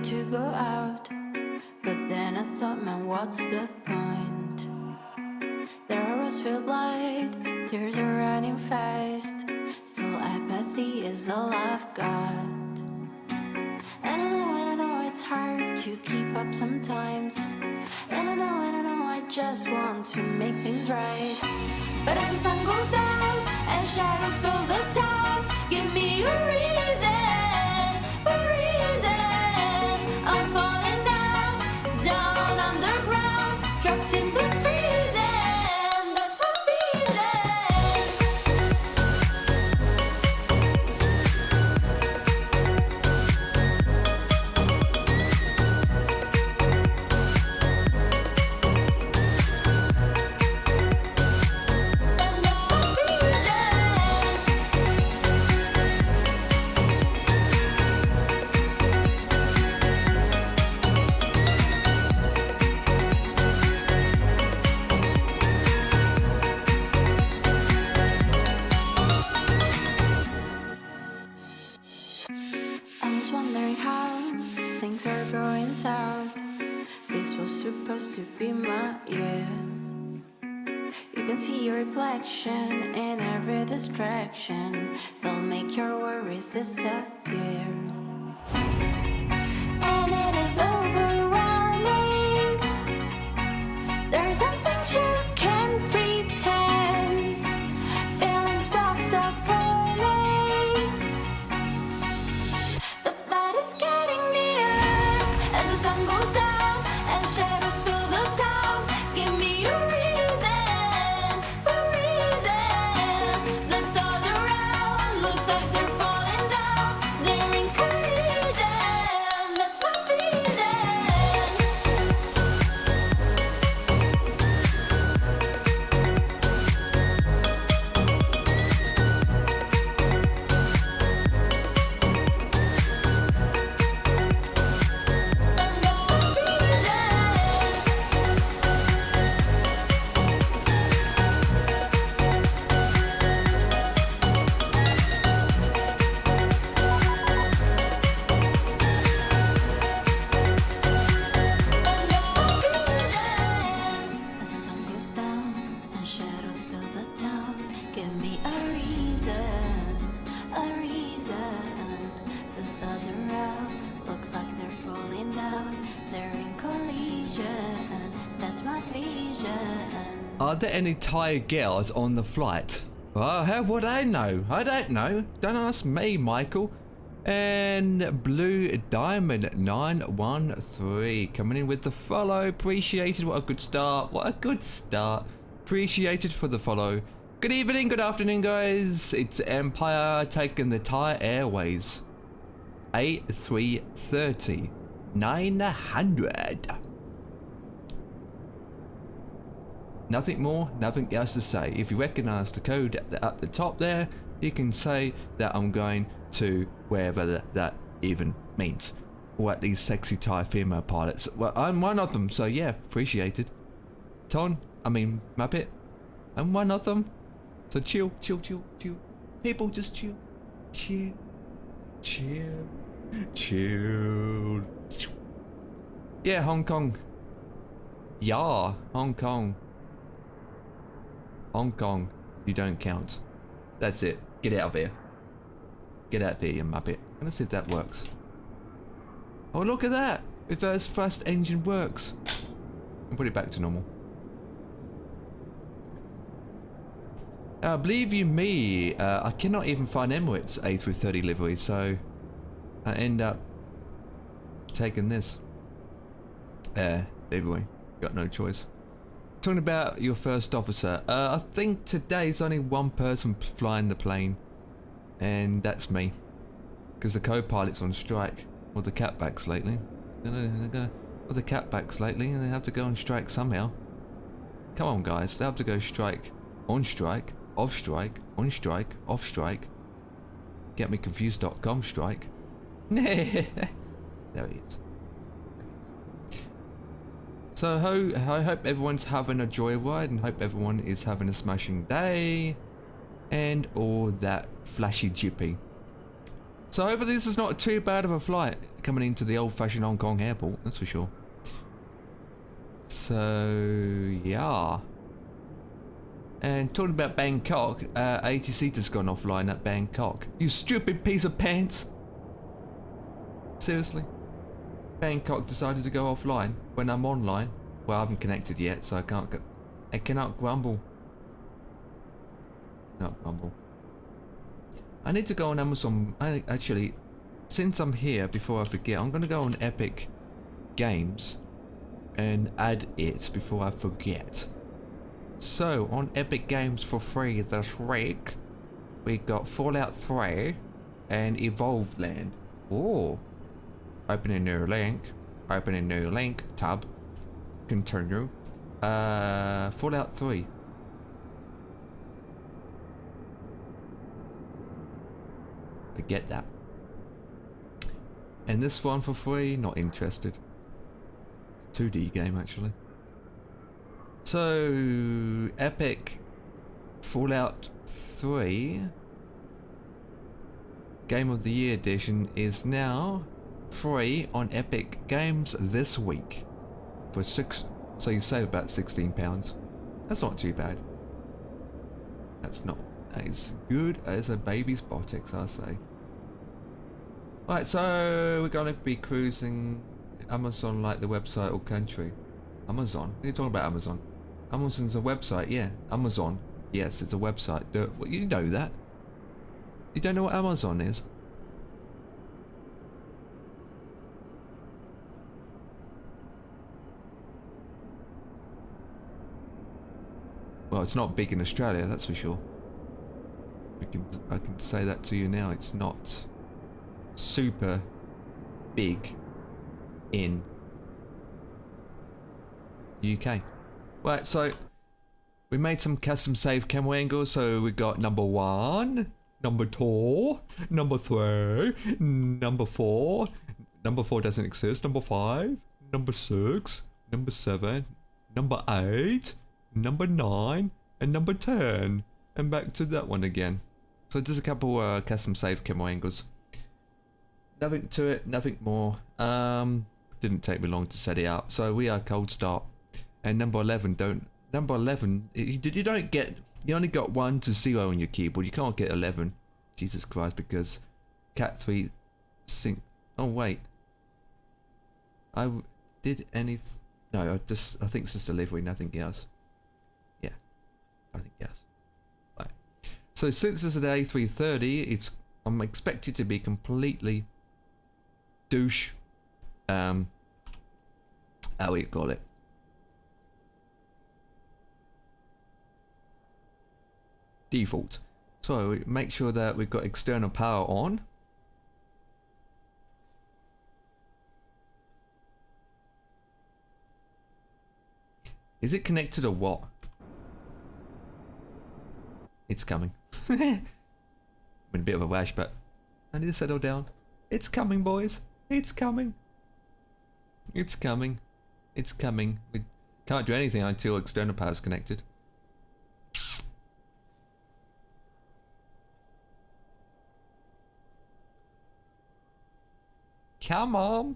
to go out, but then I thought, man, what's the point? Their arrows feel blind, tears are running fast, still apathy is all I've got. And I know it's hard to keep up sometimes, and I know I just want to make things right. But as the sun goes down and shadows fill the town, give me a reason, a reason. I'm falling down, down underground, trapped in the prison. That's what supposed to be my year. You can see your reflection in every distraction. They'll make your worries disappear. And it is overwhelming. There's some things you can't pretend. Feelings boxed up holding. The fight is getting nearer as the sun goes down. Shadows fill the town. Give me a reason, a reason. The stars around looks like they're falling down. They're in collision. That's my Are there any Thai girls on the flight? Well, how would I know? I don't know. Don't ask me, Michael. And Blue Diamond 913 coming in with the follow. Appreciated. What a good start. What a good start. Appreciated for the follow. Good evening, good afternoon, guys. It's Empire taking the Thai Airways. A330 900. Nothing more, nothing else to say. If you recognise the code at the top there, you can say that I'm going to wherever that even means. Or at these sexy Thai female pilots. Well, I'm one of them, so yeah, appreciated. Muppet, I'm one of them. So chill, chill, chill, chill. People just chill. Chill. Chill. Chill. Yeah, Hong Kong. Yeah, Hong Kong. Hong Kong, you don't count. That's it. Get out of here. Get out of here, you muppet. Let's see if that works. Oh, look at that! Reverse thrust engine works. And put it back to normal. Believe you me, I cannot even find Emirates A330 livery, so I end up taking this. Anyway, got no choice. Talking about your first officer, I think today's only one person flying the plane, and that's me, because the co-pilot's on strike, or the catbacks lately. Or the catbacks lately, and they have to go on strike somehow. Come on, guys, they have to go strike, on strike, off strike, on strike, off strike. Get me confused.com strike. There he is. So I hope everyone's having a joyride and hope everyone is having a smashing day and all that flashy jippy. So hopefully this is not too bad of a flight coming into the old-fashioned Hong Kong airport, that's for sure. So yeah. And talking about Bangkok, 80-seater's gone offline at Bangkok. You stupid piece of pants! Seriously? Bangkok decided to go offline when I'm online. Well, I haven't connected yet, so I cannot grumble. Not grumble. I need to go on Amazon. Actually, since I'm here, before I forget, I'm gonna go on Epic Games and add it before I forget. So on Epic Games for free this week, we got Fallout 3 and Evolved Land. Oh. Open a new link. Open a new link. Tab. Continue. Fallout 3. I get that. And this one for free, not interested. 2D game actually. So Epic Fallout 3 Game of the Year edition is now free on Epic Games this week for so you save about £16. That's not too bad. That's not as good as a baby's buttocks, I say. Right, so we're gonna be cruising Amazon like the website or country. Amazon? What are you talking about, Amazon? Amazon's a website, yeah. Amazon, yes, it's a website. Well, you know that. You don't know what Amazon is? Well, it's not big in Australia, that's for sure. I can say that to you now. It's not super big in UK. Right, so we made some custom save camera angles. So we got number 1, number 2, number 3, number 4. Number 4 doesn't exist. Number 5, number 6, number 7, number 8. Number 9 and number 10, and back to that one again. So just a couple custom save camera angles. Nothing to it, nothing more. Didn't take me long to set it up. So we are cold start, and number 11 you don't get, you only got 1 to 0 on your keyboard. You can't get 11. Jesus Christ, because Cat 3 sync. Oh wait, I did anything? No, I think it's just delivery, nothing else. Yeah, I think yes. Right. So since this is an A330, I'm expected to be completely douche. How do you call it? Default. So make sure that we've got external power on. Is it connected or what? It's coming. I'm in a bit of a rash, but I need to settle down. It's coming, boys. It's coming. It's coming. It's coming. We can't do anything until external power is connected. Come on.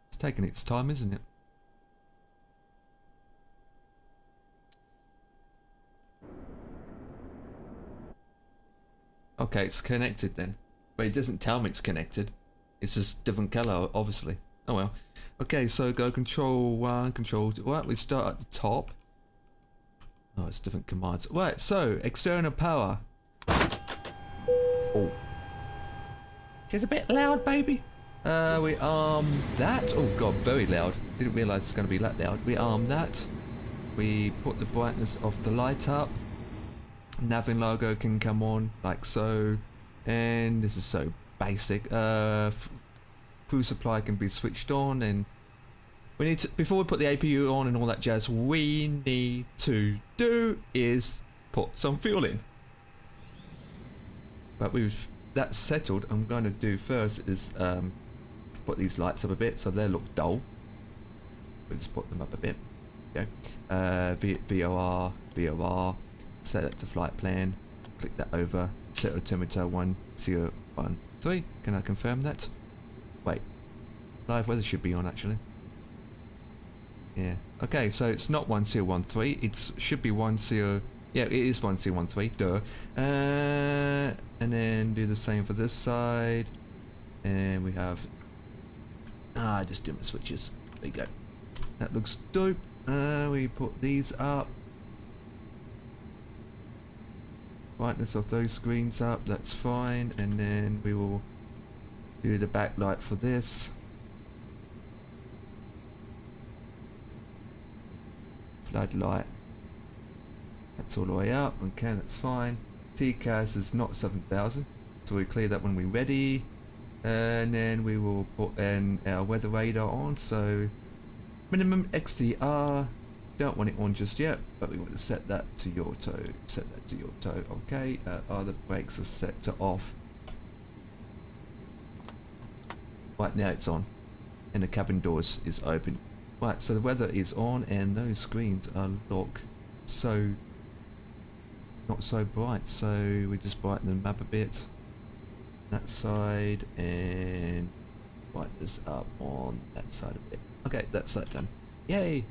It's taking its time, isn't it? Okay, it's connected then. But it doesn't tell me it's connected. It's just different color, obviously. Oh well. Okay, so go control 1, control 2. Right, we start at the top. Oh, it's different commands. Right, so external power. Oh. It's a bit loud, baby. We arm that. Oh god, very loud. Didn't realise it's going to be that loud. We arm that. We put the brightness of the light up. Navin logo can come on like so, and this is so basic. Crew supply can be switched on, and we need to, before we put the APU on and all that jazz, we need to do is put some fuel in. But we've that settled. I'm going to do first is put these lights up a bit so they look dull. We'll just put them up a bit. Okay. VOR. Set that to flight plan, click that over, set altimeter 1013. Can I confirm that? Wait, live weather should be on actually. Yeah, okay, so it's not 1013, it should be 10, yeah, it is 1013, duh. And then do the same for this side, and we have, I just do my switches, there you go. That looks dope. We put these up. Brightness of those screens up, that's fine, and then we will do the backlight for this. Floodlight, that's all the way up. Okay, that's fine. TCAS is not 7000, so we clear that when we're ready, and then we will put in our weather radar on. So minimum XDR. Don't want it on just yet, but we want to set that to your toe. Set that to your toe. Okay. Other brakes are set to off. Right now it's on, and the cabin doors is open. Right, so the weather is on, and those screens are locked. So not so bright. So we just brighten them up a bit. That side, and brighten this up on that side a bit. Okay, that's that done. Yay!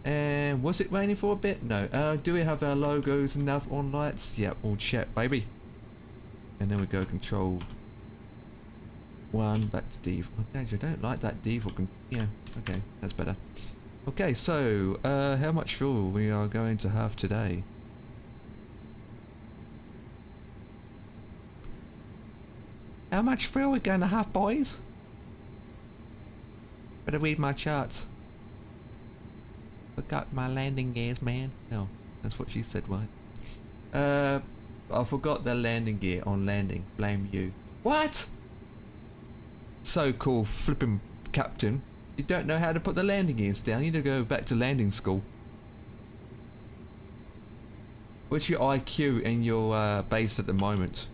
And was it raining for a bit? No. Do we have our logos and nav on lights? Yeah, all check, baby. And then we go control 1 back to default. Okay, I don't like that default. Yeah, okay, that's better. Okay, so how much fuel we are going to have today? How much fuel are we going to have, boys? Better read my charts. Forgot my landing gears, man. No, that's what she said, right? I forgot the landing gear on landing. Blame you. What? So cool, flipping captain. You don't know how to put the landing gears down. You need to go back to landing school. What's your IQ and your base at the moment?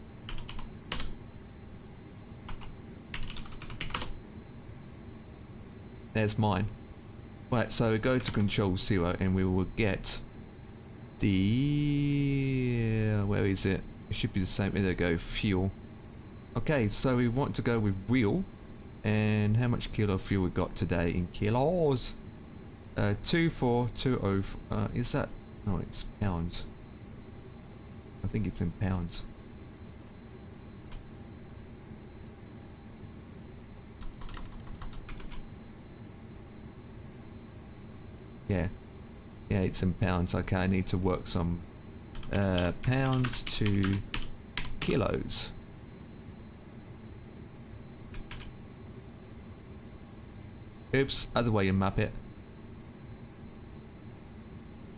There's mine. Right, so we go to control 0 and we will get the... where is it? It should be the same. There we go, fuel. Okay, so we want to go with real. And how much kilo fuel we got today in kilos? 24204. Is that... no, it's pounds. I think it's in pounds. Yeah. Yeah, it's in pounds. Okay, I need to work some pounds to kilos. Oops, other way you map it.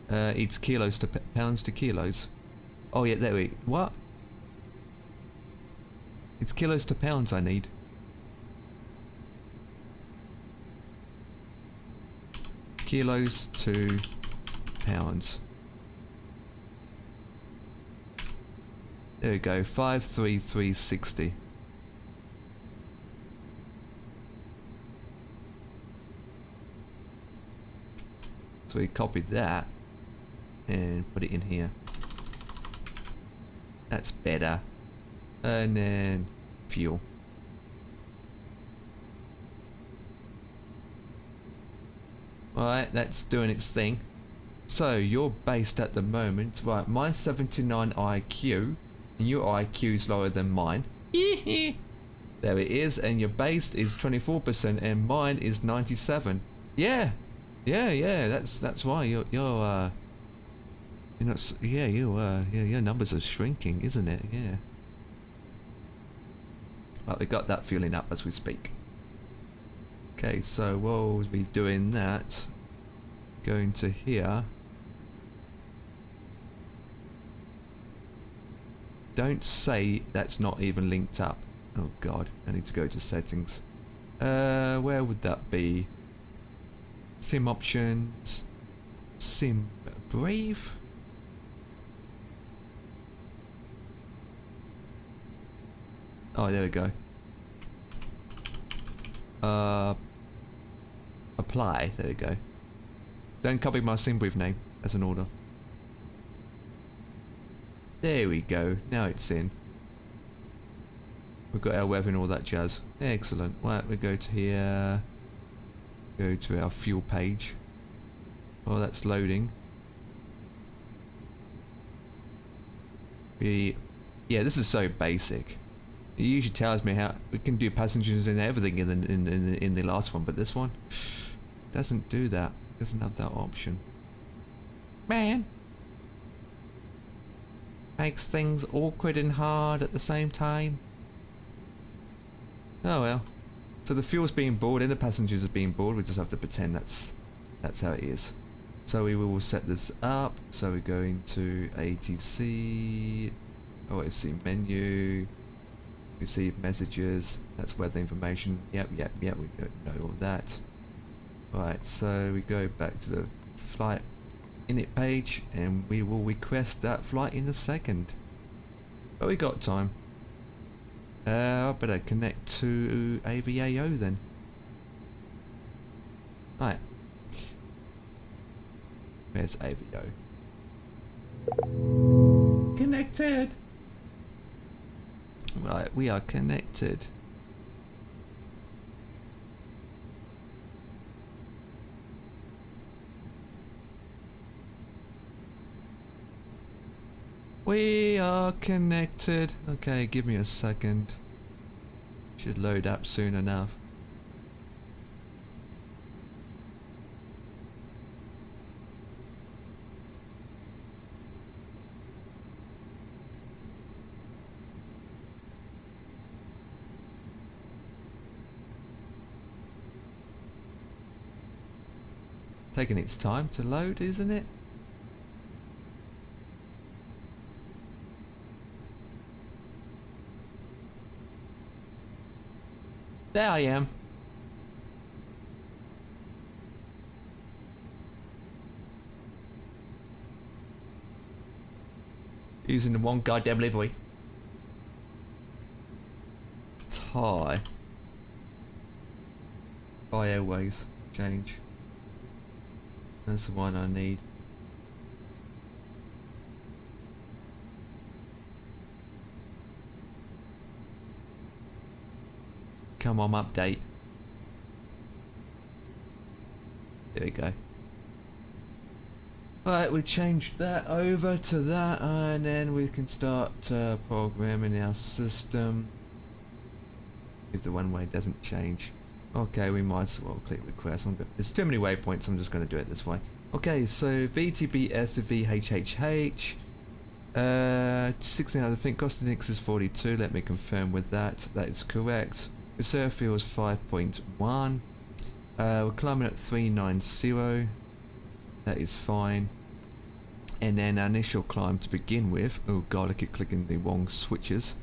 It's kilos to pounds to kilos. Oh yeah, there we. What? It's kilos to pounds I need. Kilos to pounds. There we go, 53360. So we copied that and put it in here. That's better. And then fuel. Alright, that's doing its thing. So you're based at the moment, right, mine's 79 IQ, and your IQ is lower than mine. There it is, and your based is 24%, and mine is 97. Yeah, that's why you're not, yeah, your numbers are shrinking, isn't it? Yeah. Well, we got that fueling up as we speak. Okay, so while we're doing that, going to here. Don't say that's not even linked up. Oh god, I need to go to settings. Where would that be? Sim options. Sim Brave? Oh, there we go. Apply, there we go. Don't copy my SimBrief name as an order. There we go, now it's in. We've got our weather and all that jazz. Excellent. Right, we go to here. Go to our fuel page. Oh, that's loading. Yeah, this is so basic. It usually tells me how we can do passengers and everything in the last one, but this one doesn't do that. Doesn't have that option. Man, makes things awkward and hard at the same time. Oh well. So the fuel's being bored and the passengers are being bored. We just have to pretend that's how it is. So we will set this up. So we go into ATC. Oh, it's the menu. Receive messages. That's weather information. Yep. We know all that. Right. So we go back to the flight init page, and we will request that flight in a second. But we got time. I better connect to AVAO then. Right. Where's AVAO? Connected! Right, we are connected. We are connected. Okay, give me a second. Should load up soon enough. Taking its time to load, isn't it? There I am. Using the one goddamn livery. Thai. Thai Airways. Change. That's the one I need. Come on, update. There we go. Right, we changed that over to that, and then we can start programming our system. If the one way doesn't change. Okay, we might as well click request. There's too many waypoints, I'm just going to do it this way. Okay, so VTBS to VHHH. 16 I think Costinix is 42. Let me confirm with that. That is correct. Reserve fuel is 5.1. We're climbing at 390. That is fine. And then our initial climb to begin with. Oh god, I keep clicking the wrong switches.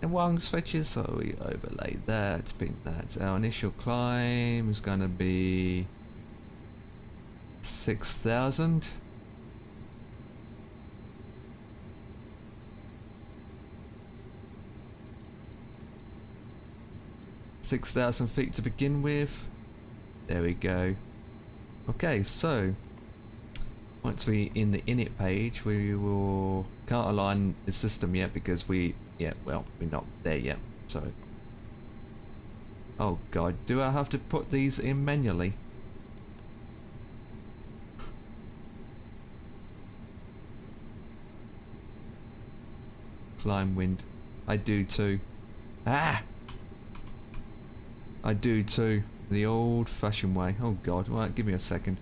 And wrong switches, so we overlay that, pin that. Our initial climb is going to be 6,000. feet to begin with. There we go. Okay, so once we in the init page, we will can't align the system yet because we're not there yet. So, oh god, do I have to put these in manually? Climb wind. I do too. Ah! I do too. The old-fashioned way. Oh god, right, give me a second.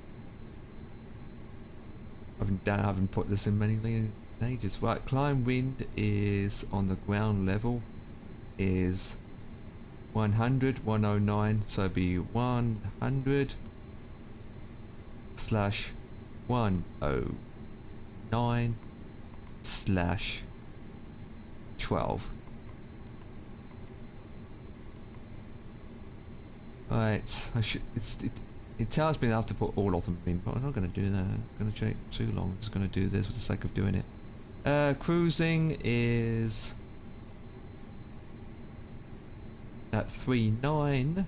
I haven't put this in manually in ages. Right, climb wind is on the ground level is 100, 109, so it'd be 100 slash 109 slash 12. Right, it tells me I have to put all of them in, but I'm not going to do that. It's going to take too long. I'm just going to do this for the sake of doing it. Cruising is at 390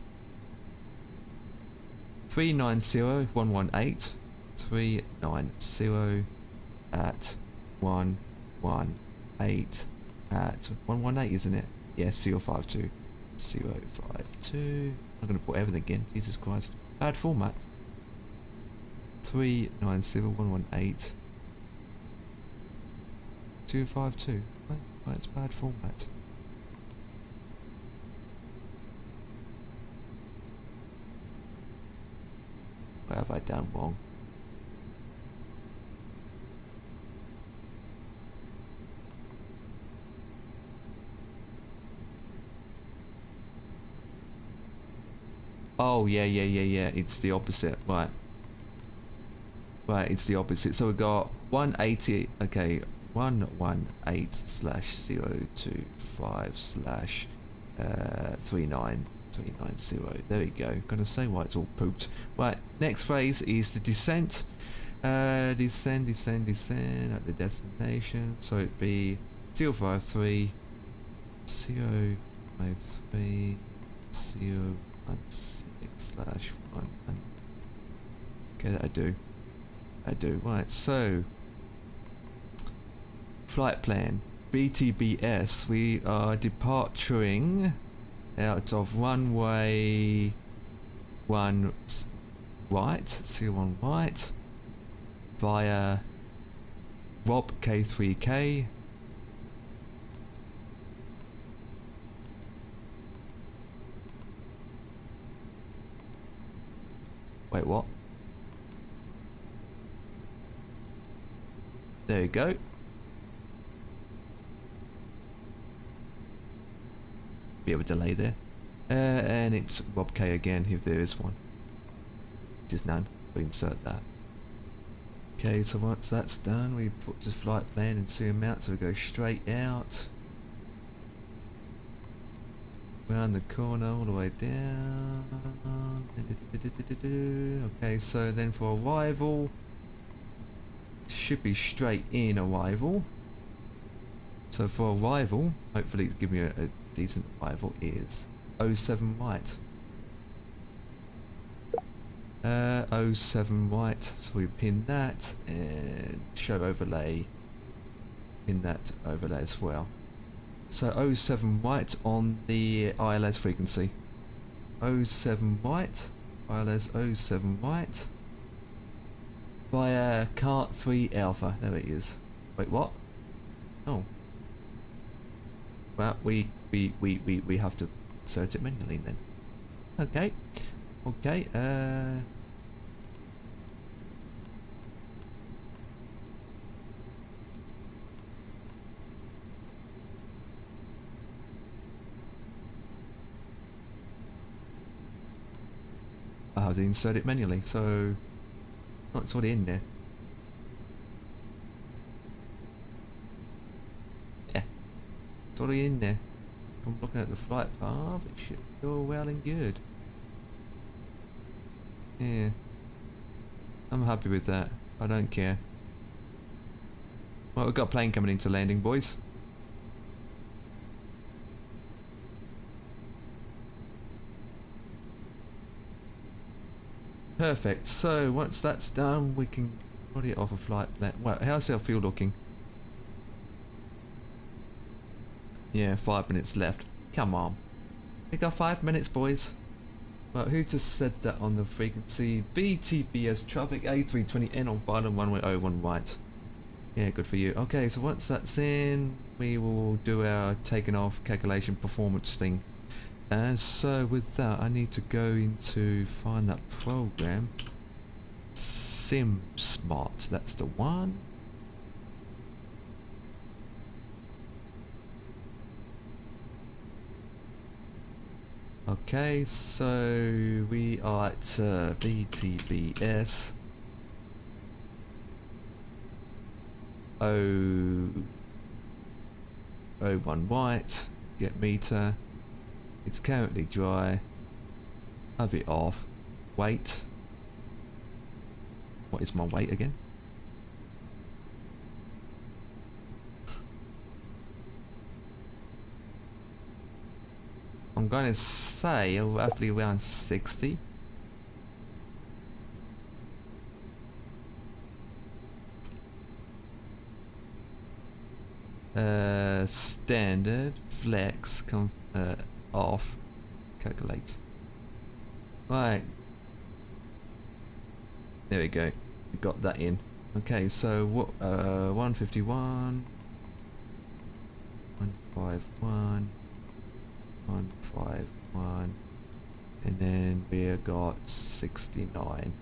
118 390 at 118 at 118, isn't it? Yeah, CO52 I'm going to put everything in. Jesus Christ. Bad format. 390 118 252. Right, it's bad format. What have I done wrong? Oh, yeah. It's the opposite. Right. Right, it's the opposite. So we've got 180. Okay, 118 slash 025 slash 39390. There we go. Gonna say why it's all pooped. Right, next phase is the descent. Descend at the destination. So it'd be 053 053 016 slash 1. Okay, that I do. Right, so flight plan VTBS. We are departing out of runway 1 right, C1 right, via Rob K3K. Wait, what? There you go. Bit of a delay there. And it's Rob K again, if there is one. There's none. We insert that. Okay, so once that's done, we put the flight plan and zoom out, so we go straight out. Round the corner, all the way down. Okay, so then for arrival, should be straight in arrival. So for arrival, hopefully give me a decent arrival, is 07 right. 07 right, so we pin that and show overlay, pin that overlay as well. So 07 right on the ILS frequency. 07 right, ILS 07 right. Via Cart 3 Alpha. There it is. Wait, what? Oh. Well, we have to insert it manually then. Okay. Okay, I had to insert it manually, so oh, it's already in there. Yeah, it's already in there. From looking at the flight path, it should be all well and good. Yeah, I'm happy with that. I don't care. Well, we've got a plane coming into landing, boys. Perfect. So once that's done, we can put it off a flight plan. Well, how's our fuel looking? Yeah, 5 minutes left. Come on. We got 5 minutes, boys. Well, who just said that on the frequency? VTBS traffic A320N on final runway 01 right. Yeah, good for you. Okay, so once that's in, we will do our taking off calculation performance thing. And so with that, I need to go into find that program. SimSmart, that's the one. Okay, so we are at VTBS. O01 white, get meter. It's currently dry. Have it off. Weight. What is my weight again? I'm going to say roughly around 60. Standard, flex, off, calculate. Right. There we go. We got that in. Okay, so what? 151, 151, 151, and then we got 69.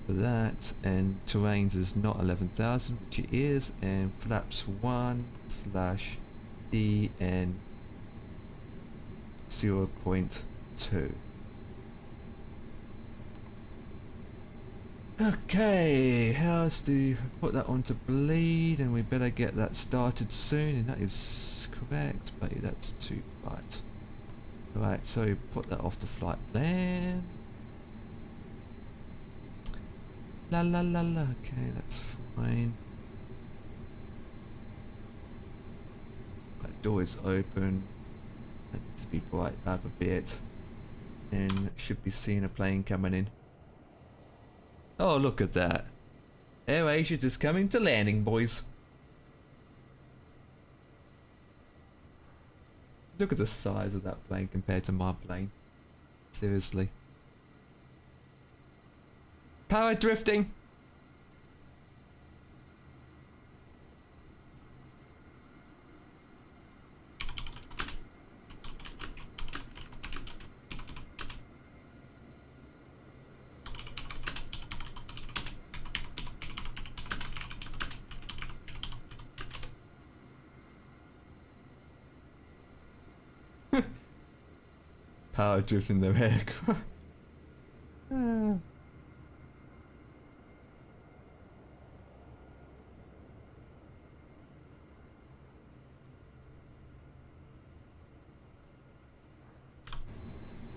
For that, and terrains is not 11,000, which it is, and flaps 1/DN 0.2. Okay, how's to put that onto bleed, and we better get that started soon, and that is correct, but that's too right. Right, so put that off the flight plan. La la la la, okay, that's fine. That door is open. That needs to be bright up a bit. And should be seeing a plane coming in. Oh, look at that. Air Asia just coming to landing, boys. Look at the size of that plane compared to my plane. Seriously. Power drifting. Power drifting the aircraft.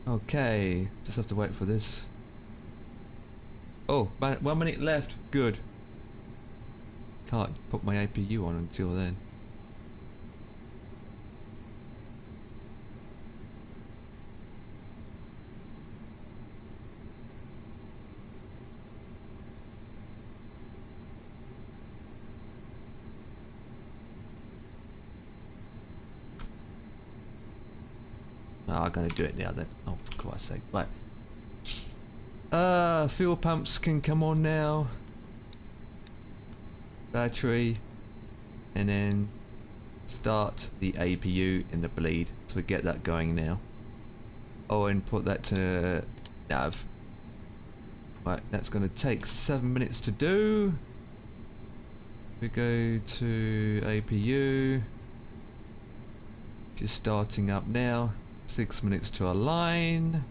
Okay, just have to wait for this. Oh, 1 minute left. Good. Can't put my APU on until then. Oh, I'm gonna do it now then. Oh, for Christ's sake. Right. Fuel pumps can come on now. Battery. And then start the APU in the bleed. So we get that going now. Oh, and put that to nav. Right, that's gonna take 7 minutes to do. We go to APU. Just starting up now. 6 minutes to align.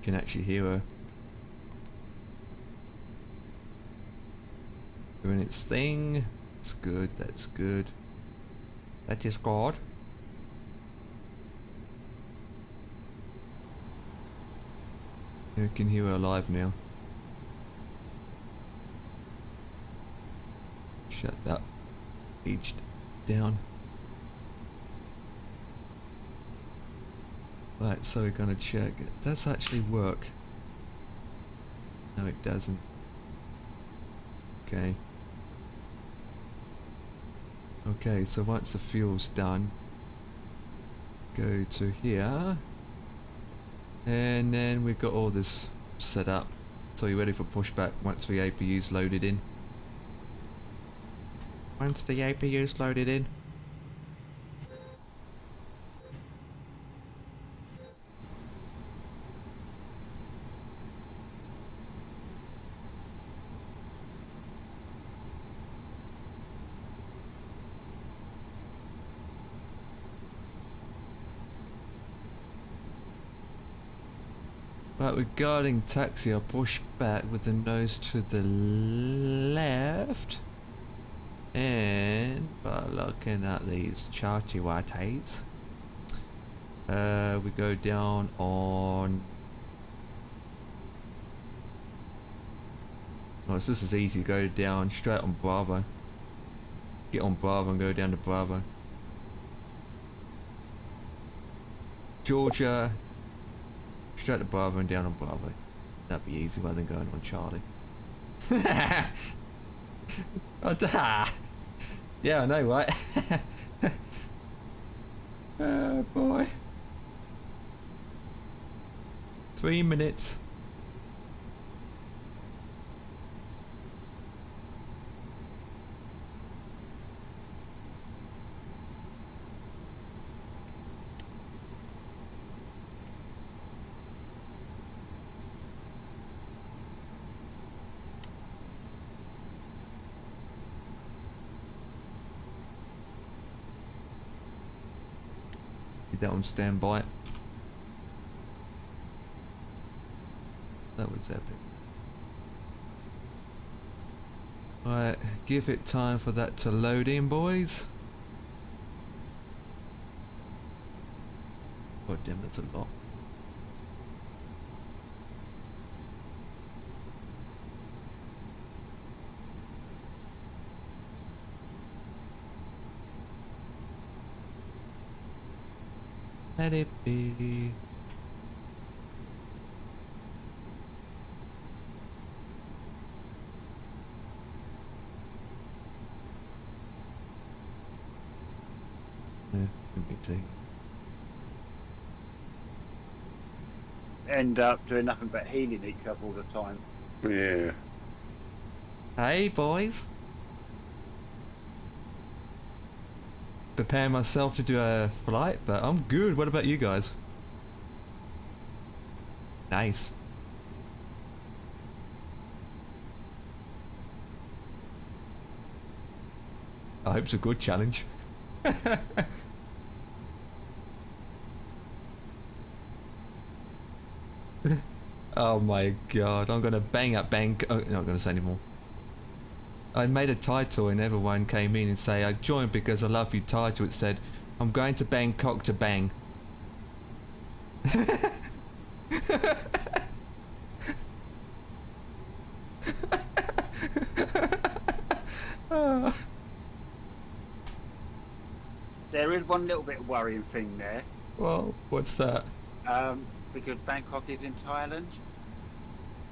Can actually hear her doing its thing. That's good, that's good. That is good. You can hear her live now. Shut that each down. Right, so we're gonna check. Does that actually work? No, it doesn't. Okay. Okay, so once the fuel's done, go to here. And then we've got all this set up. So you're ready for pushback once the APU's loaded in. Once the APU's loaded in. Right, regarding taxi, I'll push back with the nose to the left. And by looking at these charty whiteheads, we go down on... Oh, so this is easy, go down straight on Bravo. Get on Bravo and go down to Bravo. Georgia, straight to Bravo and down on Bravo. That'd be easy rather than going on Charlie. Yeah, I know, right? Oh boy. 3 minutes. That on standby. That was epic. Right, give it time for that to load in, boys. God damn, that's a lot. Let it be. Yeah, can be tea. End up doing nothing but healing each other all the time. Yeah. Hey, boys. Preparing myself to do a flight, but I'm good. What about you guys? Nice. I hope it's a good challenge. Oh my god, I'm gonna bang up Bangkok. Oh, not gonna say anymore. I made a title and everyone came in and say, I joined because I love your title. It said, I'm going to Bangkok to bang. There is one little bit of worrying thing there. Well, what's that? Because Bangkok is in Thailand.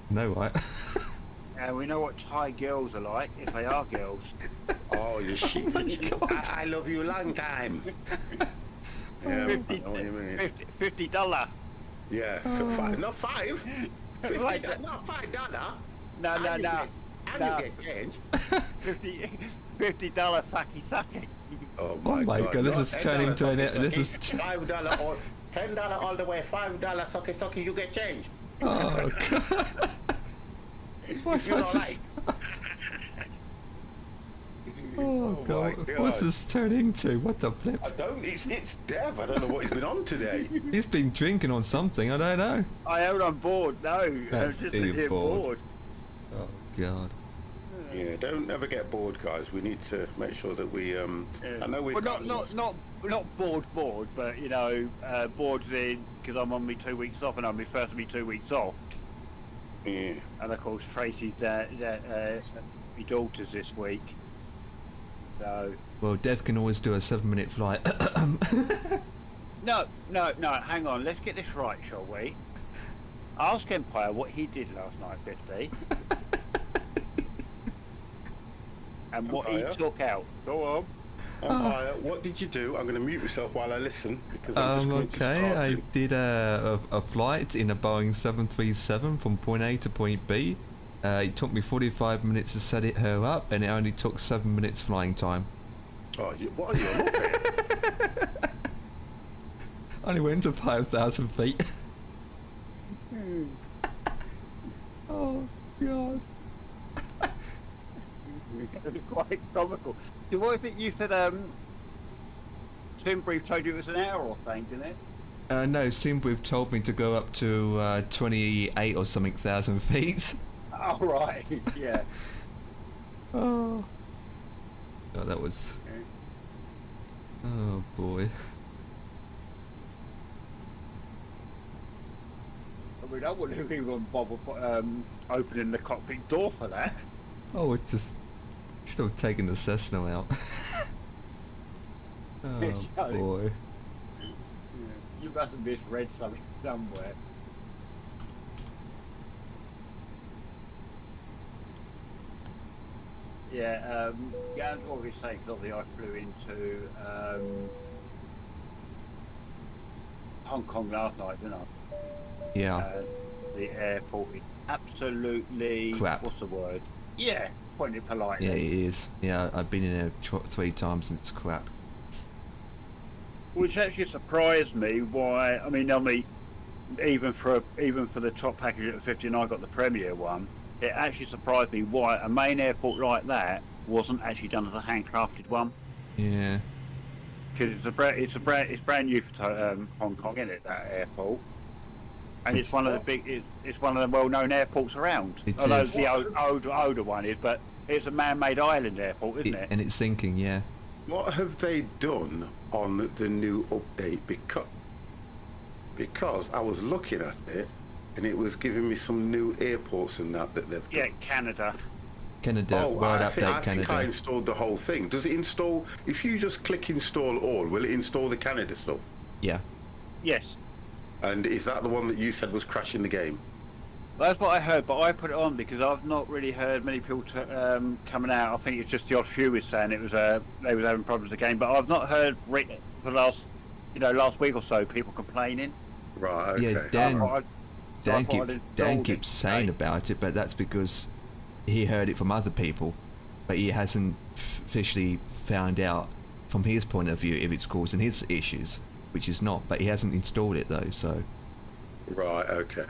No, right? And we know what Thai girls are like, if they are girls. Oh, you shit. I love you a long time. Yeah, I know what you mean. $50. Yeah, five, not five. Right. Not $5. No. And you get change. $50 sake. Oh Oh my god, this No, is turning to an... $10 This is... $5 or $10 all the way. $5 sucky, you get change. Oh god. What's You know, this? Oh my god, what's this turning to? What the flip? It's Dev. I don't know what he's been on today. He's been drinking on something, I don't know. I am on board. No, That's I'm just being here bored. Oh god. Yeah, don't ever get bored, guys. We need to make sure that we. I know we've well, got not bored, but you know, bored in because I'm on me 2 weeks off, and I'm my first of me 2 weeks off. Yeah. And of course, Tracy's my daughter's this week. So. Well, Dev can always do a 7-minute flight. No. Hang on. Let's get this right, shall we? Ask Empire what he did last night, 50. And what he took out. Go on. Empire, what did you do? I'm going to mute myself while I listen because I'm just going to okay, start I to... did a flight in a Boeing 737 from point A to point B. It took me 45 minutes to set her up, and it only took 7 minutes flying time. Oh, what are you on about? Only went to 5,000 feet. Oh god. Quite comical. So what is it you said? Tim Brief told you it was an hour or something, didn't it? No, Simbrief told me to go up to 28 or something thousand feet. Oh right, yeah. Oh. Oh, that was. Oh boy. I mean, I wouldn't have even bothered opening the cockpit door for that. Oh, it just should have taken the Cessna out. Oh boy. You must have misread something somewhere. Yeah, Gav's always saying, because obviously I flew into Hong Kong last night, didn't I? Yeah. The airport is absolutely crap. What's the word? Yeah, putting it politely. Yeah, it is. Yeah, I've been in there 3 times and it's crap. Which actually surprised me. Why? I mean, even for the top package at the 50, and I got the Premier one. It actually surprised me why a main airport like that wasn't actually done as a handcrafted one. Yeah. Because it's brand new for Hong Kong, isn't it? That airport, and it's one of the big. It's one of the well-known airports around. It Although is. the older one is, but it's a man-made island airport, isn't it? And it's sinking, yeah. What have they done on the new update? Because I was looking at it and it was giving me some new airports and that they've done. Yeah, Canada. Canada, Oh, World I Update think Canada. I installed the whole thing. Does it install, if you just click install all, will it install the Canada stuff? Yeah. Yes. And is that the one that you said was crashing the game? That's what I heard, but I put it on because I've not really heard many people coming out. I think it's just the odd few was saying it was they was having problems with the game, but I've not heard for the last week or so people complaining. Right. Okay. Yeah, Dan keeps saying about it, but that's because he heard it from other people, but he hasn't officially found out from his point of view if it's causing his issues, which is not. But he hasn't installed it though, so. Right. Okay.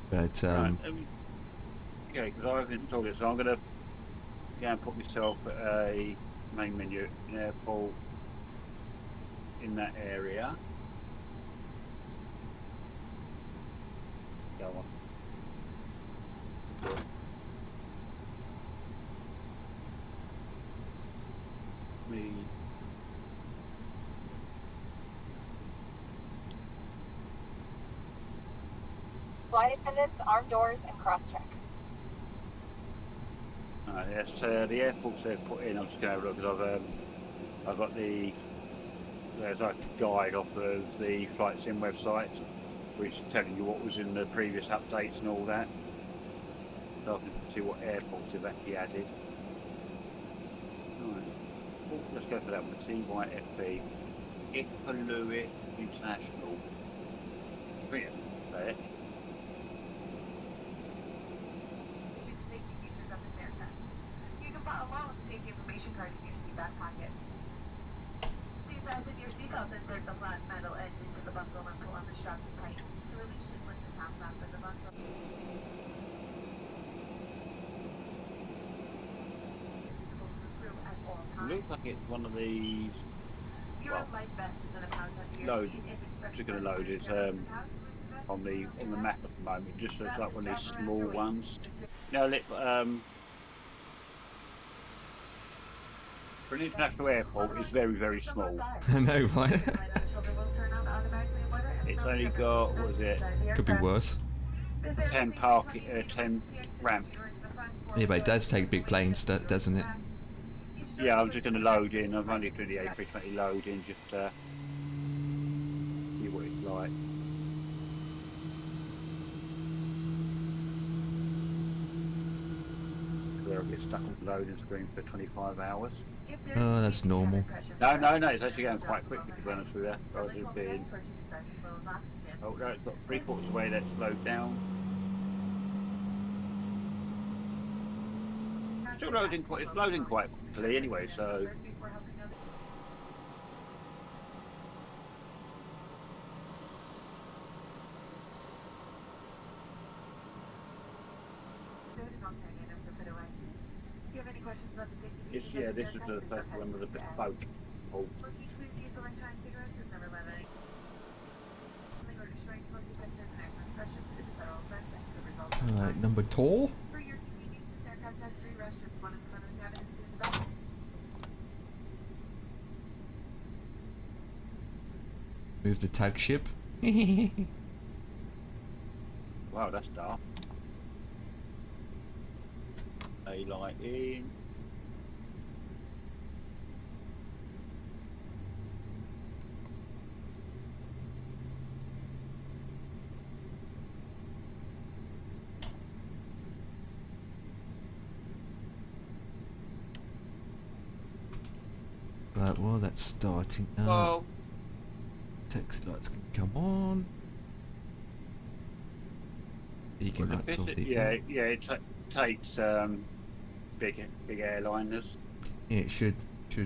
But okay, because I haven't installed it, so I'm gonna go and put myself at a main menu in airport in that area. Go on. Me. Flight attendants, armed doors, and cross-check. Yes, the airports they've put in. I'm just going to have a look because I've got there's like a guide off of the Flight Sim website, which is telling you what was in the previous updates and all that. So I can see what airports they've actually added. Right. Oh, let's go for that one. TYFB, Iqaluit International. Brilliant. There. Safety features of this aircraft. You can follow along with safety information card in your seat back pocket. Please fasten your seatbelt, insert the flat metal edge into the buckle and pull on the strap tight. To release, just lift the top flap of the buckle. It looks like it's one of these. Well, load. Just going to load it on the map at the moment. It just looks like one of these small ones. Now, for an international airport, it's very, very small. I know, right? It's only got, what is it? Could be worse. 10 ramp. Yeah, but it does take big planes, doesn't it? Yeah, I'm just going to load in. I'm only doing the A330 load in, just see what it's like. I'll get stuck on the loading screen for 25 hours. Oh, that's normal. No, it's actually going quite quickly, to be honest with you. Oh no, it's got 3/4 of the way that's slowed down. Still loading it's loading quite quickly anyway, so. Yeah, this is the first one with the bespoke. Alright, number 2. Move the tag ship. Wow, that's dark. Daylight in. Right, well, that's starting now. Well, Taxi lights can come on. Beacon lights on. it takes big airliners. Yeah, it should. I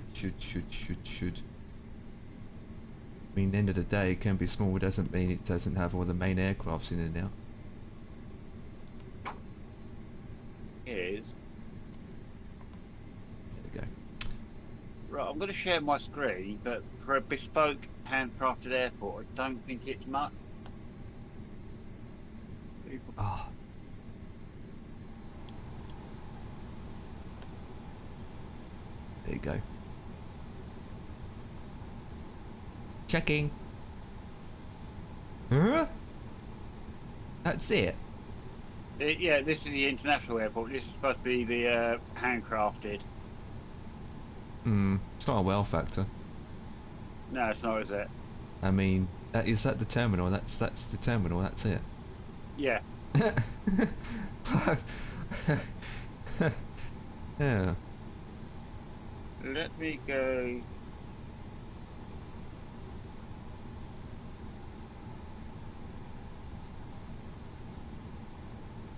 mean, end of the day, it can be small. Doesn't mean it doesn't have all the main aircrafts in it now. Is There we go. right. I'm going to share my screen, but for a bespoke handcrafted airport, I don't think it's much. Ah. There you go. Checking. Huh? That's it. Yeah, this is the international airport. This is supposed to be the handcrafted. It's not a wow factor. No, it's not, is it? I mean, is that the terminal? That's the terminal. That's it. Yeah. Yeah. Let me go.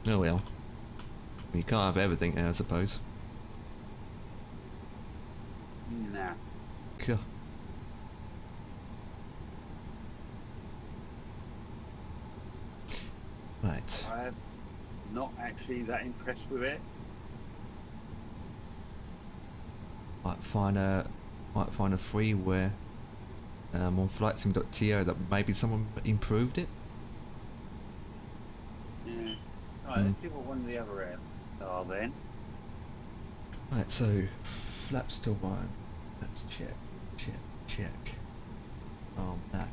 Oh well. You can't have everything, I suppose. Nah. Cool. Right. I'm not actually that impressed with it. Might find a freeware on flightsim.to that maybe someone improved it. Yeah. Right, let's see what one of the other air are then. Right, so flaps to 1. Let's check. That.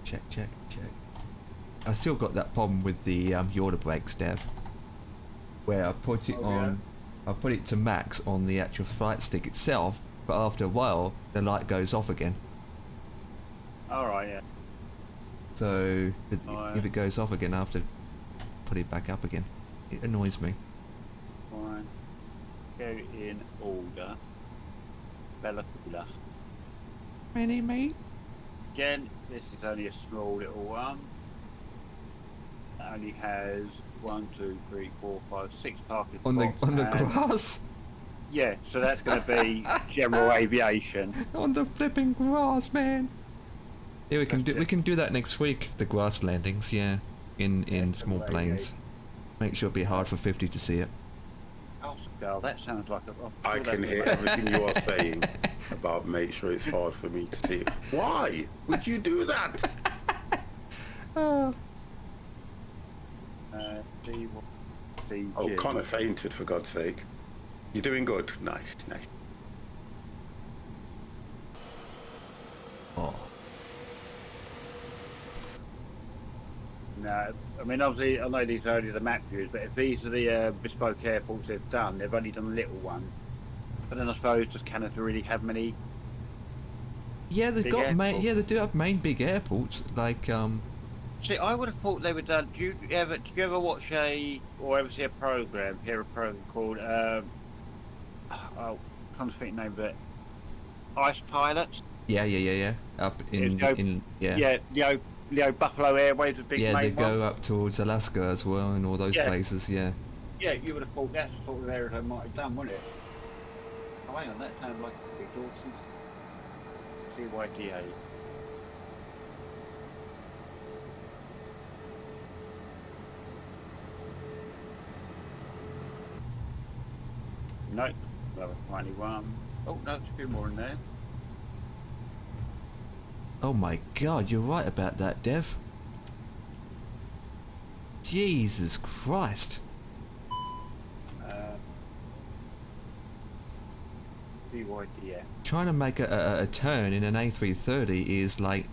Check. I still got that problem with the Yoda brakes, Dev, where I put it on. I put it to max on the actual flight stick itself, but after a while the light goes off again. Alright, yeah. So if it goes off again, I have to put it back up again. It annoys me. Fine. Go in order. Bella Cooler. Really, mate? Again, this is only a small little one. That only has 1, 2, 3, 4, 5, 6 parking On the spots, on the and- grass. Yeah, so that's going to be general aviation. On the flipping grass, man. Yeah, we can That's do that next week. The grass landings, yeah, in small general planes. aviation. Make sure it'll be hard for 50 to see it. Oscar, that sounds like a. I can hear everything you are saying about make sure it's hard for me to see it. Why would you do that? Oh. Oh, Connor fainted, for God's sake. You're doing good. Nice, nice. Oh. No, I mean, obviously, I know these are only the map views, but if these are the bespoke airports they've done, they've only done a little one. But then I suppose, does Canada really have many? Yeah, they've Big got airports. yeah, they do have main big airports like See, I would have thought they would done. Did you ever watch or ever see a program? Hear a program called I'm trying to think the name of it. Ice Pilots. yeah up in Yeah, Leo Buffalo Airways, a big yeah, they main go one. up towards Alaska as well and all those Yeah. places. Yeah. Yeah, you would have thought that's the sort of area they might have done, wouldn't it? Oh, hang on, that sounds like a big Dawson's CYTA. Nope, level 21. Oh, no, there's a few more in there. Oh my God, you're right about that, Dev. Jesus Christ. CYTA. Trying to make a turn in an A330 is like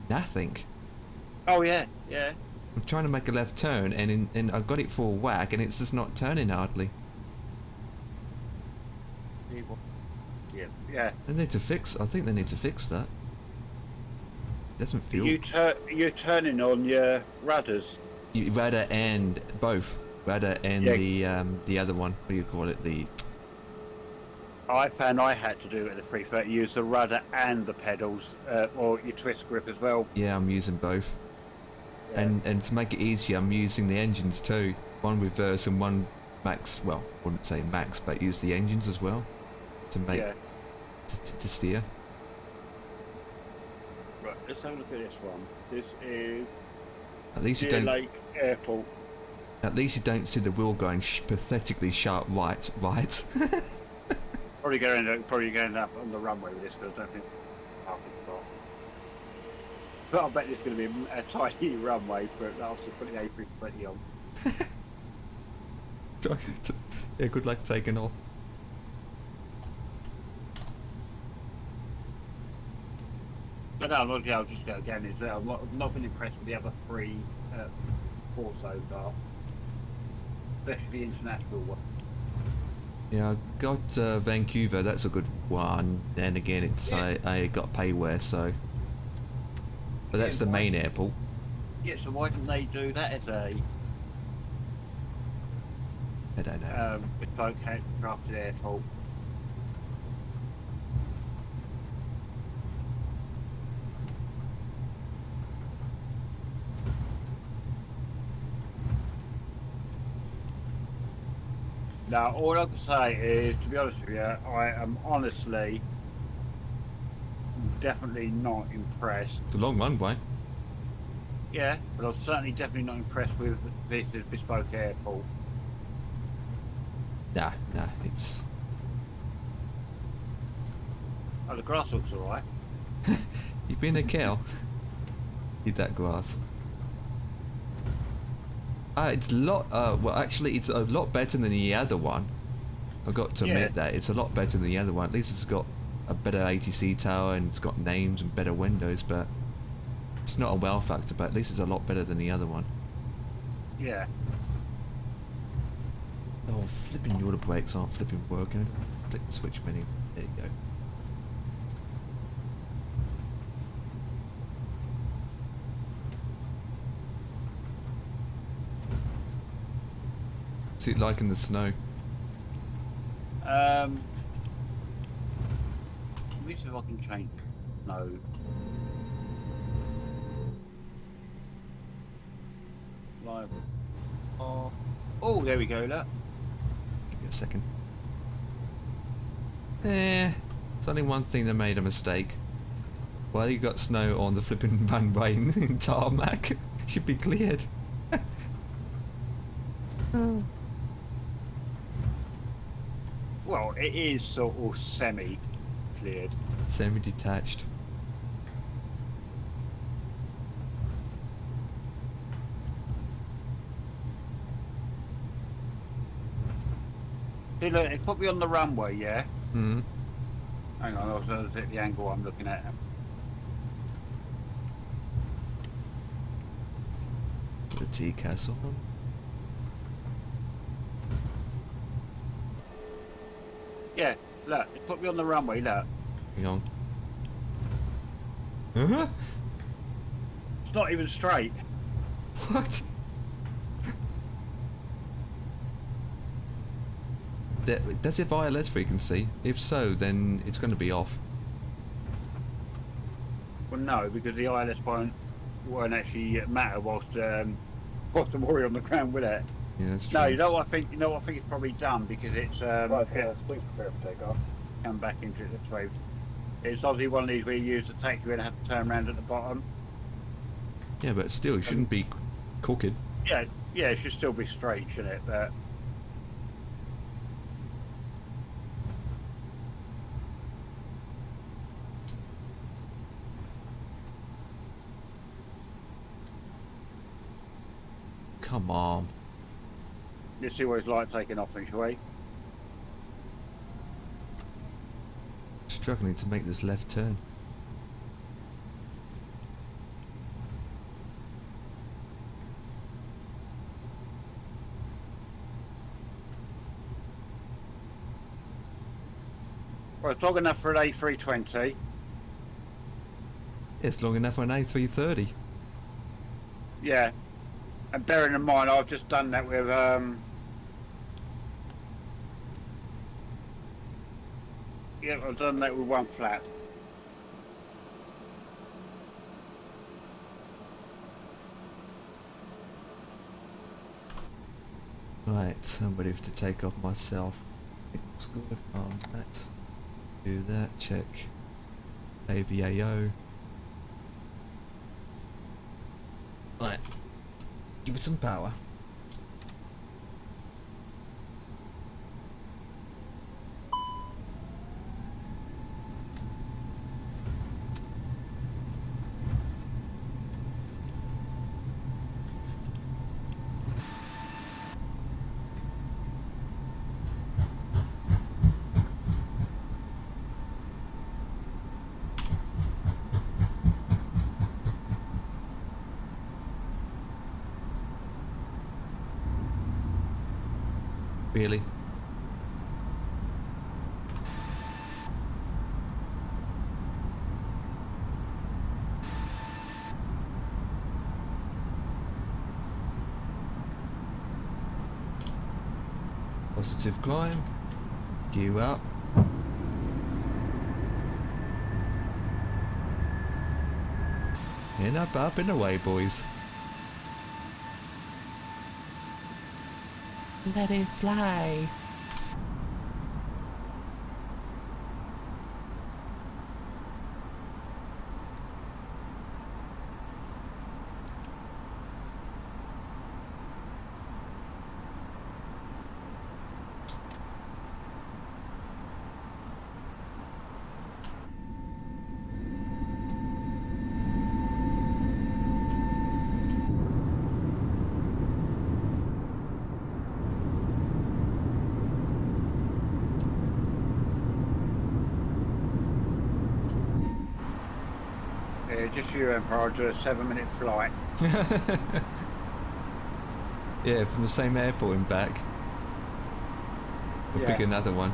nothing. Oh, yeah, yeah. I'm trying to make a left turn and I've got it full whack and it's just not turning hardly. Yeah, yeah. They need to fix. I think they need to fix that. Doesn't feel. You're turning on your rudders. Rudder and both. Rudder and Yeah. the other one. What do you call it? The I found I had to do it at the 330, use the rudder and the pedals, or your twist grip as well. yeah, I'm using both. Yeah. And to make it easier, I'm using the engines too. One reverse and one max. Well, I wouldn't say max, but use the engines as well to make Yeah. to steer. Right, let's have a look at this one. This is At least you Deer don't. Lake Airport. At least you don't see the wheel going pathetically sharp right. Probably going up on the runway with this, because I don't think parking spot. But I bet there's going to be a tiny runway for it after putting A330 on. Yeah, good luck taking off. But no, I'll just go again. I've not been impressed with the other four so far, especially the international one. Yeah, I got Vancouver. That's a good one. Then again, it's I got payware, so. But that's the main airport. Yeah, so why didn't they do that as a I don't know. bespoke handcrafted airport? Now, all I can say is, to be honest with you, I am honestly definitely not impressed. It's a long runway. Yeah, but I'm certainly definitely not impressed with this bespoke airport. Nah, it's. Oh, the grass looks alright. You've been a cow. Eat that grass. It's a lot. Well, actually, it's a lot better than the other one. I've got to admit that it's a lot better than the other one. At least it's got a better ATC tower and it's got names and better windows. But it's not a wow factor. But at least it's a lot better than the other one. Yeah. Oh, flipping your brakes aren't flipping working. Click the switch menu. There you go. What's it like in the snow? Let me see if I can change. No. Live. Oh, there we go, look. Give me a second. It's only one thing that made a mistake. Well, you got snow on the flipping runway in tarmac. Should be cleared. Well, it is sort of semi-cleared. Semi-detached. See, look, it put me on the runway, yeah? Hmm. Hang on, I'll just at the angle I'm looking at. The TCAS on. Yeah, look, it put me on the runway, look. Hang on. Huh? It's not even straight. What? Does it ILS frequency? If so, then it's going to be off. Well, no, because the ILS won't actually matter whilst the warrior on the ground, will it? Yeah, that's true. No, you know what I think? You know what I think it's probably done because it's Please prepare for takeoff. come back into it this way. It's obviously one of these where you use the taxiway and have to turn around at the bottom. Yeah, but still, it shouldn't be crooked. Yeah, it should still be straight, shouldn't it? But Come on. let's see what it's like taking off each way. Struggling to make this left turn. Well, it's long enough for an A320. It's long enough for an A330. Yeah. And bearing in mind, I've just done that with yeah, I've done that with one flap. Right, I'm ready to take off myself. Looks good. That. Do that. Check. AVAO. Right. Give it some power. Really? Positive climb. Gear up. And up and away, boys. Let it fly. Just you, Emperor. I'll do a 7-minute flight. Yeah, from the same airport and back. We'll pick another one.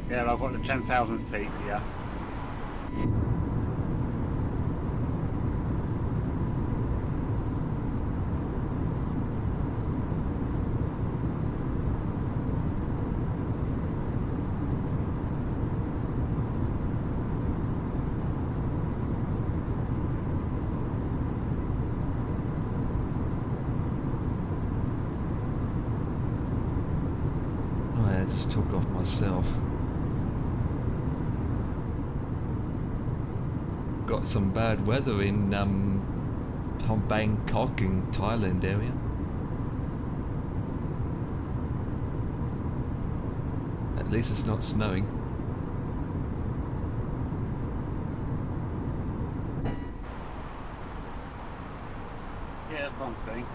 Yeah, I've got the 10,000 feet here. Oh, yeah, I just took off myself. Got some bad weather in Bangkok in Thailand area. At least it's not snowing. Yeah, that's one thing.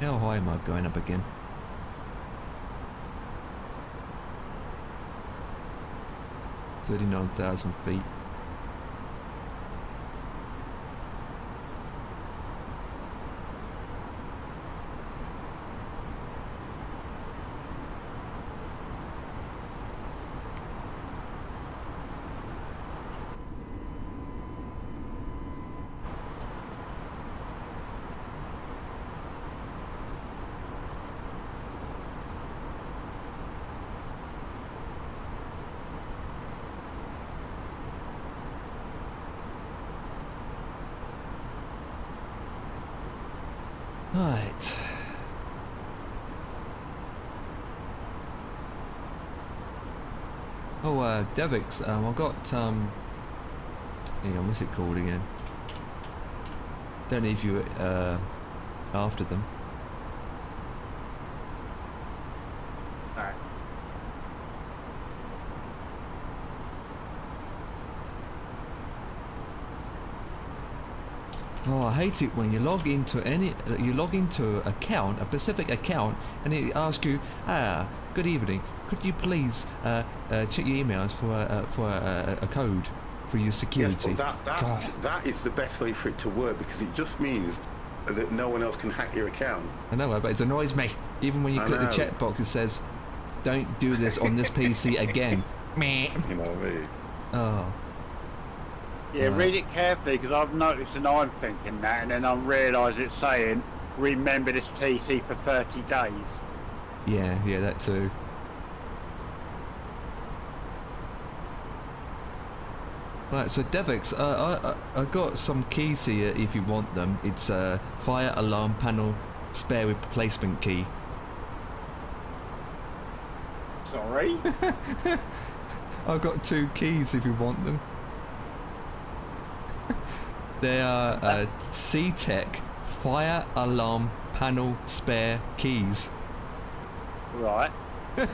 How high am I going up again? $39,000 feet. Right. Oh, Devix, I got, hang on, what's it called again? Don't know if you after them. Alright. Oh, I hate it when you log into account, a specific account, and it asks you, good evening, could you please check your emails for a code for your security? Yes, but that is the best way for it to work, because it just means that no one else can hack your account. I know, but it annoys me. Even when you click the checkbox, it says, don't do this on this PC again. Meh. You know what I mean? Oh. Yeah, read it carefully, because I've noticed and I'm thinking that, and then I realise it's saying, remember this TC for 30 days. Yeah, that too. Right, so Devix, I got some keys here if you want them. It's a fire alarm panel spare replacement key. Sorry? I've got 2 keys if you want them. They are C-Tech fire alarm panel spare keys. Right. So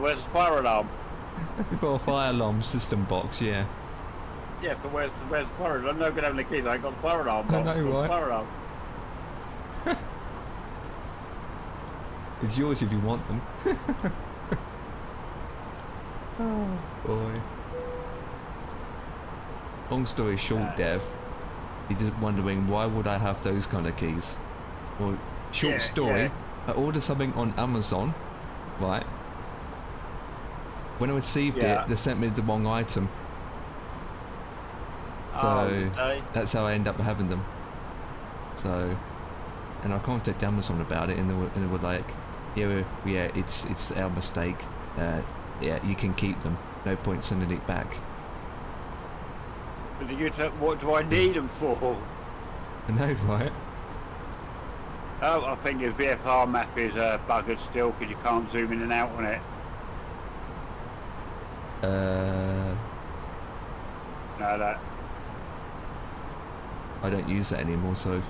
where's the fire alarm? For a fire alarm system box, yeah. Yeah, but where's the fire alarm? I'm not going to have the keys, I ain't got the fire alarm box. I know, right? Fire alarm. It's yours if you want them. Oh boy. Long story short, Dev, you're just wondering why would I have those kind of keys? Well, short story, yeah. I ordered something on Amazon, right? When I received it, they sent me the wrong item. So that's how I end up having them. So, and I contacted Amazon about it, and they were like, yeah, it's our mistake. Yeah, you can keep them. No point sending it back. But what do I need them for? I know, right? Oh, I think the VFR map is buggered still because you can't zoom in and out on it. No, that. I don't use that anymore, so,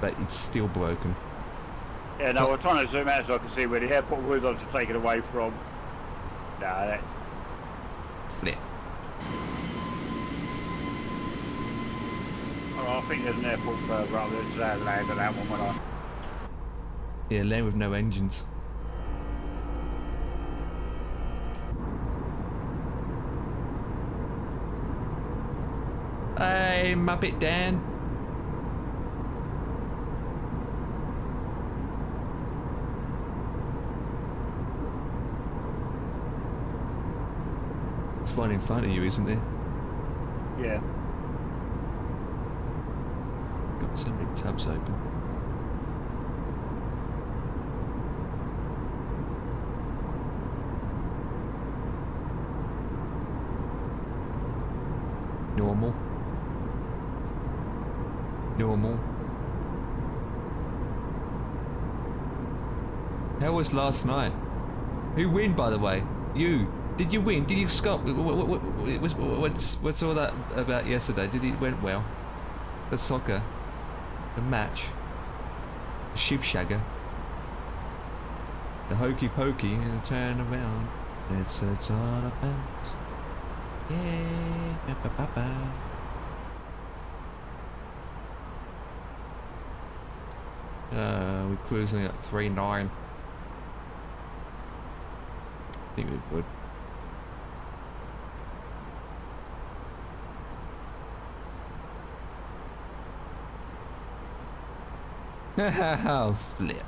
but it's still broken. Yeah, no, we're trying to zoom out so I can see where the airport was I was to take it away from. Nah, that's. Flip. Oh, I think there's an airport further up that's land on that one when I. Yeah, land with no engines. Hey, Muppet Dan. It's one in front of you, isn't there? Yeah. Got so many tabs open. Normal. Normal. How was last night? Who win, by the way? You. Did you win? Did you score? What's all that about yesterday? Did it went well? The soccer. The match. The sheepshagger. The hokey pokey and the turn around. It's all about. Yeah. Ba, ba, ba. We're cruising at 3.9. I think we're good. Oh, flip.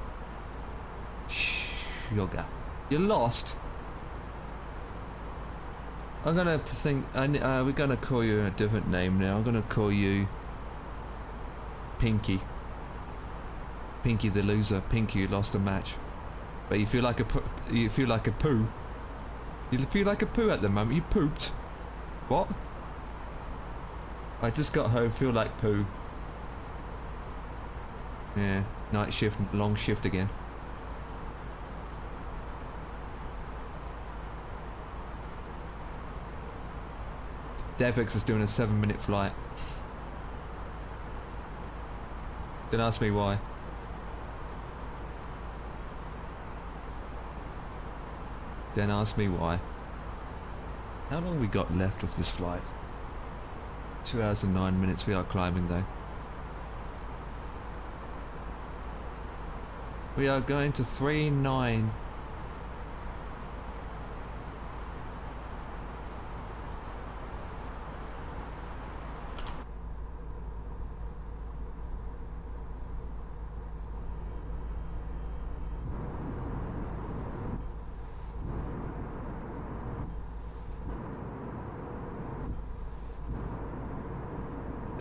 Sugar. You lost? I'm gonna think, we're gonna call you a different name now. I'm gonna call you Pinky. Pinky the loser. Pinky, you lost a match. But you feel like a poo. You feel like a poo at the moment. You pooped. What? I just got home, feel like poo. Yeah, night shift, long shift again. Devix is doing a 7-minute flight. Don't ask me why. Don't ask me why. How long we got left of this flight? 2 hours and 9 minutes. We are climbing though. We are going to 3.9.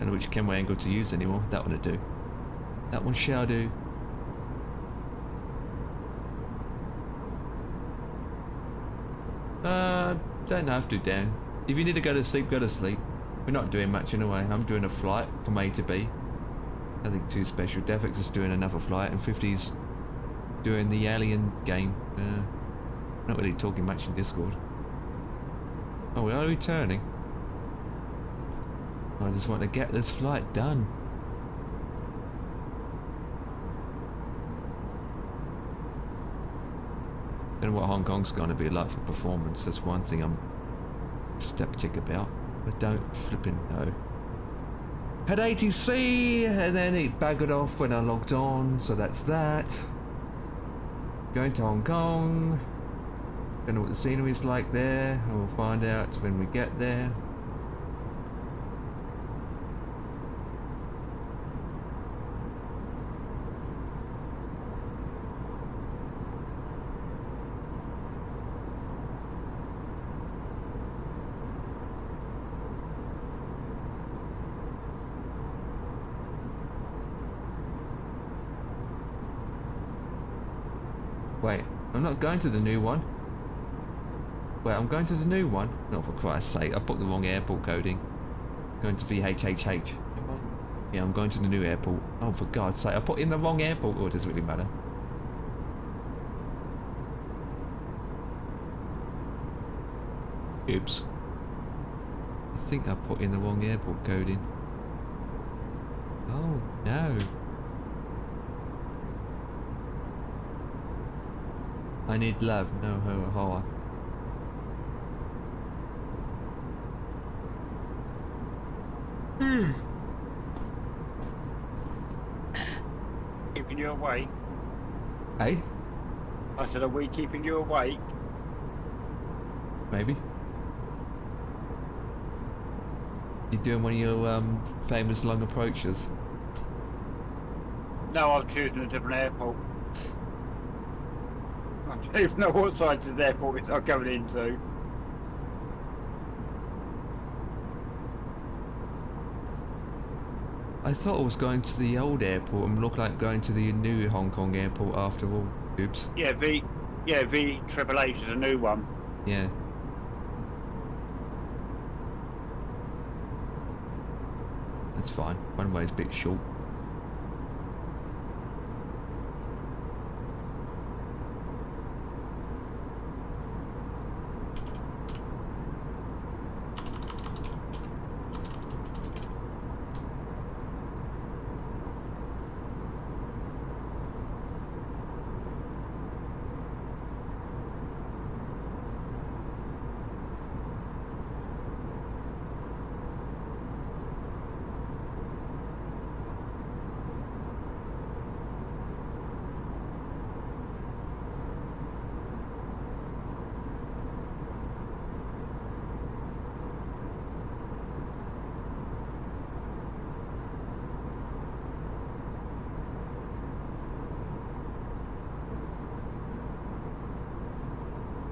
And which camera angle to use anymore? That one to do. That one shall do. Don't have to, Dan. If you need to go to sleep, go to sleep. We're not doing much anyway. I'm doing a flight from A to B. Nothing too special. Defix is doing another flight, and 50's doing the alien game. Not really talking much in Discord. Oh, we are returning. I just want to get this flight done. Don't know what Hong Kong's going to be like for performance. That's one thing I'm skeptic about. I don't flipping know. Had ATC and then it baggered off when I logged on, so that's that. Going to Hong Kong. Don't know what the scenery's like there. I will find out when we get there. Wait, I'm not going to the new one. Wait, I'm going to the new one? Not for Christ's sake, I put the wrong airport coding. Going to VHHH. Yeah, I'm going to the new airport. Oh, for God's sake, I put in the wrong airport. Oh, it doesn't really matter. Oops. I think I put in the wrong airport coding. Oh, no. I need love, no horror. Keeping you awake? Hey? I said, are we keeping you awake? Maybe. You doing one of your famous long approaches? No, I'm choosing a different airport. I don't even know what side of the airport it's I'm going into. I thought I was going to the old airport and looked like going to the new Hong Kong airport after all. Oops. Yeah, VHHH is a new one. Yeah. That's fine. One way's a bit short.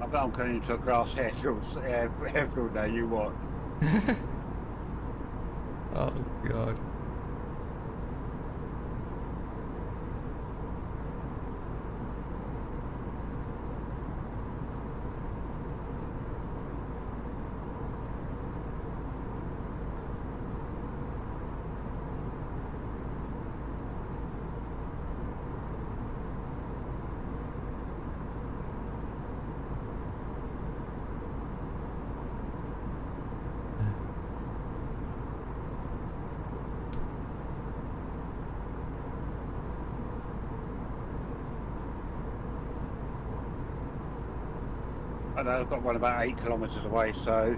I bet I'm going into a grass airfield now, you what? Oh god. I know I've got one about 8 kilometres away, so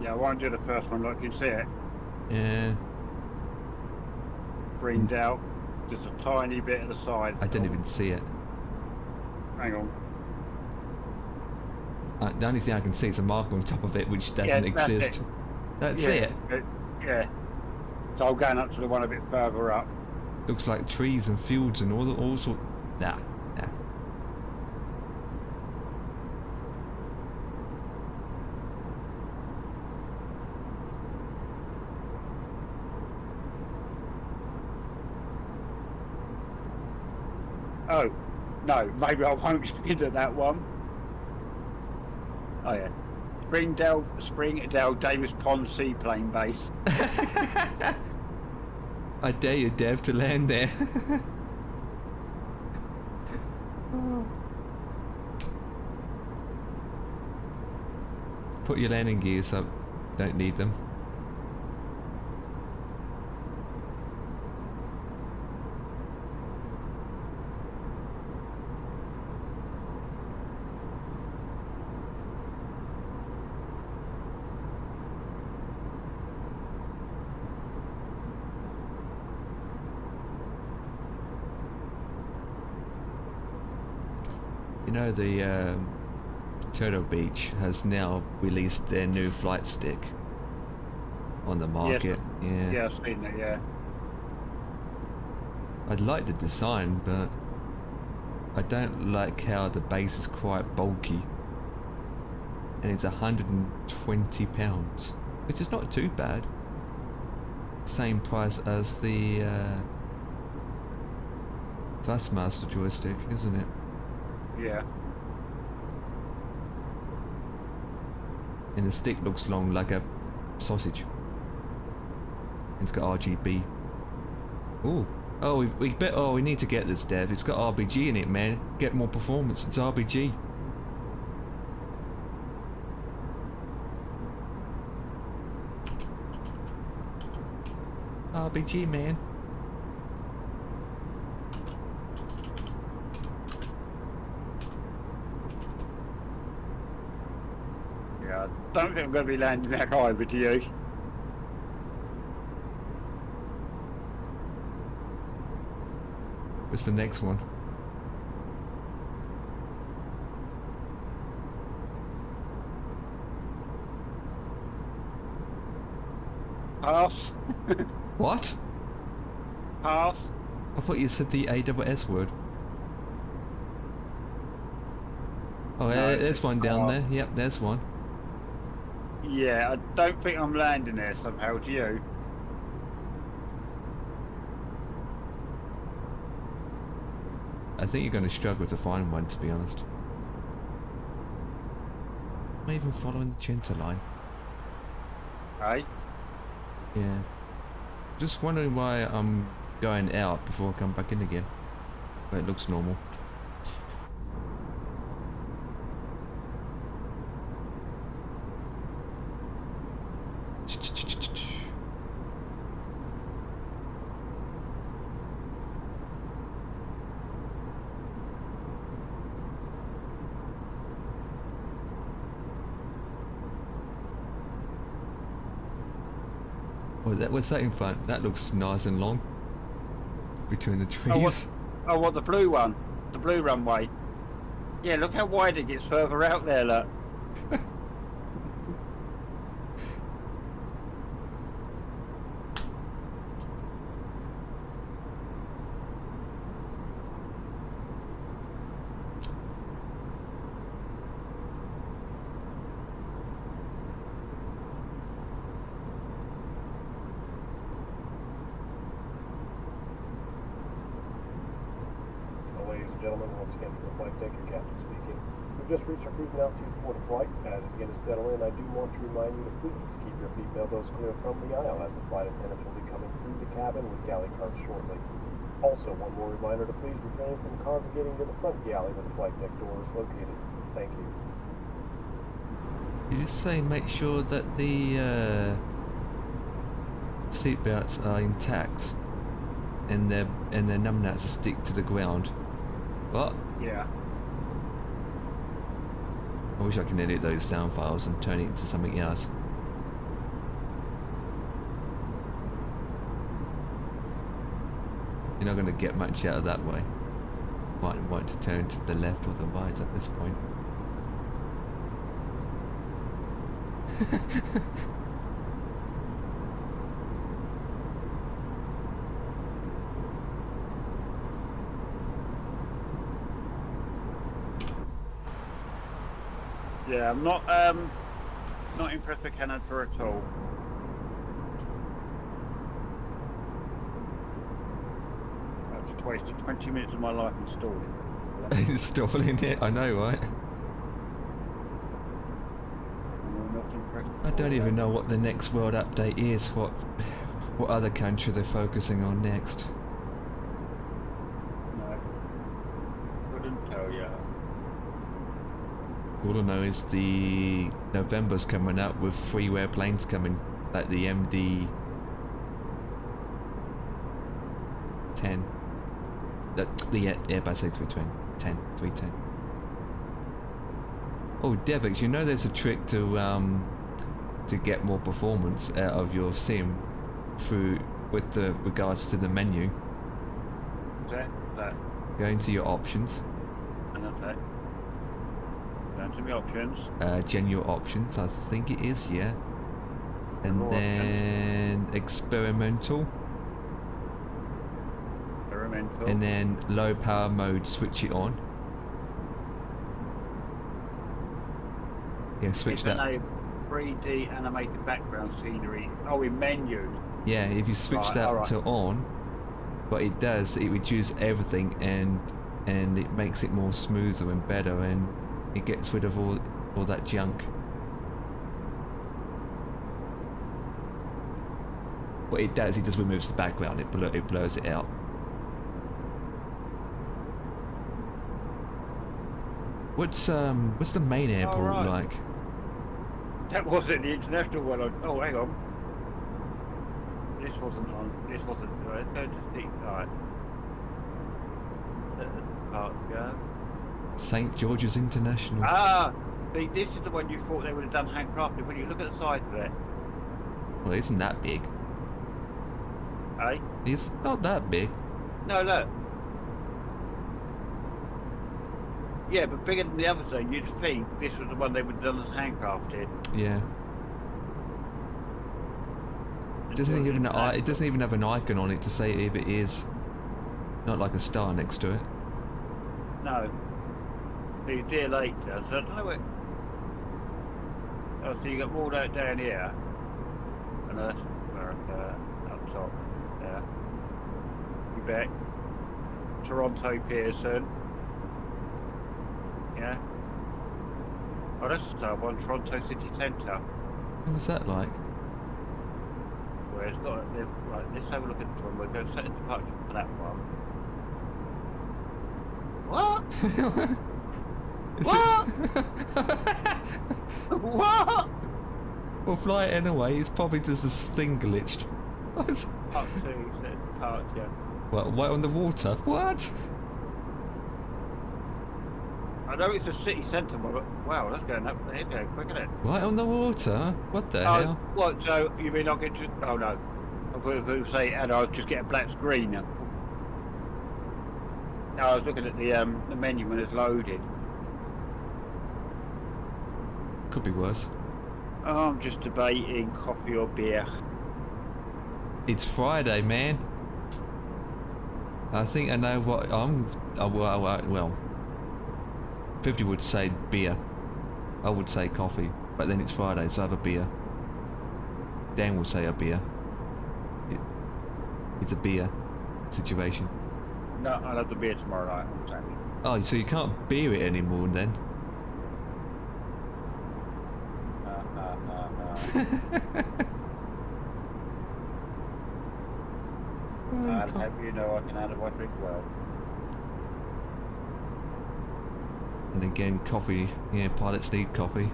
yeah, I won't do the first one. Look, you can see it. Yeah. Greened out, just a tiny bit at the side. I didn't even see it. Hang on. The only thing I can see is a mark on top of it which doesn't Yeah, that's exist. it. That's it. Yeah. So I'm going up to the one a bit further up. Looks like trees and fields and all sorts. Nah. Oh, no, maybe I won't into that one. Oh yeah. Springdale Davis Pond Seaplane Base. I dare you, Dev, to land there. Put your landing gears up. Don't need them. You know, the Turtle Beach has now released their new flight stick on the market. Yes. Yeah, I've seen it, yeah. I'd like the design, but I don't like how the base is quite bulky. And it's £120, which is not too bad. Same price as the Thrustmaster joystick, isn't it? Yeah. And the stick looks long like a sausage. It's got RGB. Ooh. Oh, we need to get this, Dev. It's got RBG in it, man. Get more performance. It's RBG. RBG, man. Yeah, I don't think I'm going to be landing that high with you. What's the next one? Pass. What? Pass. I thought you said the AWS word. Oh, No, there's one down pass. there. Yep, there's one. Yeah, I don't think I'm landing there somehow, do you? I think you're going to struggle to find one, to be honest. Am I even following the Chinta line? Hey? Yeah. Just wondering why I'm going out before I come back in again. But it looks normal. Oh, what's that in front? That looks nice and long. Between the trees. Oh, what, the blue one? The blue runway? Yeah, look how wide it gets further out there, look. Ladies and gentlemen, once again from the flight deck, your captain speaking. We've just reached our cruising altitude for the flight. As it begins to settle in, I do want to remind you to please keep your feet and elbows clear from the aisle, as the flight attendants will be coming through the cabin with galley carts shortly. Also, one more reminder to please refrain from congregating to the front galley where the flight deck door is located. Thank you. You just say make sure that the seatbelts are intact and their numbnuts stick to the ground. What? Yeah. I wish I could edit those sound files and turn it into something else. You're not going to get much out of that way. Might want to turn to the left or the right at this point. Yeah, I'm not impressed with Canada at all. I've just wasted 20 minutes of my life installing. Installing it, I know, right? I'm not impressed I at don't all. even know what the next world update is. What other country they're focusing on next? No. Couldn't tell you. All I know is the November's coming out with freeware planes coming, like the MD 10. The Airbus A310. 310. Oh, Devix, you know there's a trick to get more performance out of your sim with regards to the menu. That. Go into your options. And that. Down to my options. General options, I think it is, yeah. And General then experimental. There Experimental. and then low power mode, switch it on. Yeah, switch that. 3D animated background scenery. Oh, in menus. Yeah, if you switch Right, that alright. to on, what it does, it reduces everything and it makes it more smoother and better, and it gets rid of all that junk. What it does, it just removes the background, it blurs it out. What's the main airport right. like? That wasn't the international one. Oh, hang on. This wasn't on. This wasn't. Right, go to the right. Go. St. George's International. Ah, see, this is the one you thought they would have done handcrafted. When you look at the size of it, Well, it isn't that big. eh? It's not that big. No, look. Yeah, but bigger than the other thing. You'd think this was the one they would have done as handcrafted. Yeah. It doesn't even have an icon on it to say if it is. Not like a star next to it. No. The dear later. So I don't know what. Oh, so you got all that down here, and that's America up top. Yeah. Quebec, Toronto, Pearson. Yeah. Oh, that's one. Toronto City Centre. What was that like? Where it's got right. Let's have a look at this one. We'll go set a departure for that one. What? Is What? it- What? Well, fly it anyway. It's probably just this thing glitched. What? Up to set a departure. What? Right on the water? What? I know it's a city centre one, but wow, that's going up there, going quick, isn't it? Right on the water? What the hell? What, so you mean I'll get to... Oh no. I thought it would say, and I'll just get a black screen. No, I was looking at the menu when it's loaded. Could be worse. Oh, I'm just debating coffee or beer. It's Friday, man. I think I know what I'm... well... 50 would say beer. I would say coffee. But then it's Friday, so I have a beer. Dan will say a beer. It's a beer situation. No, I'll have the beer tomorrow night. I'm telling you. Oh, so you can't beer it anymore then? I'll have you know I can handle my drink well. And again, coffee. Yeah, pilots need coffee.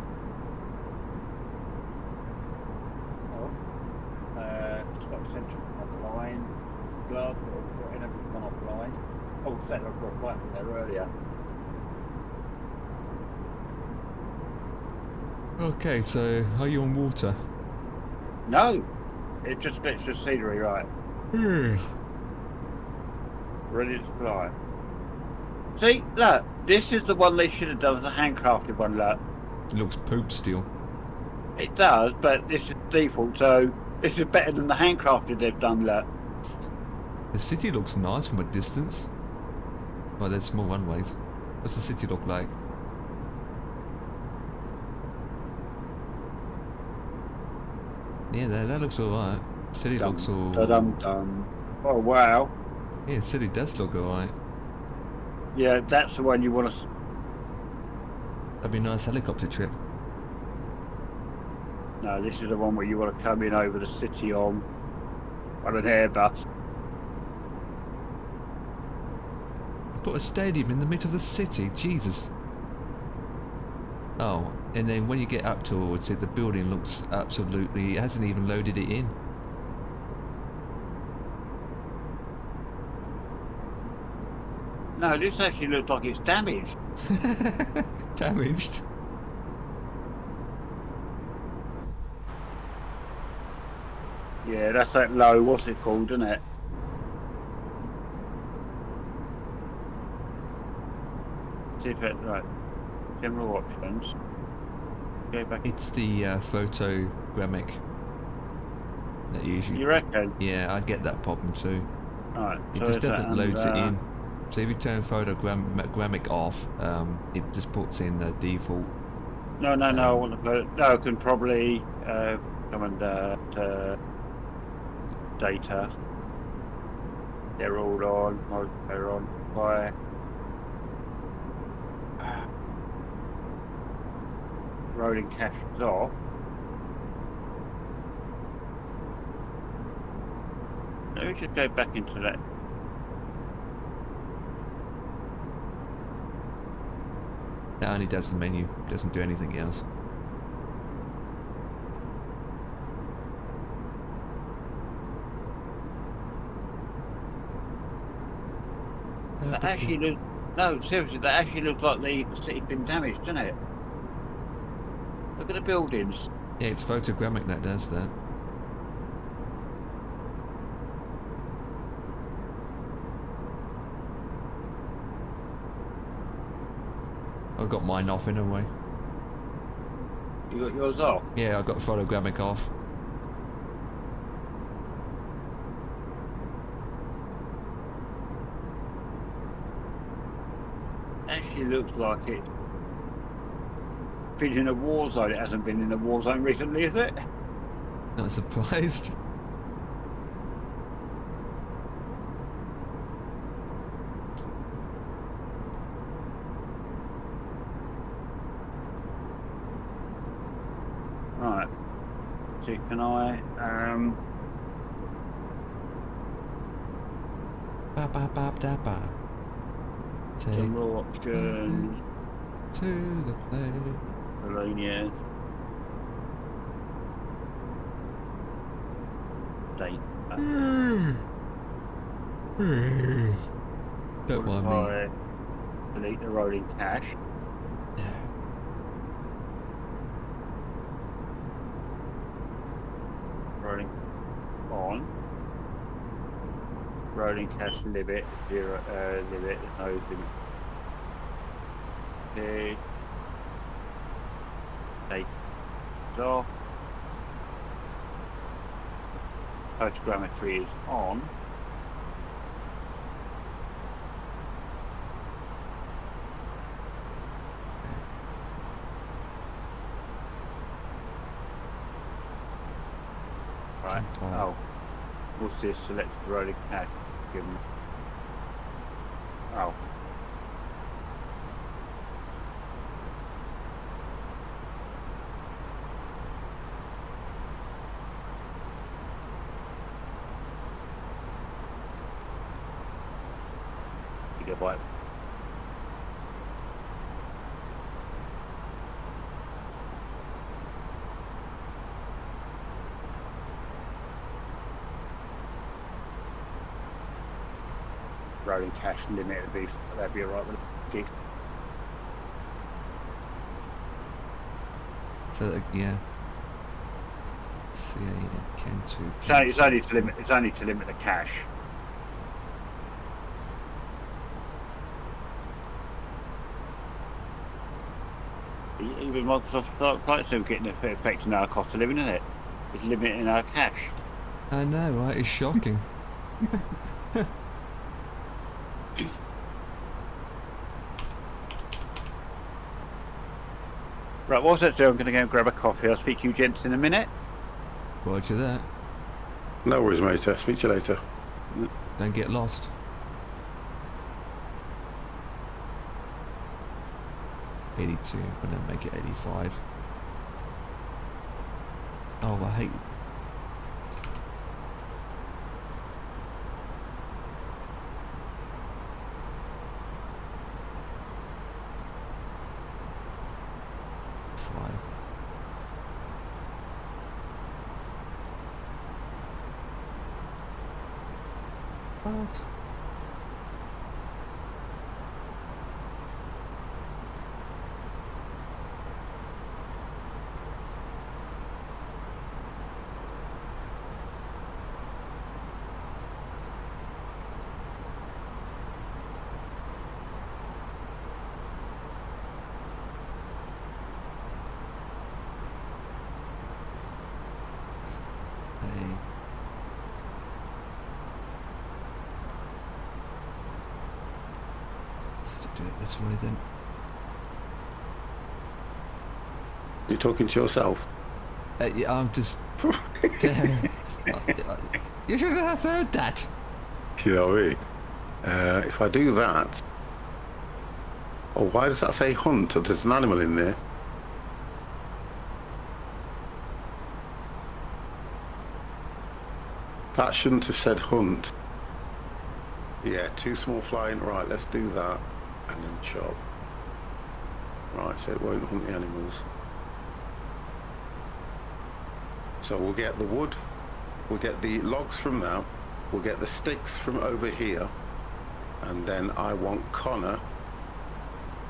Scott Central offline. Glasgow, got everything offline. Oh, set up for a flight from there earlier. Okay, so are you on water? No! It just glitched the scenery, right? Ready to fly. See, look, this is the one they should have done as a handcrafted one, look. It looks poop still. It does, but this is default, so this is better than the handcrafted they've done, look. The city looks nice from a distance. Oh, there's small runways. What's the city look like? Yeah, that looks alright. City looks all... Dum-dum. Oh, wow. Yeah, city does look alright. Yeah, that's the one you want to... That'd be a nice helicopter trip. No, this is the one where you want to come in over the city on an Airbus. Put a stadium in the middle of the city, Jesus. Oh, and then when you get up towards it, the building looks absolutely... It hasn't even loaded it in. No, this actually looks like it's damaged. Damaged. Yeah, that's that low, what's it called, isn't it? See if it, right, general options. Go back. It's the photogrammic that usually... You reckon? Yeah, I get that problem too. Alright. It so just is that doesn't load it under- in. So if you turn photogrammic off, it just puts in the default. No, I want to put. No, I can probably come under data. They're all on. They're on. By rolling cache is off. Let me just go back into that. That only does the menu, doesn't do anything else. That actually looks. No, seriously, that actually looks like the city's been damaged, doesn't it? Look at the buildings. Yeah, it's photogrammic that does that. I got mine off in a way. You got yours off? Yeah, I got photogrammic off. Actually looks like it. Been in a war zone. It hasn't been in a war zone recently, is it? Not surprised. Right. So can I? Ba ba ba da ba. Take Some more options. to the play. Bologna. Date. Don't mind me. Delete the rolling cache. Rolling on. Rolling cache limit. Zero limit. No limit. Okay. Date off. Photogrammetry is on. Right. Oh. What's this? Select the rolling cache. Give them. Oh. Gigabyte. Rolling cache limit that'd be alright with a gig. So yeah. CAN2. It's only to limit the cache. Even Microsoft Flight Sim getting affecting our cost of living, isn't it? It's limiting our cache. I know, right? It's shocking. Right, what's that do? I'm going to go and grab a coffee. I'll speak to you gents in a minute. Roger that. No worries, mate. Speak to you later. Don't get lost. $82, and then make it 85. Oh, I hate. What? have to do it this way then. You're talking to yourself? Yeah, I'm just... you should have heard that. You know what I mean? If I do that... Oh, why does that say hunt? There's an animal in there. That shouldn't have said hunt. Yeah, too small flying. Right, let's do that. And then chop. Right, so it won't hunt the animals. So we'll get the wood, we'll get the logs from now, we'll get the sticks from over here, and then I want Connor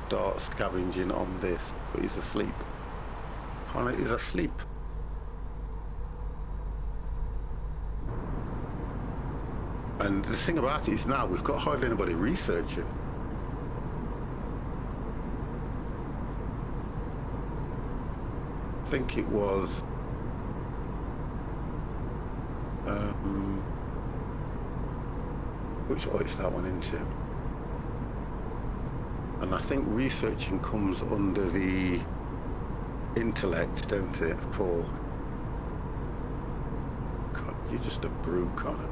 start scavenging on this, but he's asleep. Connor is asleep. And the thing about it is now we've got hardly anybody researching. I think it was which is that one into? And I think researching comes under the intellect, don't it? For God, you're just a brute, Connor.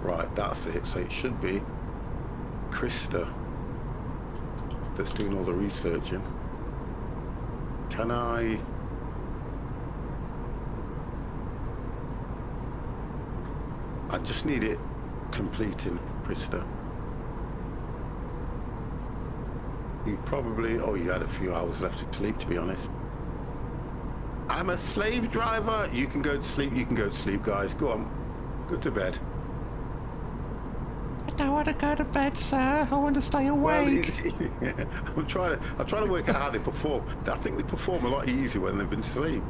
Right, that's it. So it should be Krista that's doing all the researching. Can I just need it completing, Krista. You probably, oh, you had a few hours left to sleep, to be honest. I'm a slave driver. You can go to sleep, guys. Go on. Go to bed. I don't want to go to bed, sir. I want to stay awake. Well, I'm trying to work out how they perform. I think they perform a lot easier when they've been asleep.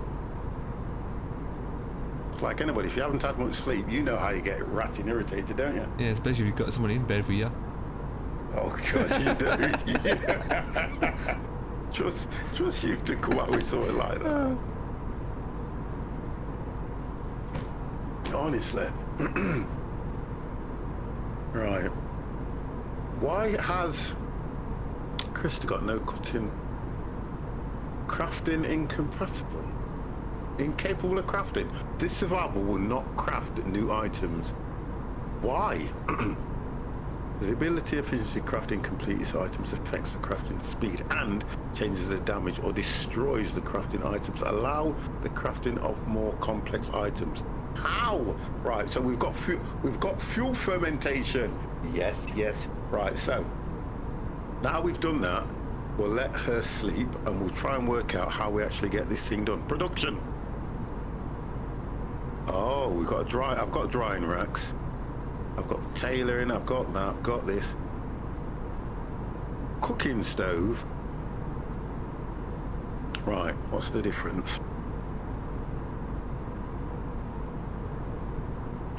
Like anybody, if you haven't had much sleep, you know how you get ratty and irritated, don't you? Yeah, especially if you've got someone in bed with you. Oh God, you do. Yeah. Just you to come out with something like that. Honestly. Right. Why has Krista got no cutting? Crafting incompatible? Incapable of crafting? This survival will not craft new items. Why? The ability, efficiency, crafting completed items affects the crafting speed and changes the damage or destroys the crafting items. Allow the crafting of more complex items. How? Right, so we've got fuel fermentation. Yes. Right, so now we've done that, we'll let her sleep and we'll try and work out how we actually get this thing done. Production. Oh, we've got I've got drying racks. I've got tailoring, I've got that, I've got this. Cooking stove. Right, what's the difference?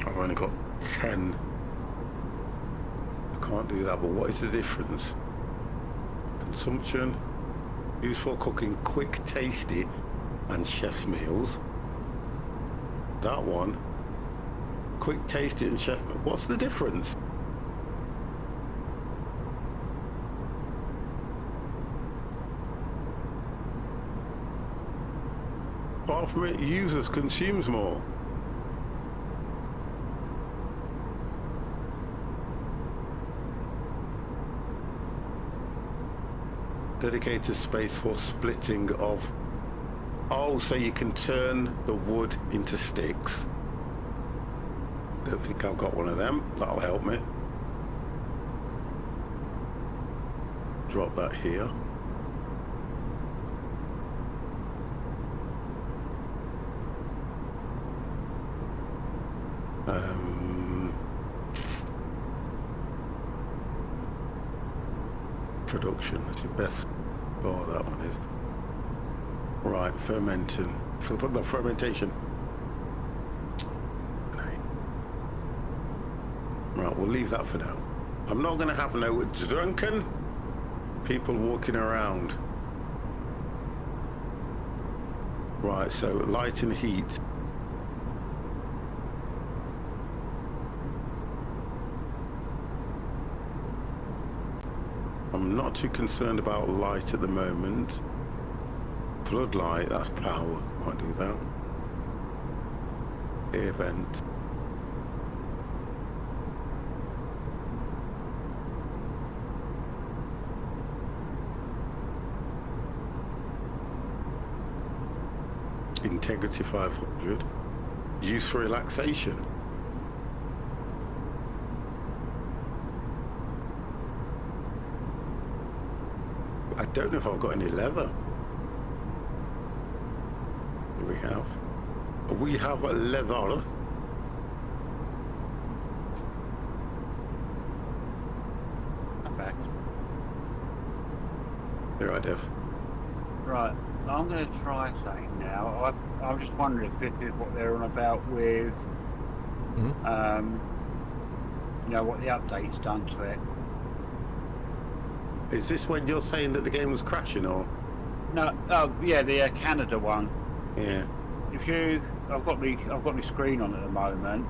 I've only got 10. I can't do that, but what is the difference? Consumption, used for cooking quick, tasty, and chef's meals. That one. Quick, tasty, and chef. What's the difference? Apart from it, users consumes more. Dedicated space for splitting of. Oh, so you can turn the wood into sticks. Don't think I've got one of them. That'll help me. Drop that here. Production, that's your best bar, that one is. Right, fermenting. Fermentation. Right, we'll leave that for now. I'm not going to have no drunken people walking around. Right, so light and heat. I'm not too concerned about light at the moment. Floodlight, that's power. Might do that. Air vent. Integrity 500. Use for relaxation. I don't know if I've got any leather. We have. We have leather. I'm back. Here I do. Right, I'm going to try something now. I'm just wondering if this is what they're on about with, you know, what the update's done to it. Is this when you're saying that the game was crashing, or? No, oh yeah, the Canada one. Yeah. If you, I've got my screen on at the moment.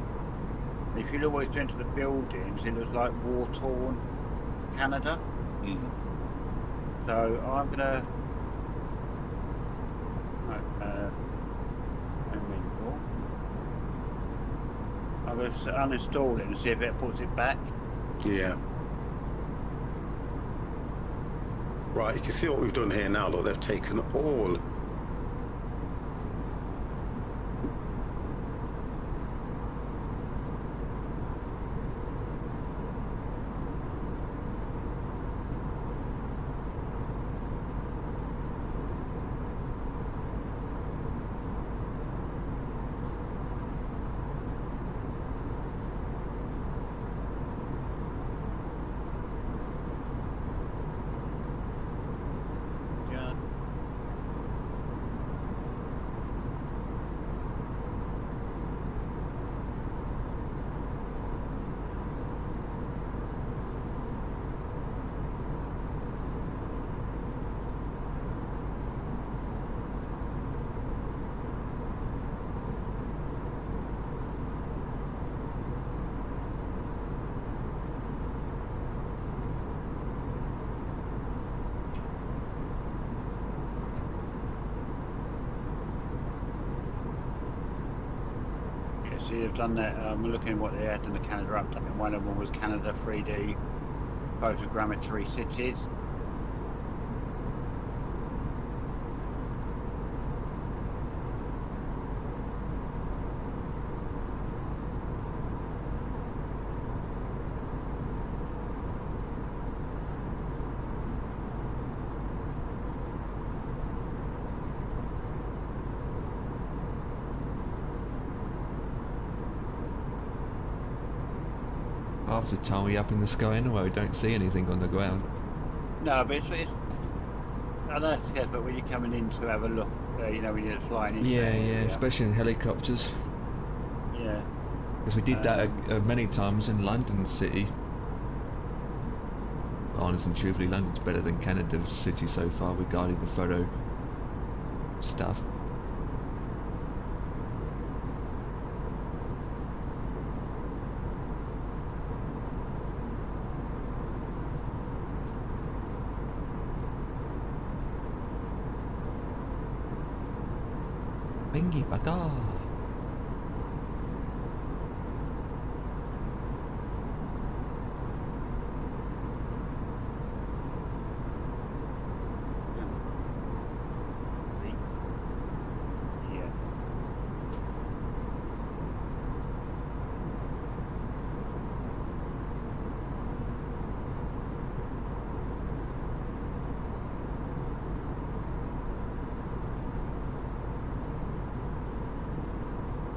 If you look what it's doing to the buildings, it looks like war-torn Canada. So I'm gonna I'm gonna uninstall it and see if it puts it back. Yeah. Right, you can see what we've done here now. Look, they've taken all. See, they've done that. We're looking at what they had in the Canada update, and one of them was Canada 3D photogrammetry cities. Half the time we up in the sky anyway, we don't see anything on the ground. No, but it's I know it's good, but when you're coming in to have a look, you know, when you're flying in. Yeah, especially in helicopters. Yeah. Because we did that many times in London City. Honest and truthfully, London's better than Canada City so far regarding the photo stuff. Bengi Baka.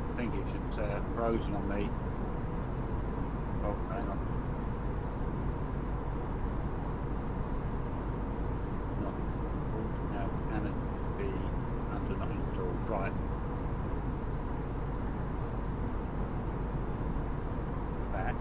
I think it's frozen on me. Oh, hang on. Now, can it be under not installed? Right. Back.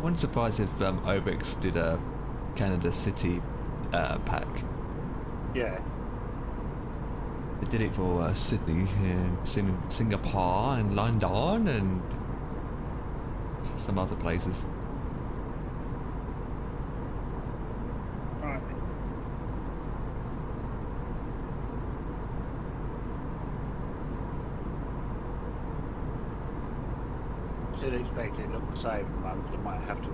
wouldn't surprise if Obix did a Canada City pack. Yeah. They did it for Sydney and Singapore and London and some other places. Right. Still expect it to look the same at the moment. I might have to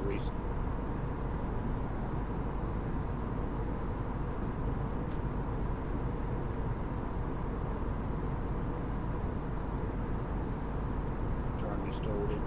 try and install it.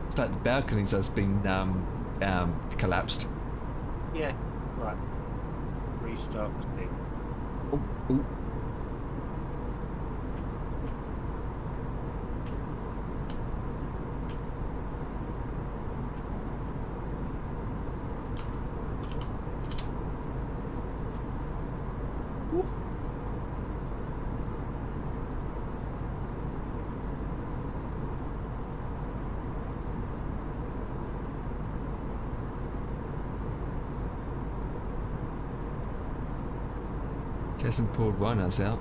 It's like the balconies has been collapsed. Yeah, right. Restart the thing. Ooh, ooh. Hasn't pulled runners out.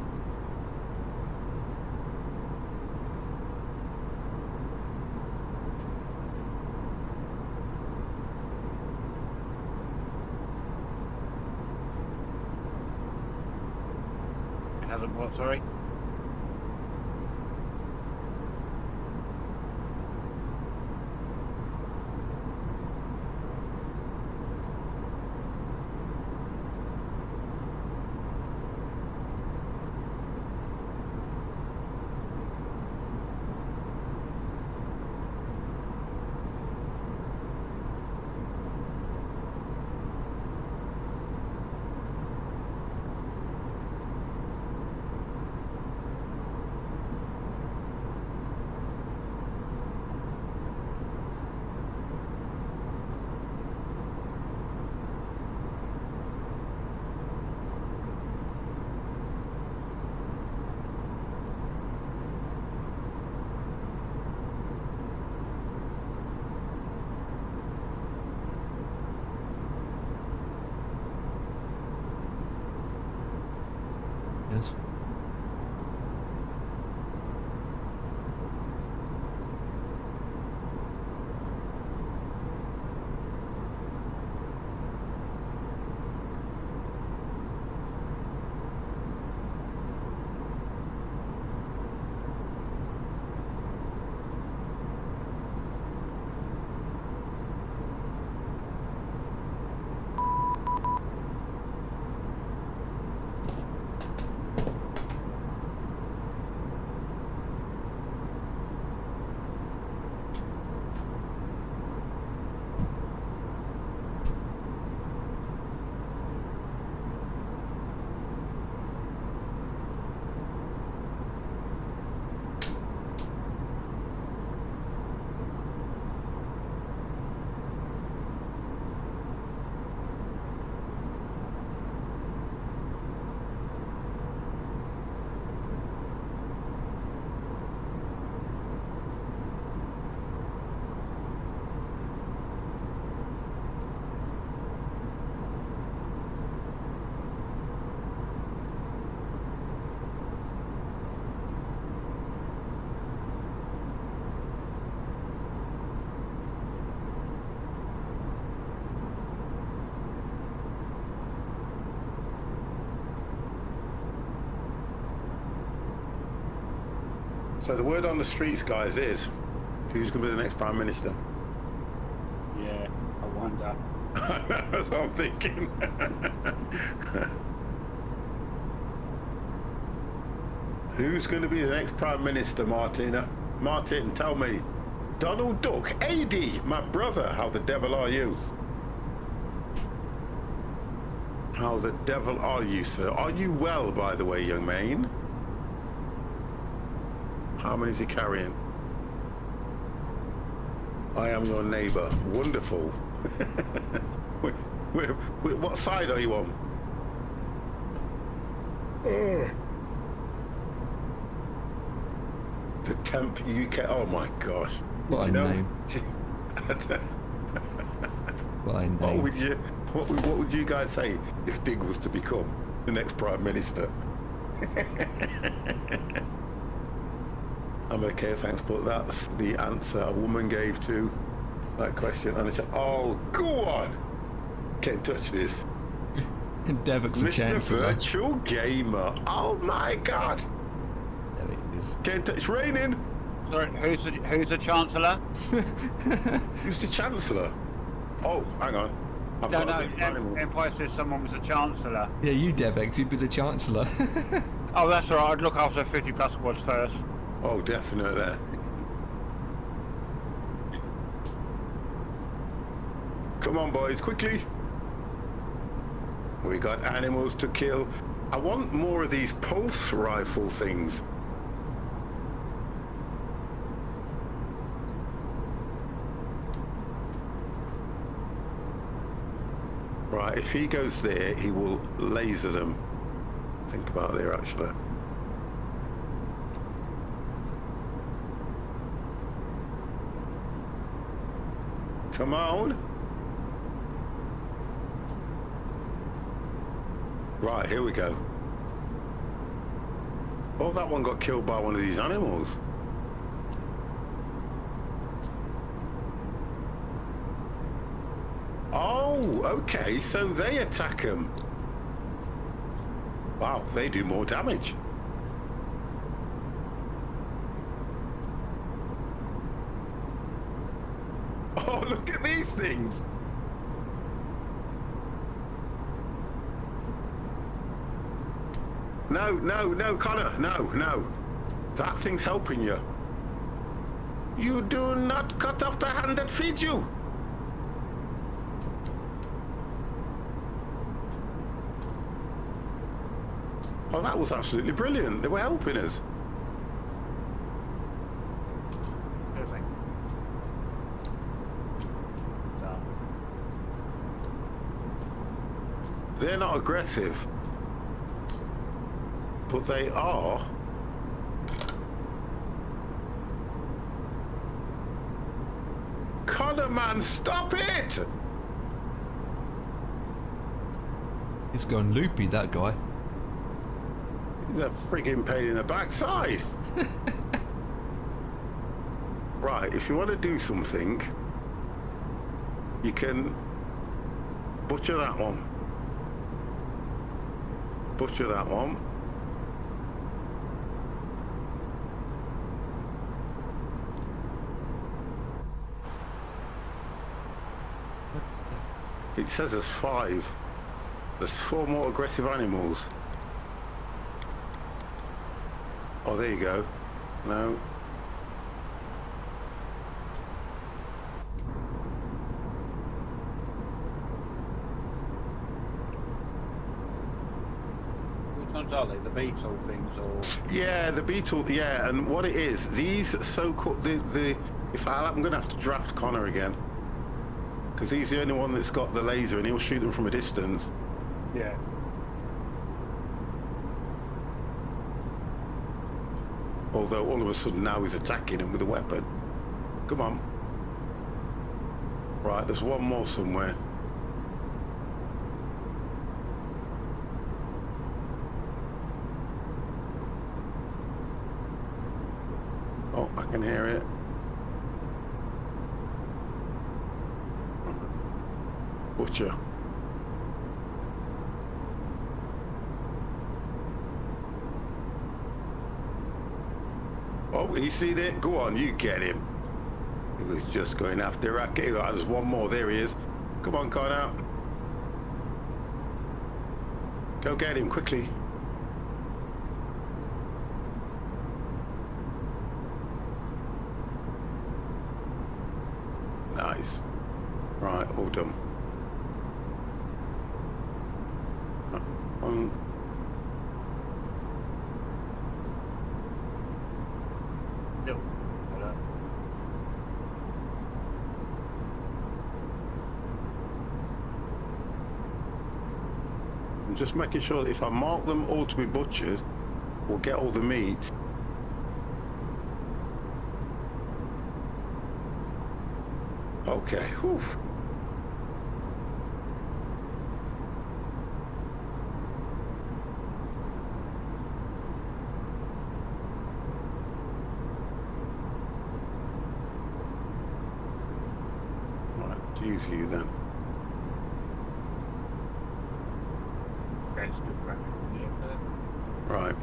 It hasn't what, sorry? So the word on the streets, guys, is who's going to be the next Prime Minister? Yeah, I wonder. That's what I'm thinking. Who's going to be the next Prime Minister, Martina? Martin, tell me. Donald Duck. AD, my brother. How the devil are you? How the devil are you, sir? Are you well, by the way, young man? How many is he carrying? I am your neighbour. Wonderful. What side are you on? The temp UK. Oh my gosh. What a name. What a name. What would you guys say if Dig was to become the next Prime Minister? I'm okay, thanks, but that's the answer a woman gave to that question. And I said, oh, go on. Can't touch this. Devik's a Mr. chancellor. Virtual Gamer. Oh my God. Devik is. Can't touch. It's raining. Sorry, who's the Chancellor? Who's the Chancellor? Oh, hang on. I've No, got a big animal. Empire says someone was the Chancellor. Yeah, you Devik, you'd be the chancellor. Oh, that's alright, I'd look after 50 plus squads first. Oh, definitely. Come on, boys, quickly. We got animals to kill. I want more of these pulse rifle things. Right, if he goes there, he will laser them. Think about there, actually. Come on. Right, here we go. Oh, that one got killed by one of these animals. Oh, okay, so they attack them. Wow, they do more damage. Oh, look at these things. No, Connor, no. That thing's helping you. You do not cut off the hand that feeds you. Oh, that was absolutely brilliant. They were helping us. Perfect. They're not aggressive, but they are. Connor, man, stop it! He's gone loopy, that guy. He's a friggin' pain in the backside. Right, if you want to do something, you can butcher that one. Butcher that one. It says there's 5. There's 4 more aggressive animals. Oh, there you go. No. Which ones are they? The beetle things or? Yeah, the beetle. Yeah, and what it is, these so-called the if I'm going to have to draft Connor again, because he's the only one that's got the laser, and he'll shoot them from a distance. Yeah. Although all of a sudden now he's attacking him with a weapon. Come on. Right, there's one more somewhere. Oh, I can hear it. Butcher. Oh, Oh, he seen it. Go on, you get him. He was just going after Racket. There's one more. There he is. Come on, Connor. Go get him quickly. Nice. Right, all done. No. Hello. I'm just making sure that if I mark them all to be butchered, we'll get all the meat. Okay. Whew. Right, to use you then. Okay, still cracking. Yeah. Right.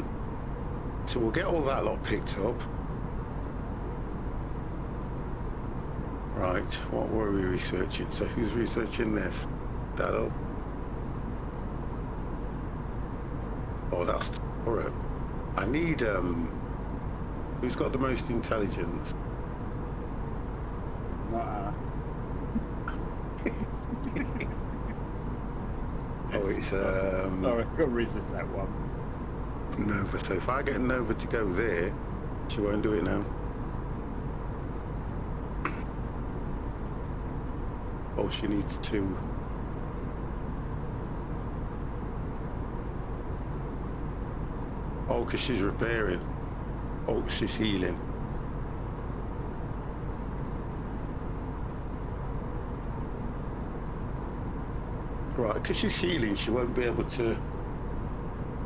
So we'll get all that lot picked up. Right, what were we researching? So who's researching this? Dado? Oh, that's alright. I need who's got the most intelligence? Not Oh, it's Sorry, I've got to resist that one. Nova. So if I get Nova to go there, she won't do it now. Oh, she needs two. Oh, because she's repairing. Oh, she's healing. Right, because she's healing, she won't be able to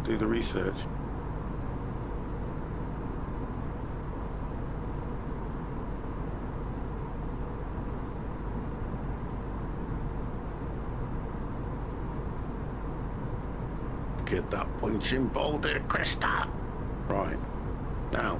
do the research. Get that punching ball there, Krista. Right, now.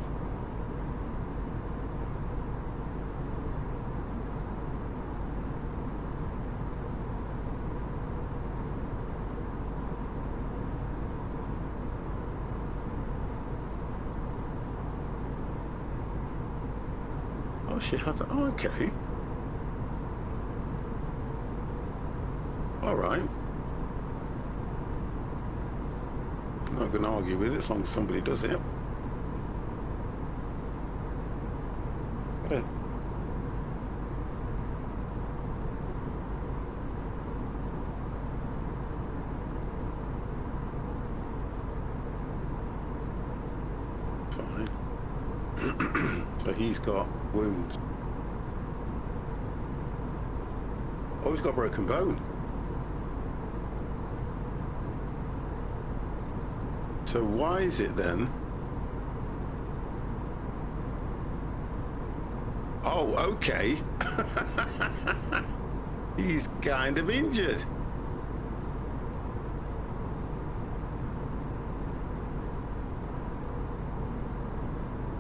Oh, she has. Oh, okay. All right. I'm not going to argue with it as long as somebody does it. Good. Fine. So he's got wounds. Oh, he's got broken bone. So why is it then? Oh, okay. He's kind of injured.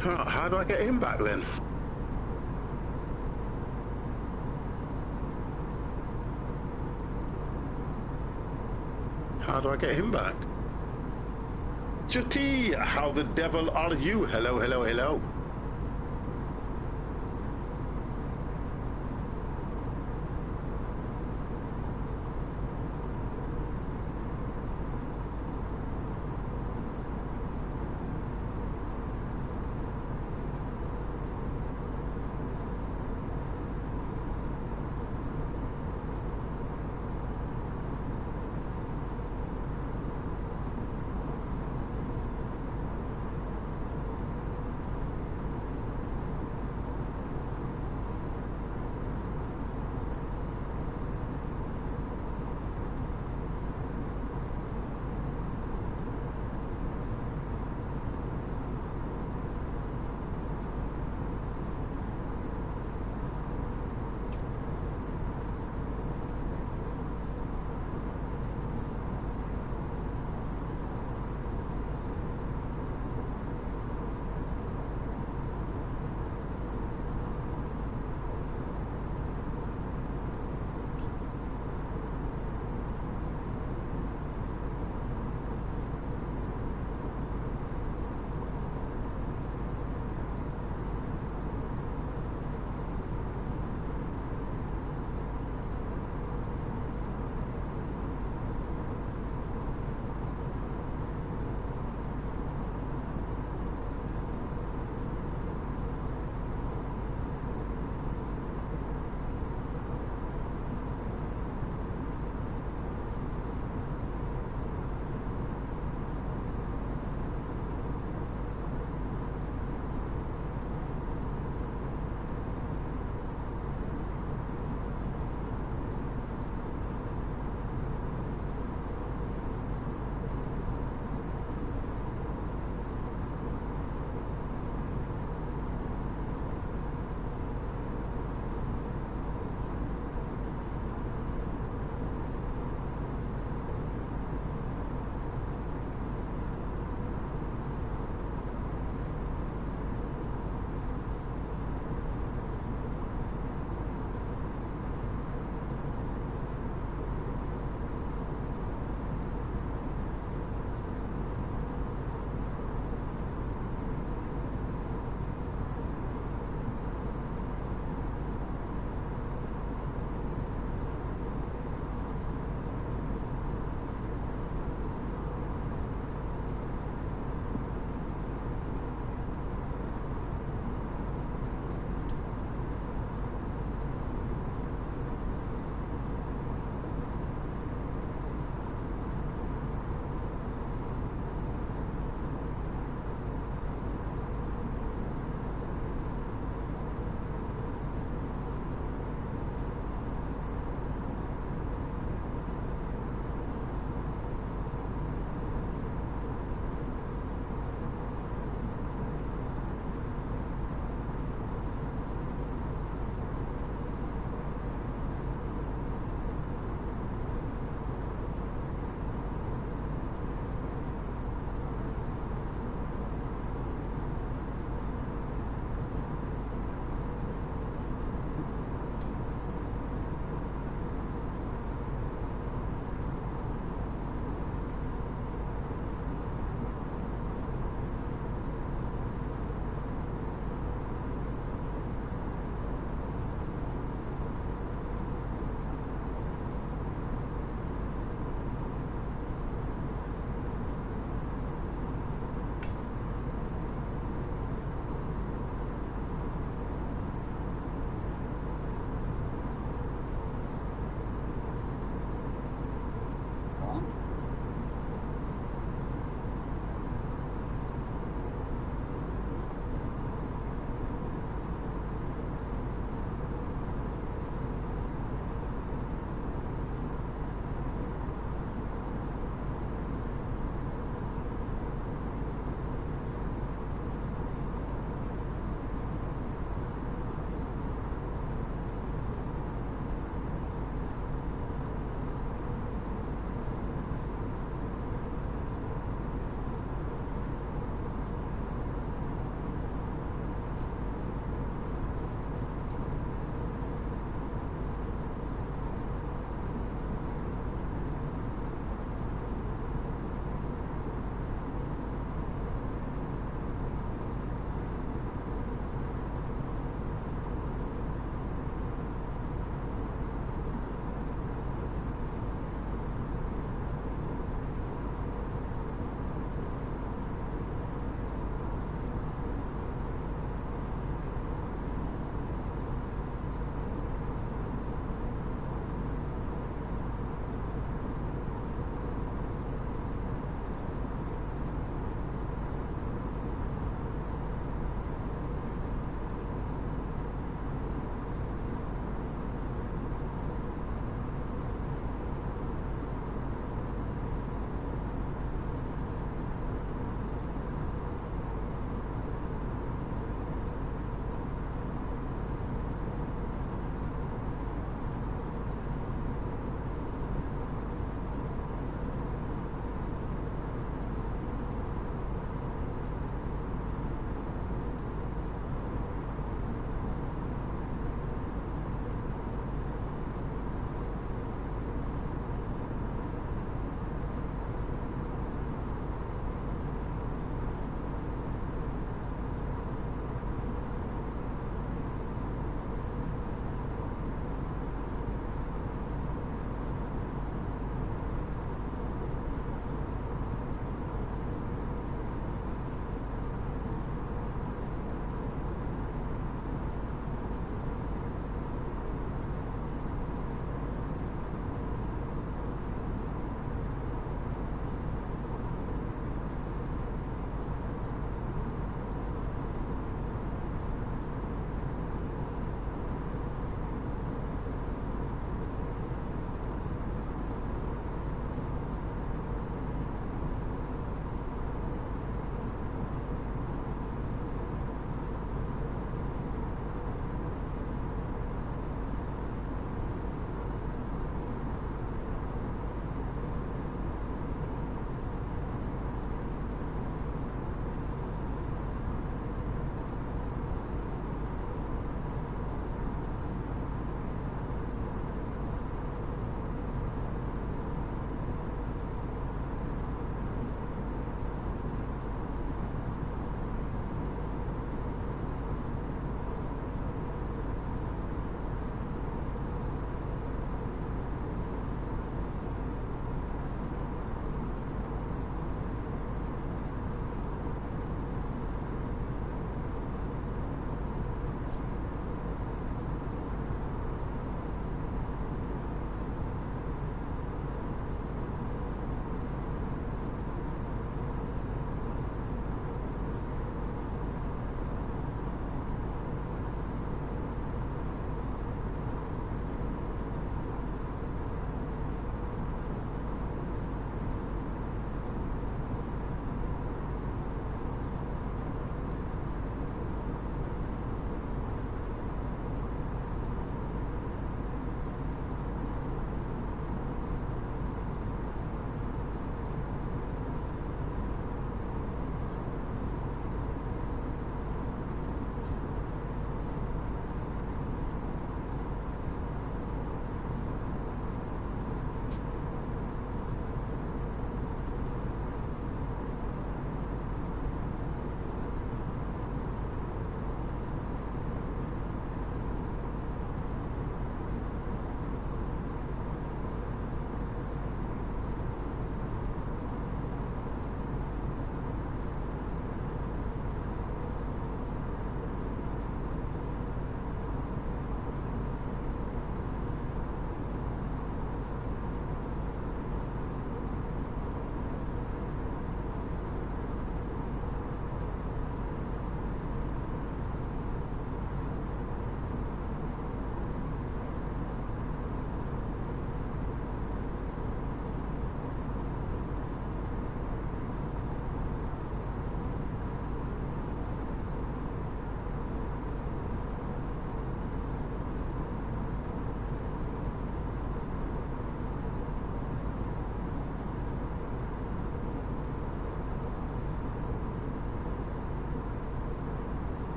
How do I get him back then? How do I get him back? Jutty, how the devil are you? Hello, hello, hello.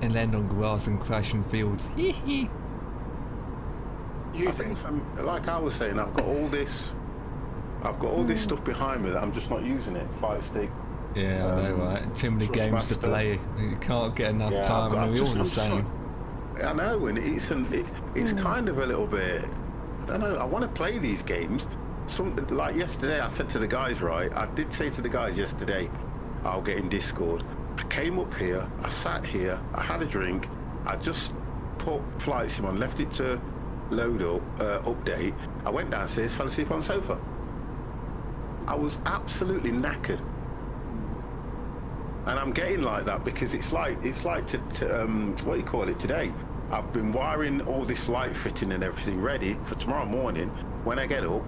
and land on grass and crash in fields. Hee hee. I think, like I was saying, I've got all this stuff behind me that I'm just not using it. Flight stick. Yeah, I know, right? Too many games to play. You can't get enough time. I mean, we're all the same. I know, and it's kind of a little bit. I don't know. I want to play these games. Like yesterday, I said to the guys, right? I did say to the guys yesterday, I'll get in Discord. I came up here. I sat here. I had a drink. I just put Flight Sim on, left it to load up, update. I went downstairs, fell asleep on the sofa. I was absolutely knackered. And I'm getting like that because it's like what do you call it today? I've been wiring all this light fitting and everything ready for tomorrow morning. When I get up,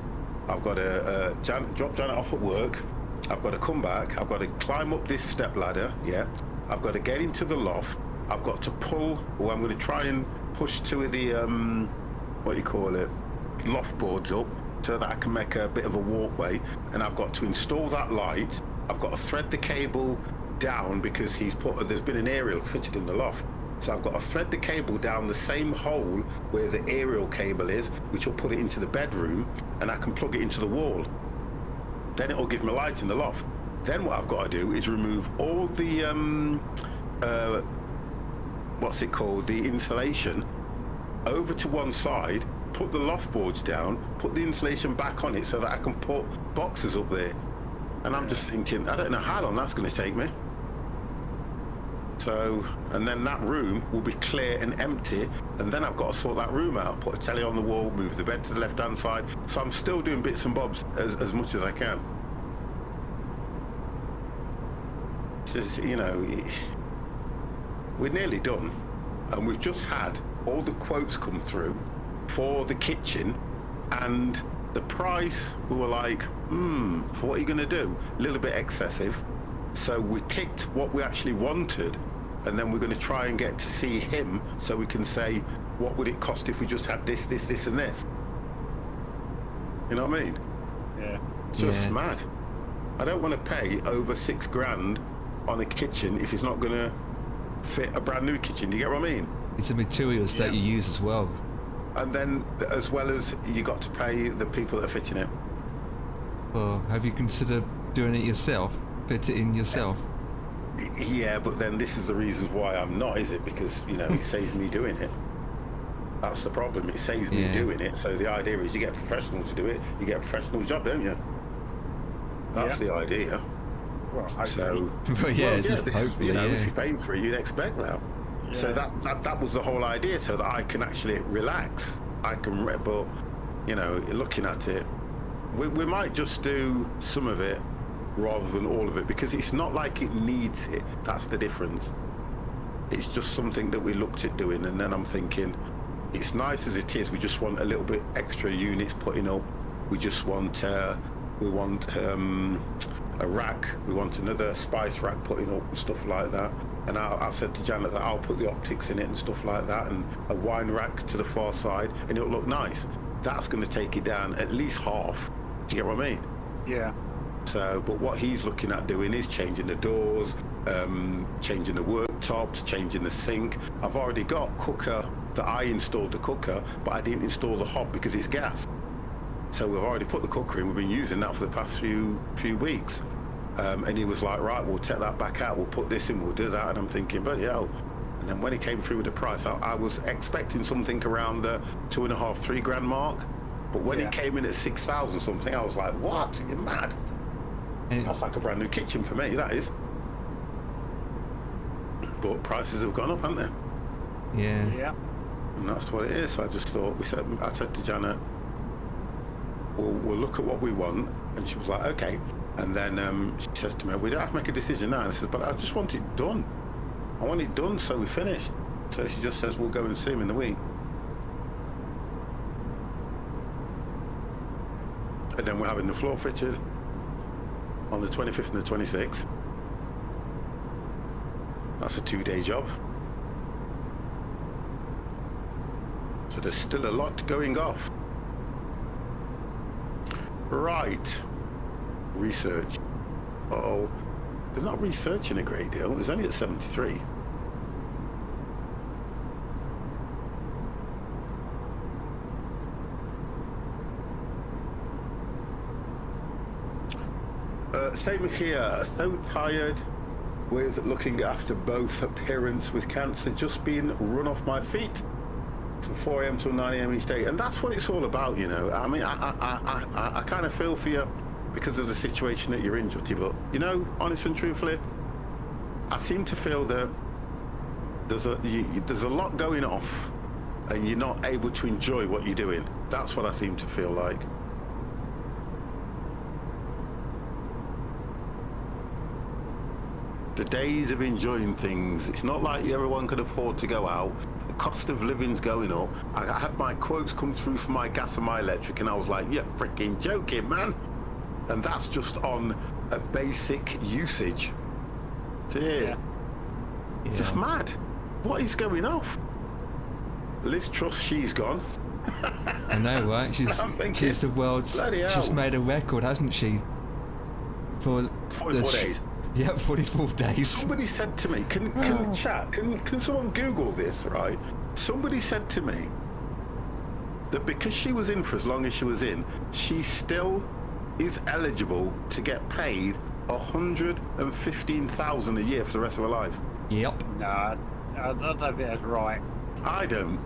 I've got to drop Janet off at work. I've got to come back. I've got to climb up this step ladder. Yeah. I've got to get into the loft. I've got to pull. Or I'm going to try and push two of the what do you call it? Loft boards up so that I can make a bit of a walkway. And I've got to install that light. I've got to thread the cable down because there's been an aerial fitted in the loft. So I've got to thread the cable down the same hole where the aerial cable is, which will put it into the bedroom, and I can plug it into the wall. Then it'll give me light in the loft. Then what I've got to do is remove all the what's it called, the insulation over to one side, put the loft boards down, put the insulation back on it so that I can put boxes up there. And I'm just thinking, I don't know how long that's going to take me. So, and then that room will be clear and empty, and then I've got to sort that room out, put a telly on the wall, move the bed to the left-hand side. So I'm still doing bits and bobs as much as I can. Just, you know, we're nearly done, and we've just had all the quotes come through for the kitchen, and the price, we were like, for what are you going to do? A little bit excessive. So we ticked what we actually wanted, and then we're going to try and get to see him so we can say, what would it cost if we just had this, this, this, and this? You know what I mean? Yeah. Just mad. I don't want to pay over $6,000 on a kitchen if it's not going to fit a brand new kitchen. Do you get what I mean? It's the materials that you use as well. And then, as well as you got to pay the people that are fitting it. Well, have you considered doing it yourself? Fit it in yourself? Yeah, but then this is the reasons why I'm not, is it? Because, you know, it saves me doing it. That's the problem. It saves me doing it. So the idea is you get a professional to do it. You get a professional job, don't you? That's the idea. Well, so, this is, you know, if you're paying for it, you'd expect that. Yeah. So that was the whole idea, so that I can actually relax. I can, but, you know, looking at it, we might just do some of it rather than all of it, because it's not like it needs it. That's the difference. It's just something that we looked at doing, and then I'm thinking, it's nice as it is. We just want a little bit extra units putting up. We just want a rack. We want another spice rack putting up and stuff like that. And I've said to Janet that I'll put the optics in it and stuff like that, and a wine rack to the far side, and it'll look nice. That's going to take it down at least half. Do you get what I mean? Yeah. So, but what he's looking at doing is changing the doors, changing the worktops, changing the sink. I've already got cooker that I installed the cooker, but I didn't install the hob because it's gas. So we've already put the cooker in. We've been using that for the past few weeks. And he was like, right, we'll take that back out. We'll put this in. We'll do that. And I'm thinking, bloody hell. And then when he came through with the price, I was expecting something around the $2,500–3,000 mark. But when it came in at 6,000 something, I was like, what? You're mad. That's like a brand new kitchen for me, that is. But prices have gone up, haven't they? Yeah. Yeah. And that's what it is. So I just thought, I said to Janet, we'll look at what we want. And she was like, okay. And then she says to me, we don't have to make a decision now. And I said, but I just want it done. I want it done so we're finished. So she just says, we'll go and see him in the week. And then we're having the floor fitted on the 25th and the 26th. That's a 2-day job. So there's still a lot going off. Right. Research. Uh-oh. They're not researching a great deal. It's only at 73. Same here. So tired with looking after both parents with cancer, just being run off my feet from 4 a.m. till 9 a.m. each day. And that's what it's all about, you know. I mean, I kind of feel for you because of the situation that you're in, Jutty. But, you know, honest and truthfully, I seem to feel that there's a lot going off and you're not able to enjoy what you're doing. That's what I seem to feel like. The days of enjoying things, it's not like everyone can afford to go out. The cost of living's going up. I had my quotes come through for my gas and my electric and I was like, you're freaking joking, man. And that's just on a basic usage. Yeah. It's just mad. What is going off? Liz Truss, she's gone. I know, right? She's the world's. She's made a record, hasn't she? For 44 days. Yep, 44 days. Somebody said to me, can someone Google this, right? Somebody said to me that because she was in for as long as she was in, she still is eligible to get paid $115,000 a year for the rest of her life. Yep. No, I don't think that's right. I don't.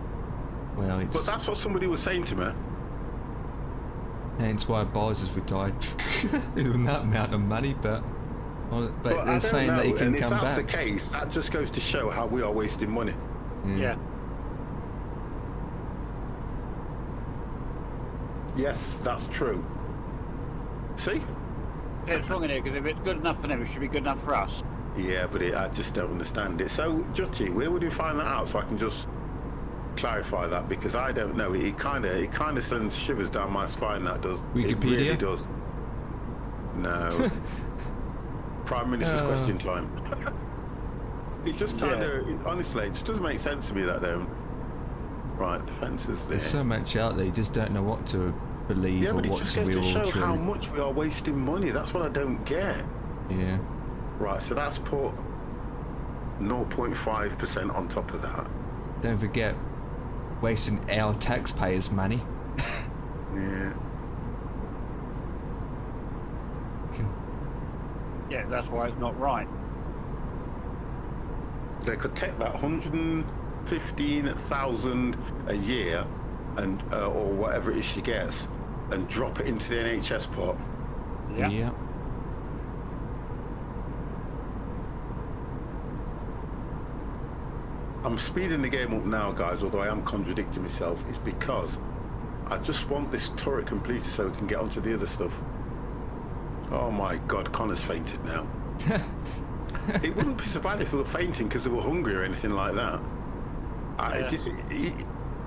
Well, it's... But that's what somebody was saying to me. Hence why Boz has retired. Even that amount of money, but they're saying that he can come back. If that's the case, that just goes to show how we are wasting money. Yeah. Yes, that's true. See? Yeah, it's wrong in here, because if it's good enough for them, it should be good enough for us. Yeah, but I just don't understand it. So, Jutty, where would you find that out so I can just clarify that? Because I don't know. It kind of sends shivers down my spine, that does. Wikipedia? It really does. No. Prime Minister's question time. It just kind of, honestly, it just doesn't make sense to me, that don't. Right, the fences there. There's so much out there, you just don't know what to believe or what's real or true. Yeah, but it just goes to show how much we are wasting money. That's what I don't get. Yeah. Right, so that's put 0.5% on top of that. Don't forget, wasting our taxpayers' money. Yeah. Yeah, that's why it's not right. They could take that 115,000 a year, and or whatever it is she gets, and drop it into the NHS pot. Yeah. I'm speeding the game up now, guys, although I am contradicting myself. It's because I just want this turret completed so we can get onto the other stuff. Oh my God, Connor's fainted now. It wouldn't be so bad if they were fainting because they were hungry or anything like that.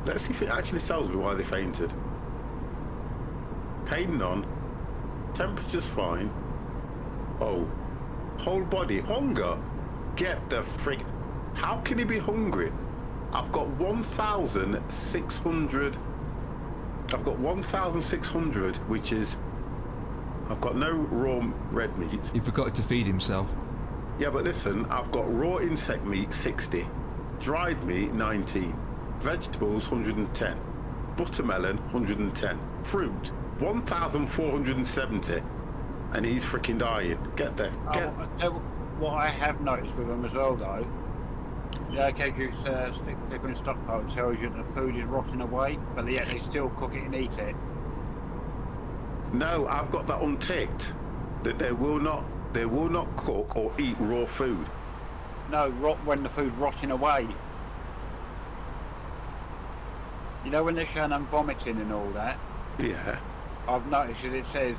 Let's see if it actually tells me why they fainted. Pain none. Temperature's fine. Oh. Whole body. Hunger. Get the frig... How can he be hungry? I've got 1,600. I've got 1,600, which is... I've got no raw red meat. He forgot to feed himself. Yeah, but listen, I've got raw insect meat, 60. Dried meat, 19. Vegetables, 110. Buttermelon, 110. Fruit, 1,470. And he's freaking dying. Get there. What I have noticed with them as well, though, yeah, okay, you stick in stockpile, it tells you that the food is rotting away, but yet they still cook it and eat it. No, I've got that unticked. That they will not cook or eat raw food. No, when the food's rotting away. You know when they're showing them vomiting and all that? Yeah. I've noticed that it says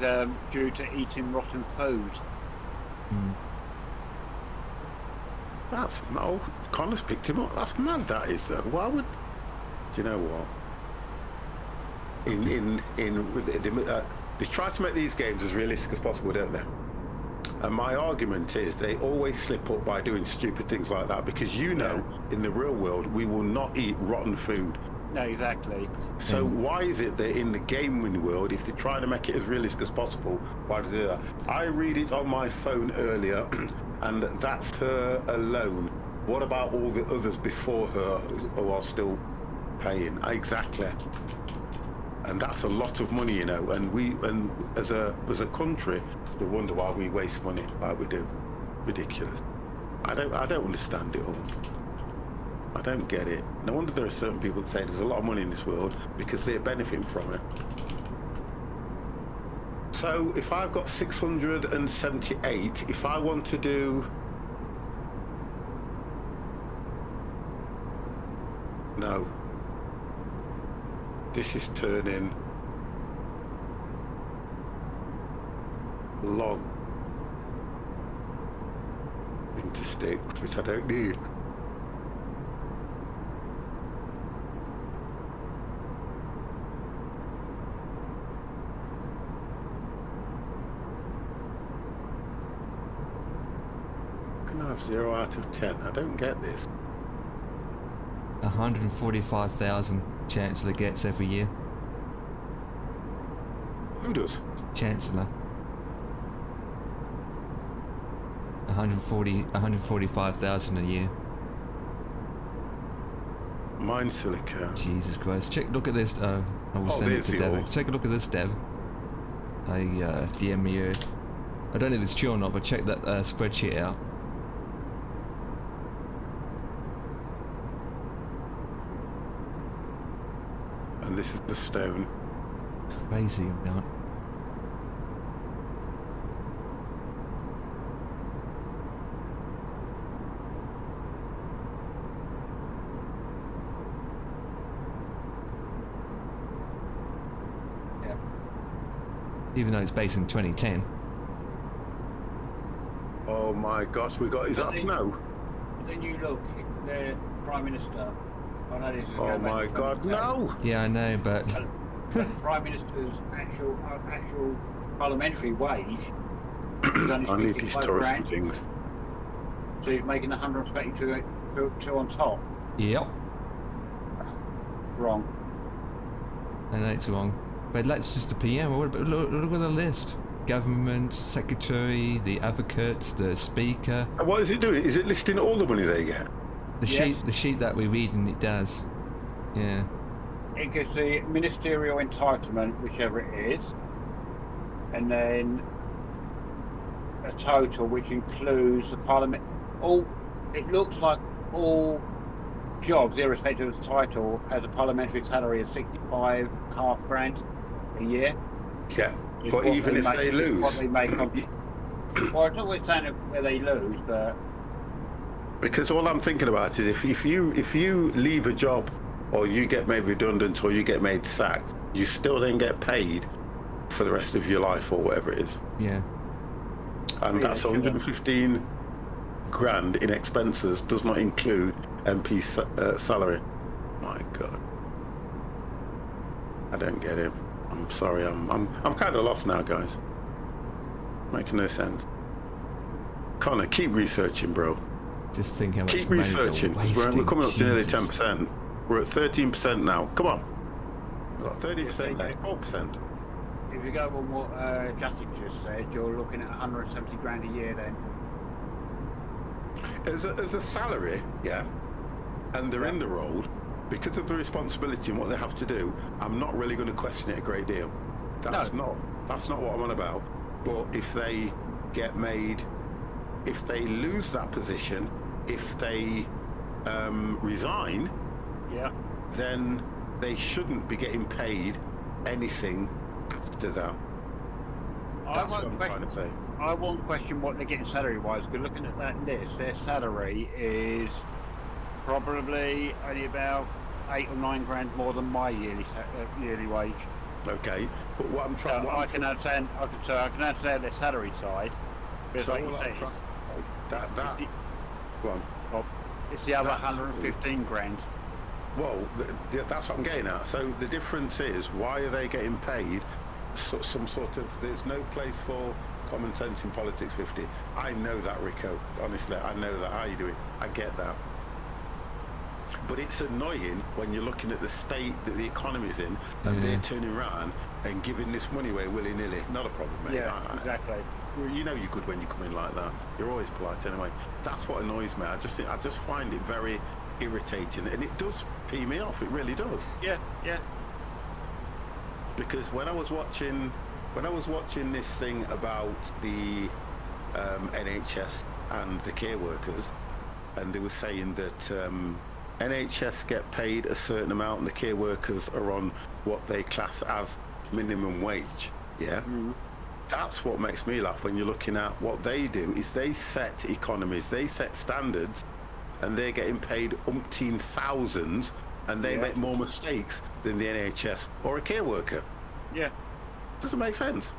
due to eating rotten food. That's... Oh, Connor's picked him up. That's mad, that is, though. Why would... Do you know what? They try to make these games as realistic as possible, don't they? And my argument is they always slip up by doing stupid things like that because in the real world, we will not eat rotten food. No, exactly. So why is it that in the gaming world, if they try to make it as realistic as possible, why do they do that? I read it on my phone earlier, and that's her alone. What about all the others before her who are still paying? Exactly. And that's a lot of money, you know. And as a country, we wonder why we waste money like we do. Ridiculous. I don't understand it all. I don't get it. No wonder there are certain people that say there's a lot of money in this world because they're benefiting from it. So if I've got 678, if I want to do... No. This is turning log into sticks, which I don't need. Can I have 0 out of 10? I don't get this. 145,000 Chancellor gets every year. Who does? Chancellor. 145,000 a year. Mine silicone. Jesus Christ. Look at this. I will send it to Dev. Take a look at this, Dev. DM you. I don't know if it's true or not, but check that spreadsheet out. And this is the stone. Crazy amount. Yeah. Even though it's based in 2010. Oh my gosh, we got his up now. Then you look, the Prime Minister. I know this is Oh my God, no! Yeah, I know, but the Prime Minister's actual parliamentary wage is only I need these tourism things. So you're making 132 on top. yep, Wrong. I know it's wrong. But that's just the PM. Look at the list. Government, secretary, the advocate, the speaker. And what is it doing? Is it listing all the money they get? The Yes. sheet that we read, and it does. Yeah. It gives the ministerial entitlement, whichever it is, and then a total which includes the parliament. It looks like all jobs, irrespective of the title, has a parliamentary salary of 65.5 grand a year. Yeah. Is But what even if make- they is lose, what they make on. Well, it's not always saying where they lose, but because all I'm thinking about is if you leave a job, or you get made redundant, or you get made sacked, you still then get paid for the rest of your life, or whatever it is. Yeah. And Yeah, that's sure. 115 grand in expenses, does not include MP salary. My God, I don't get it. I'm sorry, I'm kind of lost now, guys. Makes no sense. Connor, keep researching, bro. Just think how much Keep money researching. they're We're wasting. coming up to nearly Jesus. 10%. We're at 13% now. Come on. We've got 30%, that's 4%. if you go on what Justin just said, you're looking at 170 grand a year then. As a salary, yeah, and they're in the role, because of the responsibility and what they have to do, I'm not really going to question it a great deal. That's not what I'm on about. But if they get made, if they lose that position, if they resign, Yeah. then they shouldn't be getting paid anything after that. That's what I'm trying to say. I won't question what they're getting salary-wise, because looking at that list, their salary is probably only about 8 or 9 grand more than my yearly wage. Okay, but what I'm trying, I can understand their salary side. Because like you say, that go on. it's the other That's- 115 grand. Well, that's what I'm getting at. So the difference is, why are they getting paid some sort of... There's no place for common sense in politics, 50. I know that, Rico. Honestly, I know that. How are you doing? I get that. But it's annoying when you're looking at the state that the economy's in, and they're turning around and giving this money away willy-nilly. Not a problem, mate. Yeah, exactly. You know you're good when you come in like that. You're always polite anyway. That's what annoys me. I just find it very irritating, and it does pee me off. It really does. Yeah, yeah. Because when I was watching this thing about the NHS and the care workers, and they were saying that NHS get paid a certain amount and the care workers are on what they class as minimum wage. Yeah. That's what makes me laugh when you're looking at what they do is they set economies, they set standards, and they're getting paid umpteen thousands, and they make more mistakes than the NHS or a care worker. Yeah. Doesn't make sense.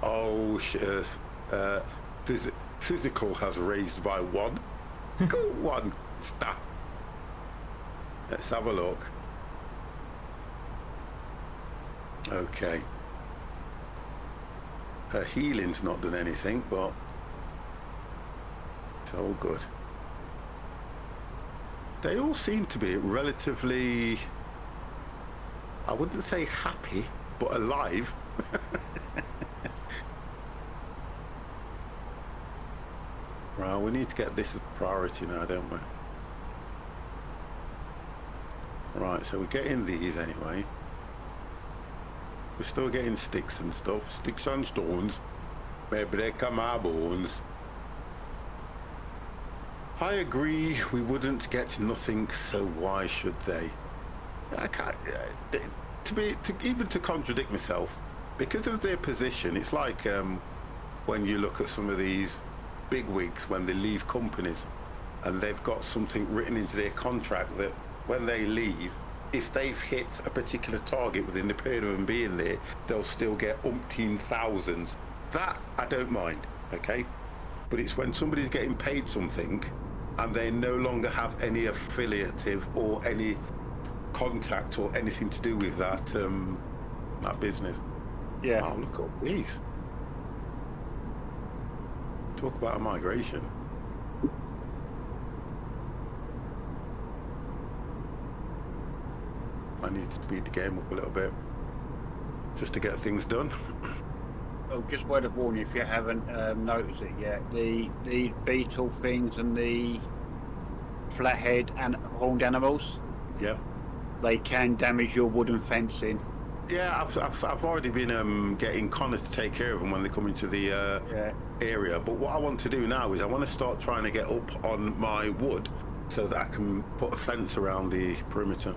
Oh shit. Physical has raised by 1. Go 1. Stop. Let's have a look. Okay. Her healing's not done anything, but it's all good. They all seem to be relatively, I wouldn't say happy, but alive. Right, we need to get this as a priority now, don't we? Right, so we're getting these anyway. We're still getting sticks and stuff. Sticks and stones. Maybe they come our bones. I agree, we wouldn't get nothing, so why should they? I can't, even to contradict myself, because of their position, it's like when you look at some of these big wigs when they leave companies and they've got something written into their contract that when they leave, if they've hit a particular target within the period of them being there, they'll still get umpteen thousands. That I don't mind, okay? But it's when somebody's getting paid something and they no longer have any affiliative or any contact or anything to do with that that business. Yeah. Oh, look at these. Talk about a migration. I need to speed the game up a little bit just to get things done. Oh, just word of warning if you haven't noticed it yet, the beetle things and the flathead and horned animals, Yeah. they can damage your wooden fencing. Yeah, I've already been getting Connor to take care of them when they come into the area. But what I want to do now is I want to start trying to get up on my wood so that I can put a fence around the perimeter.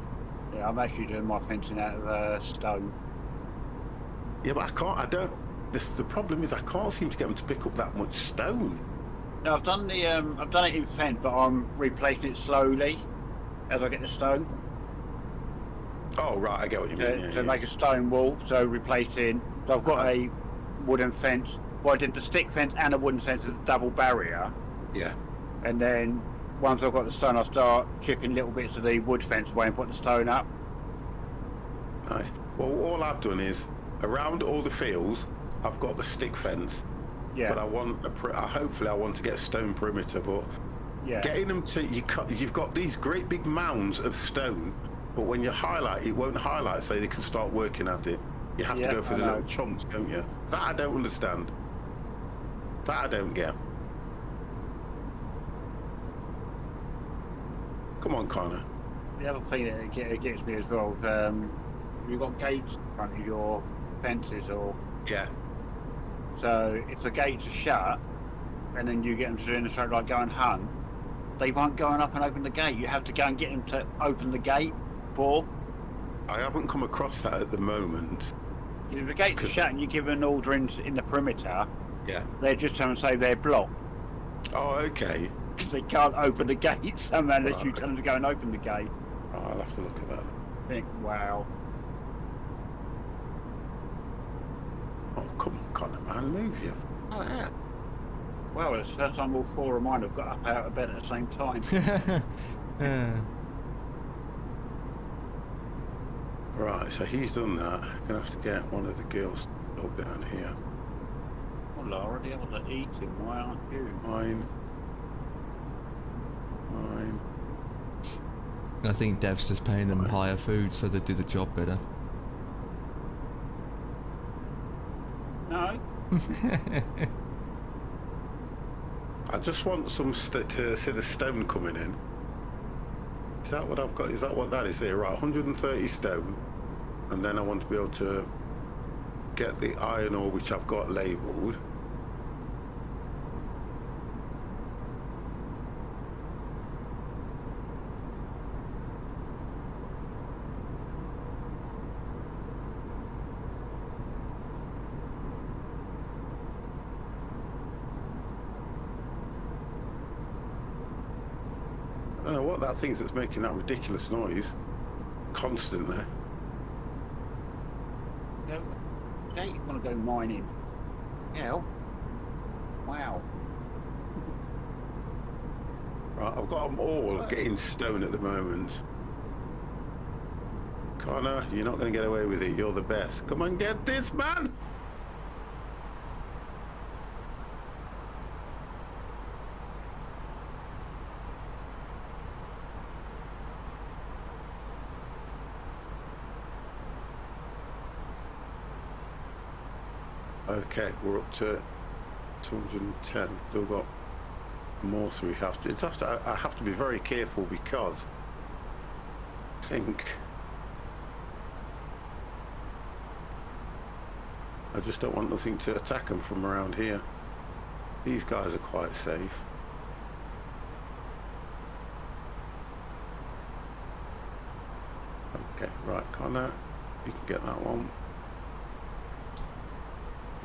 Yeah, I'm actually doing my fencing out of stone. Yeah, but the problem is I can't seem to get them to pick up that much stone. No, I've done it in fence, but I'm replacing it slowly as I get the stone. Oh right, I get what you mean. To make a stone wall, so replacing. So I've got a wooden fence. Well, I did the stick fence and a wooden fence with a double barrier. Yeah. And then once I've got the stone, I'll start chipping little bits of the wood fence away and put the stone up. Nice. Well, all I've done is around all the fields, I've got the stick fence. Yeah. But I want hopefully I want to get a stone perimeter. But yeah. Getting them to you've got these great big mounds of stone, but when you highlight, it won't highlight, so they can start working at it. You have to go for the little chunks, don't you? That I don't understand. That I don't get. Come on, Connor. The other thing that gets me as well, you've got gates in front of your fences, or Yeah. so if the gates are shut, and then you get them to do in a straight line, go and hunt, they won't go up and open the gate. You have to go and get them to open the gate. I haven't come across that at the moment. If the gates are shut and you give an order in the perimeter, Yeah. they just come and say they're blocked. Oh, okay. Because they can't open the gate somehow unless you tell them to go and open the gate. Oh, I'll have to look at that. I think, wow. Oh, come on, Connor, man, move you. Oh, yeah. Well, it's the first time all four of mine have got up out of bed at the same time. Right, so he's done that. Gonna have to get one of the girls up down here. Well, Laura, the others are eating. Why aren't you? Mine. I think Dev's just paying them higher food so they do the job better. No. I just want to see the stone coming in. Is that what I've got? Is that what that is there? Right, 130 stone. And then I want to be able to get the iron ore, which I've got labelled. I don't know what that thing is that's making that ridiculous noise constantly. Don't you want to go mining? Hell. Wow. Right, I've got them all getting stone at the moment. Connor, you're not going to get away with it. You're the best. Come on, get this, man! Okay, we're up to 210. Still got more, so we have to. I have to be very careful because I think I just don't want nothing to attack them from around here. These guys are quite safe. Okay, right, Connor, you can get that one.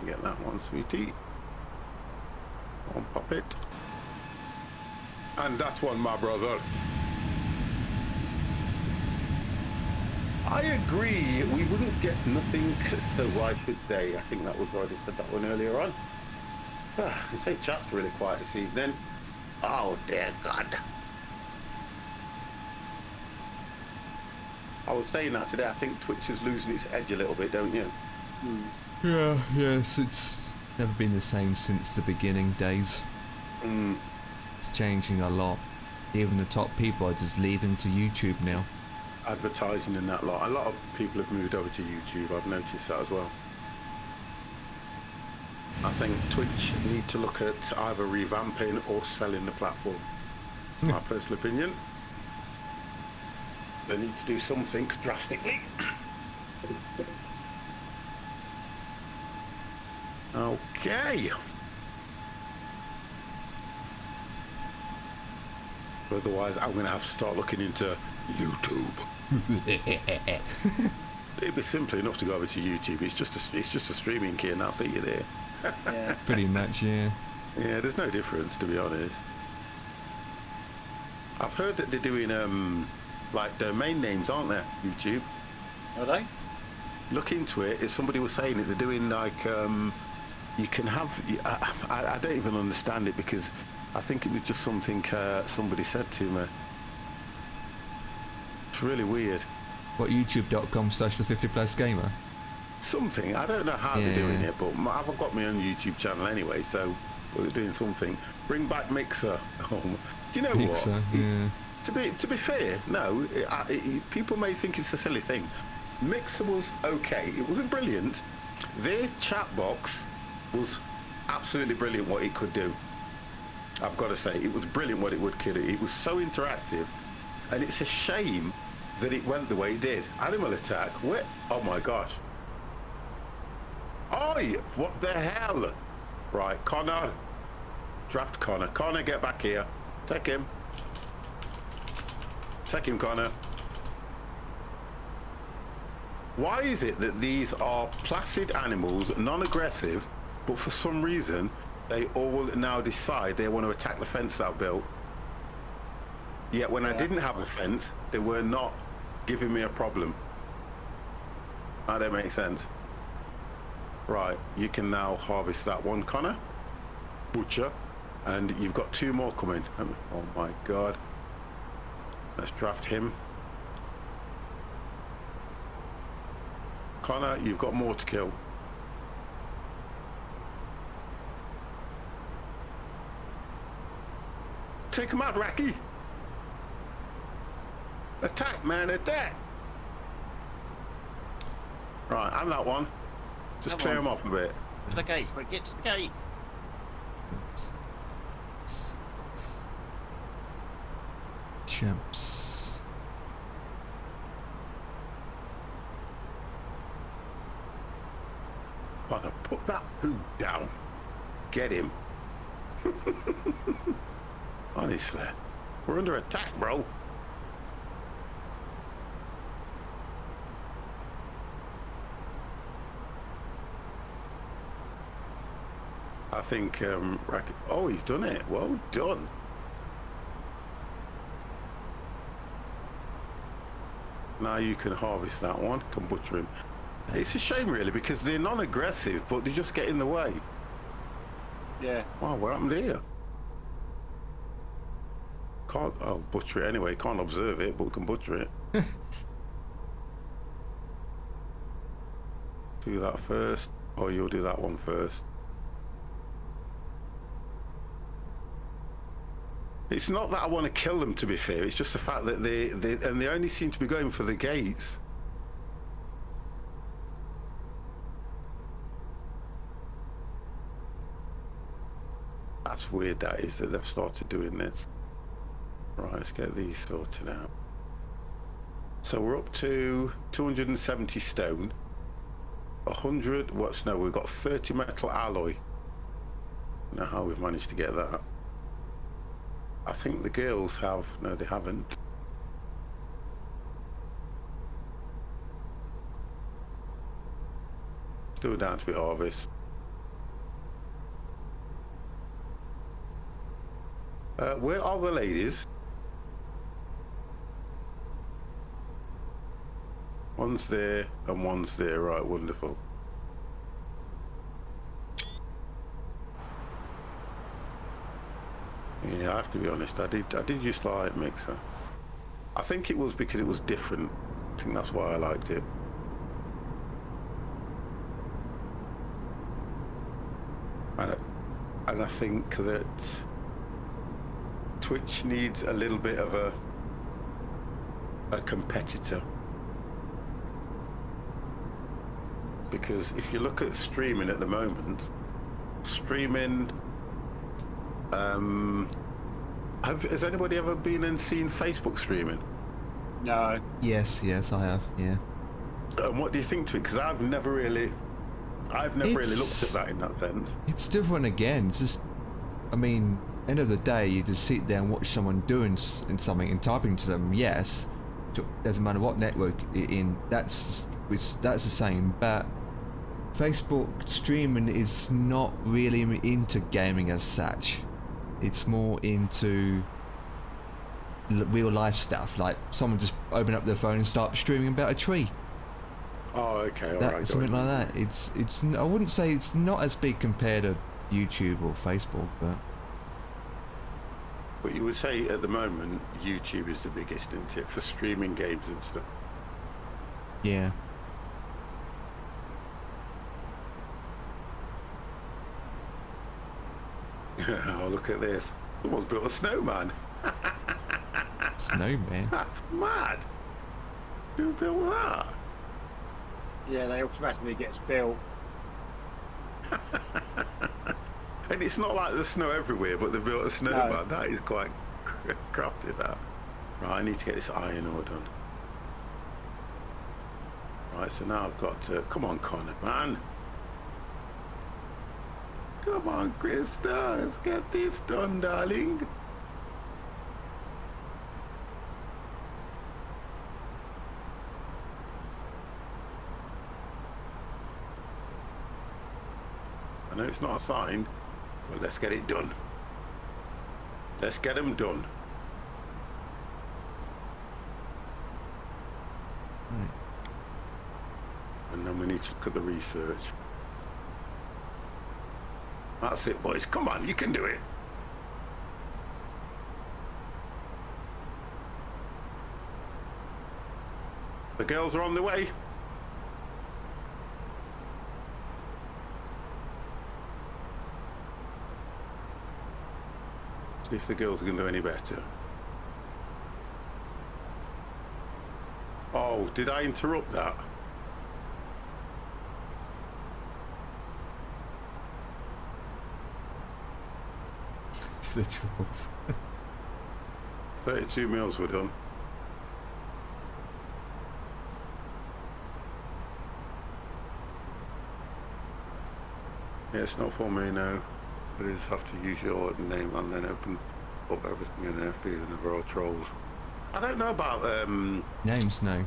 Get that one, sweetie. One, pop it. And that one, my brother. I agree, we wouldn't get nothing, so I should say. I think that was why I said that one earlier on. I'd say chat's really quiet this evening. Oh dear God. I was saying that today, I think Twitch is losing its edge a little bit, don't you? Yeah, yes, it's never been the same since the beginning days. It's changing a lot. Even the top people are just leaving to YouTube now. Advertising and that lot. A lot of people have moved over to YouTube, I've noticed that as well. I think Twitch need to look at either revamping or selling the platform. My personal opinion. They need to do something drastically. Okay. Otherwise, I'm going to have to start looking into YouTube. It'd be simple enough to go over to YouTube. It's just a streaming key, and that's it. You're there. Yeah. Pretty much, yeah. Yeah, there's no difference, to be honest. I've heard that they're doing like domain names, aren't they? YouTube. Are they? Look into it. If somebody was saying it, they're doing like you can have. I don't even understand it because I think it was just something somebody said to me. It's really weird. What, youtube.com/the50plusgamer? Something. I don't know how they're doing it, but I've got my own YouTube channel anyway, so we're doing something. Bring back Mixer. Do you know Mixer, what? yeah. To be fair, no. People may think it's a silly thing. Mixer was okay. It wasn't brilliant. Their chat box was absolutely brilliant. What it could do, I've got to say, it was brilliant. What it would do. It was so interactive, and it's a shame that it went the way it did. Animal Attack. What? Oh my gosh. Oi! What the hell? Right, Connor. Draft Connor. Connor, get back here. Take him. Take him, Connor. Why is it that these are placid animals, non-aggressive, but for some reason they all now decide they want to attack the fence that I've built? Yet when I didn't have a fence, they were not giving me a problem. That don't make sense. Right, you can now harvest that one, Connor. Butcher. And you've got 2 more coming. Oh my God. Let's draft him. Connor, you've got more to kill. Take him out, Racky. Attack, man, attack. Right, I'm that one. Just clear him off a bit. To the gate, quick, get to the gate. Champs. Father, put that food down. Get him. Honestly, we're under attack, bro. I think, oh, he's done it. Well done. Now you can harvest that one, can butcher him. It's a shame, really, because they're non-aggressive, but they just get in the way. Yeah. Wow, what happened here? Can't, oh, butcher it anyway. Can't observe it, but we can butcher it. Do that first, or you'll do that one first. It's not that I want to kill them, to be fair. It's just the fact that they only seem to be going for the gates. That's weird, that is, that they've started doing this. Right, let's get these sorted out. So we're up to 270 stone. 100, what's no, we've got 30 metal alloy. I don't know how we've managed to get that. I think the girls have, no they haven't. Still down to be harvest. Where are the ladies? One's there and one's there, right, wonderful. Yeah, I have to be honest, I did used to like Mixer. I think it was because it was different. I think that's why I liked it. And I think that Twitch needs a little bit of a competitor. Because if you look at streaming at the moment, streaming, has anybody ever been and seen Facebook streaming? No. Yes, I have, yeah. And what do you think to it? Because I've never really looked at that in that sense. It's different again. It's just, I mean, end of the day, you just sit there and watch someone doing something and typing to them. Yes, doesn't matter what network you're in. That's the same. But Facebook streaming is not really into gaming as such. It's more into real life stuff, like someone just open up their phone and start streaming about a tree. Oh, okay, all right. Something like that. It's. I wouldn't say it's not as big compared to YouTube or Facebook, but. But you would say at the moment YouTube is the biggest, isn't it, for streaming games and stuff? Yeah. Oh, look at this. Someone's built a snowman. Snowman? That's mad. Who built that? Yeah, they automatically get built. And it's not like there's snow everywhere, but they built a snowman. No. That is quite crafty, that. Right, I need to get this iron ore done. Right, so now I've got to... Come on, Connor, man. Come on, Krista. Let's get this done, darling. I know it's not assigned, but let's get it done. Let's get them done. Right. And then we need to look at the research. That's it, boys. Come on, you can do it. The girls are on the way. See if the girls are going to do any better. Oh, did I interrupt that? The trolls. 32 meals were done. Yeah, it's not for me now. But you just have to use your name and then open up everything in there, feeding the raw trolls. I don't know about Names, no.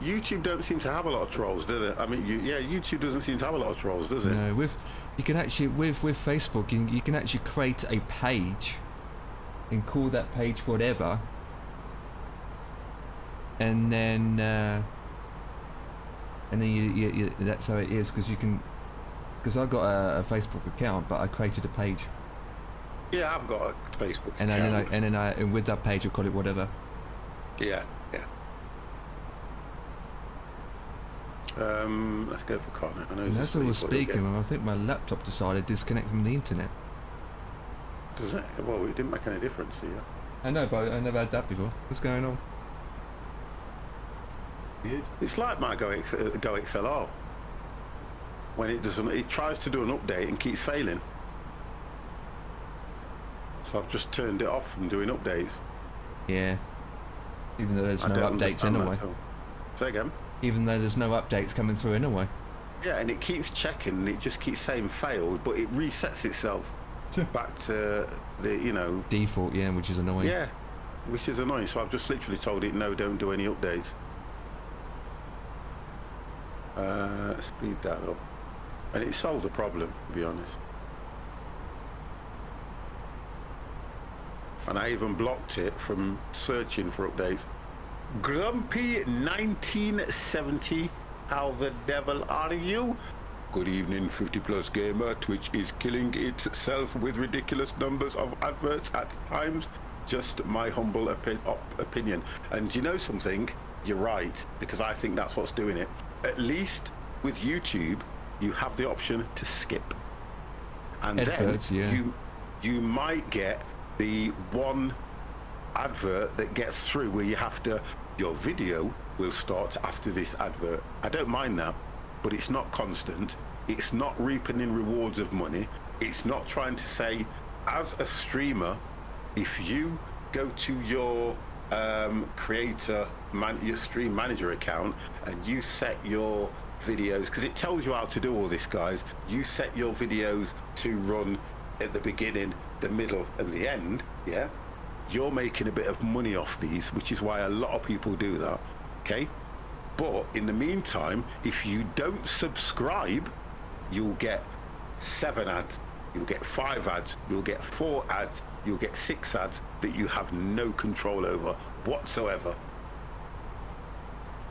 YouTube. Don't seem to have a lot of trolls, do they? I mean, YouTube doesn't seem to have a lot of trolls, does it? No, you can actually with Facebook you can actually create a page and call that page whatever, and then you that's how it is, because I've got a Facebook account, but I created a page. Yeah, I've got a Facebook and account. And with that page I'll call it whatever. Yeah. Let's go for Connor. I know And that's all we're speaking of. I think my laptop decided to disconnect from the internet. Does it? Well, it didn't make any difference to you. I know, but I never had that before. What's going on? Weird. It's like my Go XLR. When it tries to do an update and keeps failing. So I've just turned it off from doing updates. Yeah. Even though there's no updates anyway. Say again? Even though there's no updates coming through anyway. Yeah, and it keeps checking and it just keeps saying failed, but it resets itself back to the, default, yeah, which is annoying. Yeah, which is annoying. So I've just literally told it, no, don't do any updates. Speed that up. And it solved the problem, to be honest. And I even blocked it from searching for updates. Grumpy 1970, how the devil are you? Good evening, 50+ gamer. Twitch is killing itself with ridiculous numbers of adverts at times. Just my humble opinion. And you know something? You're right, because I think that's what's doing it. At least with YouTube, you have the option to skip. And adverts, then you might get the one advert that gets through where you have to, your video will start after this advert. I don't mind that, but it's not constant. It's not reaping in rewards of money. It's not trying to say, as a streamer, if you go to your your stream manager account and you set your videos, because it tells you how to do all this, guys. You set your videos to run at the beginning, the middle and the end, yeah? You're making a bit of money off these, which is why a lot of people do that, okay? But in the meantime, if you don't subscribe, you'll get 7 ads, you'll get 5 ads, you'll get 4 ads, you'll get 6 ads that you have no control over whatsoever.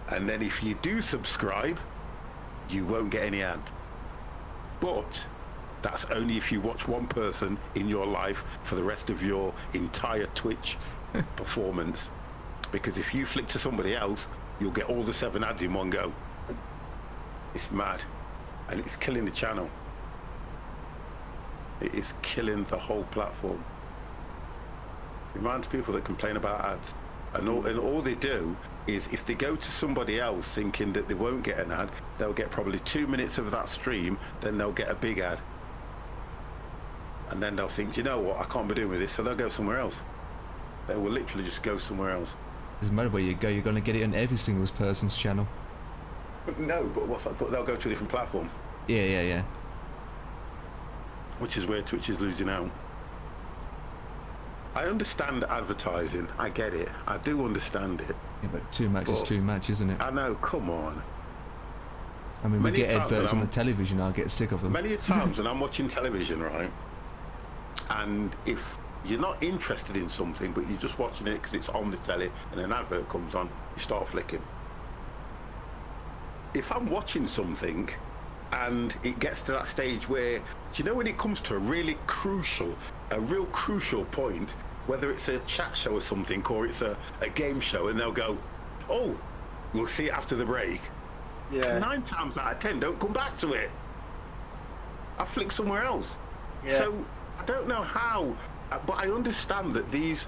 And then if you do subscribe, you won't get any ads. But that's only if you watch one person in your life for the rest of your entire Twitch performance. Because if you flick to somebody else, you'll get all the 7 ads in one go. It's mad. And it's killing the channel. It is killing the whole platform. The amount of people that complain about ads. And all they do is, if they go to somebody else thinking that they won't get an ad, they'll get probably 2 minutes of that stream, then they'll get a big ad. And then they'll think, you know what, I can't be doing with this, so they'll go somewhere else. They will literally just go somewhere else. Doesn't matter where you go, you're going to get it on every single person's channel. No, but they'll go to a different platform. Yeah. Which is where Twitch is losing out. I understand advertising, I get it, I do understand it. Yeah, but too much is too much, isn't it? I know, come on. I mean, we get adverts on the television, I'll get sick of them. Many times when I'm watching television, right, and if you're not interested in something, but you're just watching it because it's on the telly and an advert comes on, you start flicking. If I'm watching something and it gets to that stage where, do you know when it comes to a real crucial point, whether it's a chat show or something, or it's a game show, and they'll go, oh, we'll see it after the break. Yeah. 9 times out of 10 don't come back to it. I flick somewhere else. Yeah. So I don't know how, but I understand that these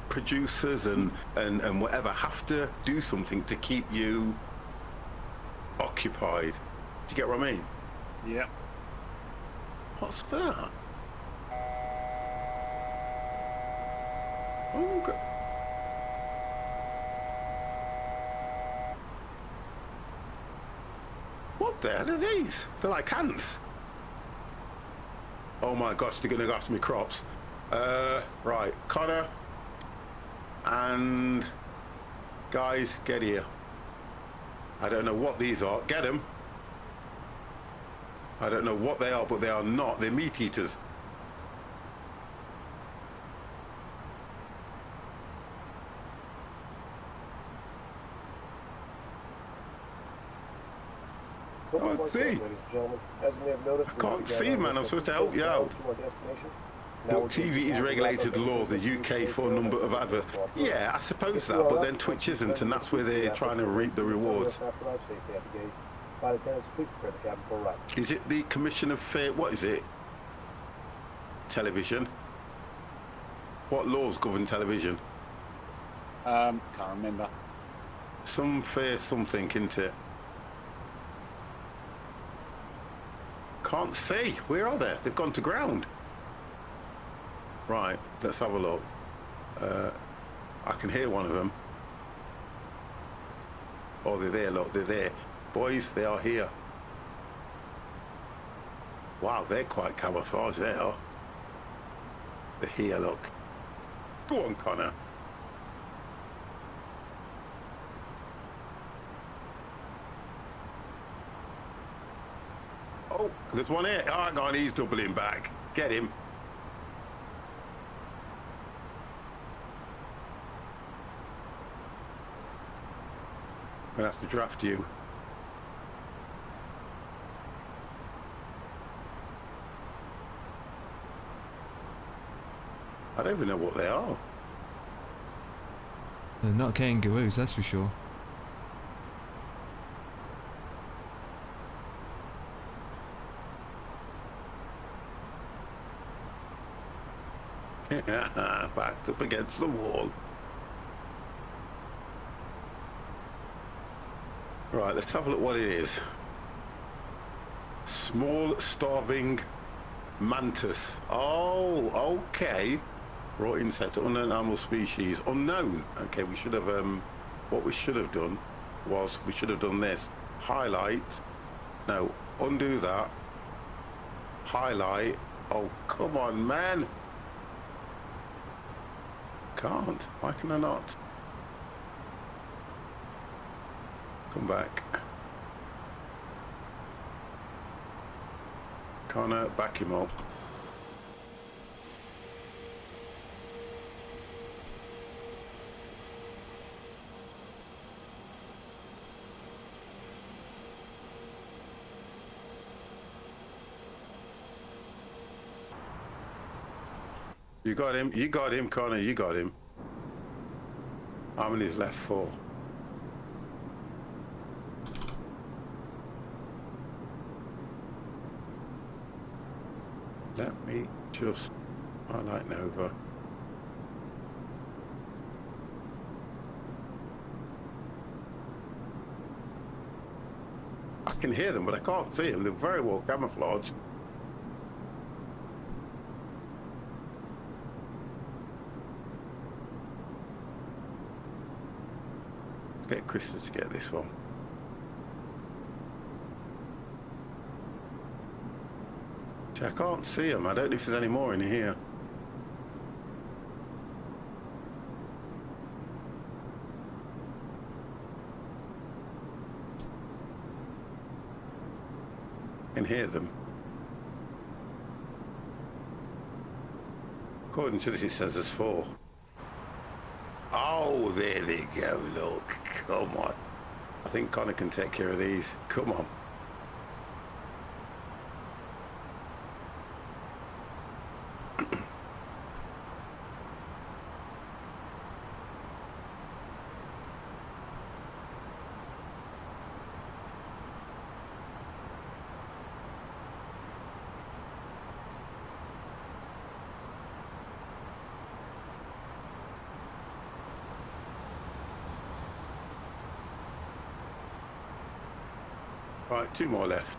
producers and whatever have to do something to keep you occupied. Do you get what I mean? Yeah. What's that? Oh, God. What the hell are these? They're like ants. Oh my gosh, they're gonna go after me crops. Right, Connor and guys, get here. I don't know what these are. Get them. I don't know what they are, but they are not. They're meat eaters. Can't see. Ladies and gentlemen, as you may have noticed, I can't see, man. I'm supposed to help you out. But TV is regulated law, the UK for a number of adverts. Yeah, I suppose that, but then Twitch isn't, and that's where they're trying to reap the rewards. Is it the Commission of Fair... What is it? Television? What laws govern television? Can't remember. Some fair something, isn't it? Can't see. Where are they? They've gone to ground. Right, let's have a look. I can hear one of them. Oh, they're there, look, they're there. Boys, they are here. Wow, they're quite camouflaged, they are. They're here, look. Go on, Connor. Oh, there's one here. Oh, hang on, he's doubling back. Get him. I'm gonna have to draft you. I don't even know what they are. They're not kangaroos, that's for sure. Backed up against the wall. Right, let's have a look what it is. Small starving mantis. Oh, okay. Raw insect, unknown animal species. Unknown. Okay, we should have what we should have done was we should have done this. Highlight. No, undo that. Highlight. Oh, come on, man. Can't. Why can I not? Come back. Connor, back him up. You got him, Connor, you got him. How many's left? 4. Let me just highlight Nova. I can hear them, but I can't see them. They're very well camouflaged. Get Krista to get this one. See, I can't see them. I don't know if there's any more in here. I can hear them. According to this, it says there's 4. Oh, there they go, look. Come on. I think Connor can take care of these. Come on. Right, 2 more left.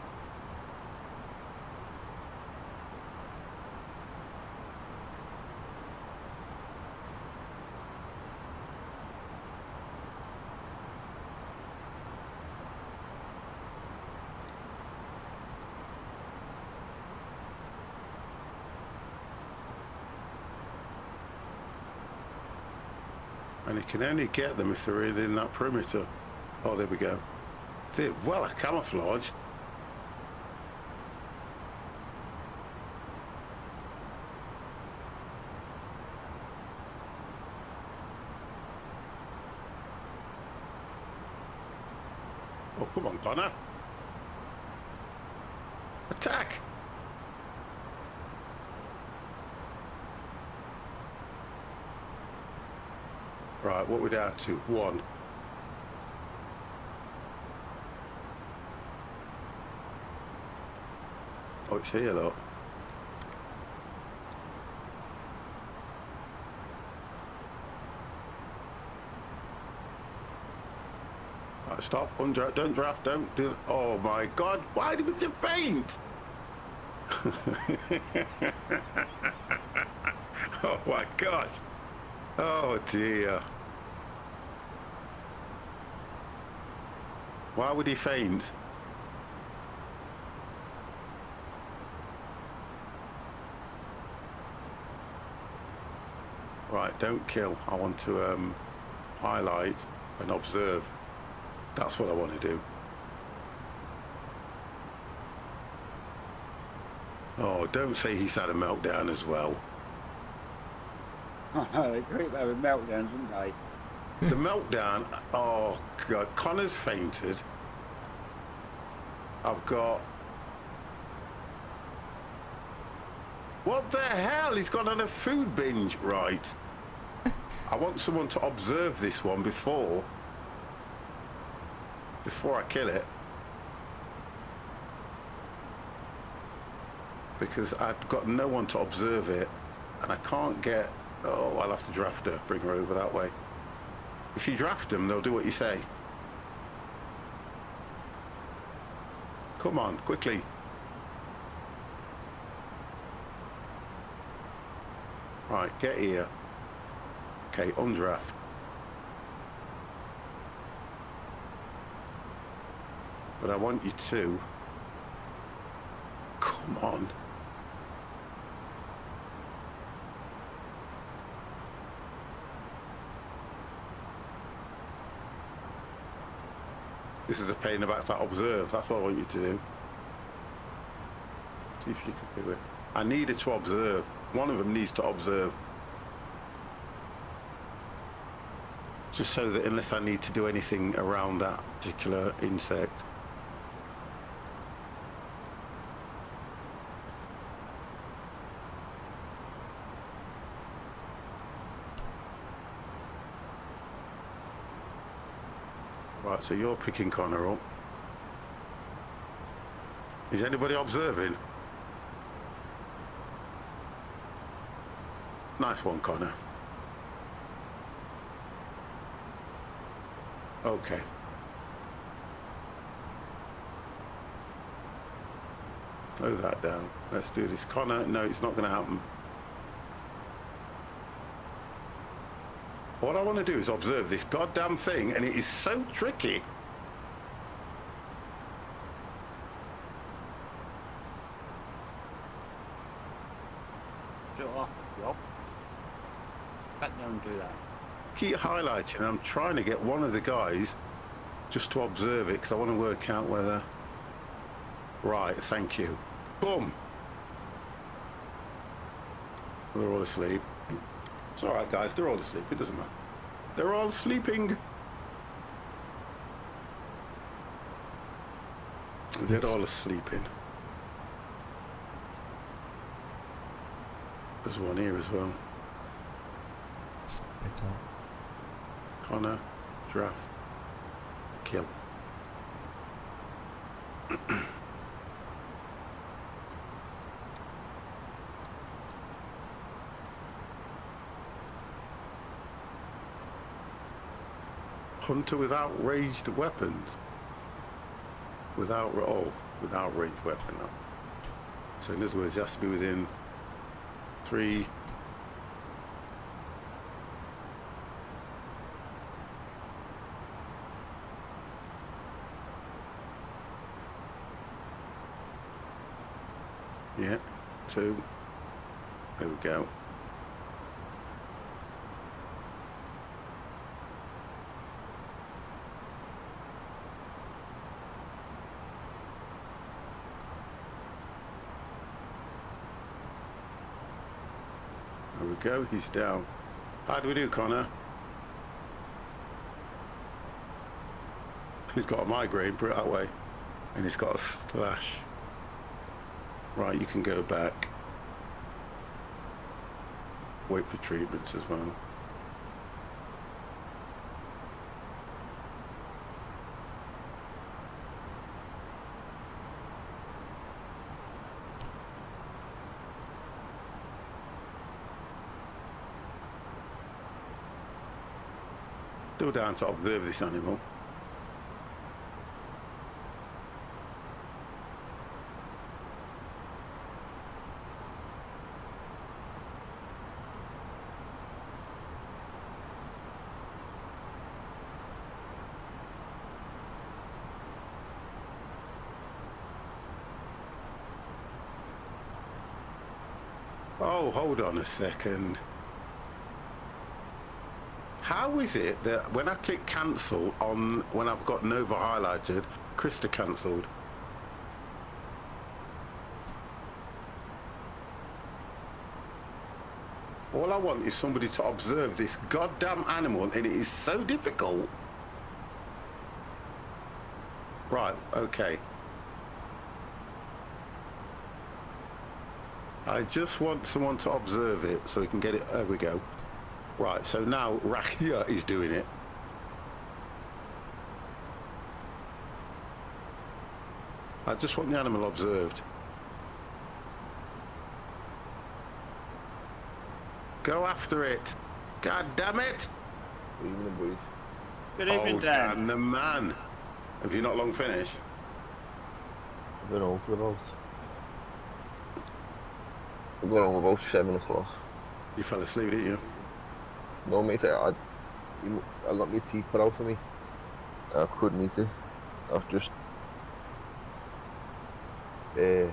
And you can only get them if they're within that perimeter. Oh, there we go. They're well camouflaged. Oh, come on, Connor. Attack! Right, what we're down to? 1. Oh, it's here, look. Right, stop. Don't draft. Don't do. Oh my God! Why did you faint? Oh my God! Oh dear! Why would he faint? Right, don't kill. I want to highlight and observe. That's what I want to do. Oh, don't say he's had a meltdown as well. They keep having meltdowns, don't they? The meltdown, oh God, Connor's fainted. I've got... What the hell? He's gone on a food binge, right? I want someone to observe this one before I kill it. Because I've got no one to observe it, and I can't get... Oh, I'll have to draft her, bring her over that way. If you draft them, they'll do what you say. Come on, quickly. Right, get here. Okay, undraft. But I want you to... Come on. This is a pain about that observe. That's what I want you to do. See if you can do it. I need it to observe. One of them needs to observe. Just so that unless I need to do anything around that particular insect. Right, so you're picking Connor up. Is anybody observing? Nice one, Connor. Okay. Slow that down. Let's do this. Connor, no, it's not going to happen. What I want to do is observe this goddamn thing, and it is so tricky. Do it off the job. Back down and do that. Keep highlighting. I'm trying to get one of the guys just to observe it, because I want to work out whether... Right, thank you. Boom! They're all asleep. It's alright, guys, they're all asleep. It doesn't matter. They're all sleeping. They're all sleeping. There's one here as well. Connor, draft, kill. Hunter without ranged weapons. Without ranged weapon. No. So in other words, it has to be within 3. Yeah, 2. There we go. go, he's down. How do we do, Connor? He's got a migraine, put it that way. And he's got a splash. Right, you can go back. Wait for treatments as well. Still down to observe this animal. Oh, hold on a second. How is it that when I click cancel on when I've got Nova highlighted, Krista cancelled? All I want is somebody to observe this goddamn animal, and it is so difficult. Right, okay. I just want someone to observe it so we can get it. There we go. Right, so now Rahia is doing it. I just want the animal observed. Go after it. God damn it. Evening, boys. Good evening, Dan. Dan the man. Have you not long finished? I've been home for about... I got home about 7 o'clock. You fell asleep, didn't you? No, mate, I got my teeth put out for me. I couldn't eat it. I've just... I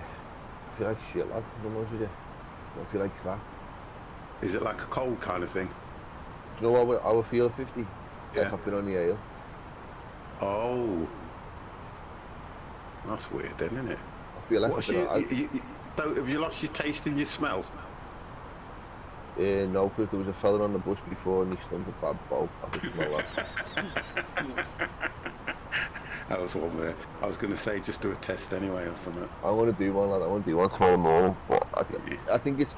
feel like shit, lad, to be honest with you. I feel like crap. Is it like a cold kind of thing? Do you know what I would feel 50? Yeah. Like I've been on the ale. Oh. That's weird then, isn't it? I feel like What's I've been so have you lost your taste and your smell? no, because there was a fella on the bus before and he stunk a bad bowl. I could smell that. That was one there. I was going to say just do a test anyway or something. I want to do one, lad. I want to do one tomorrow morning. But I think it's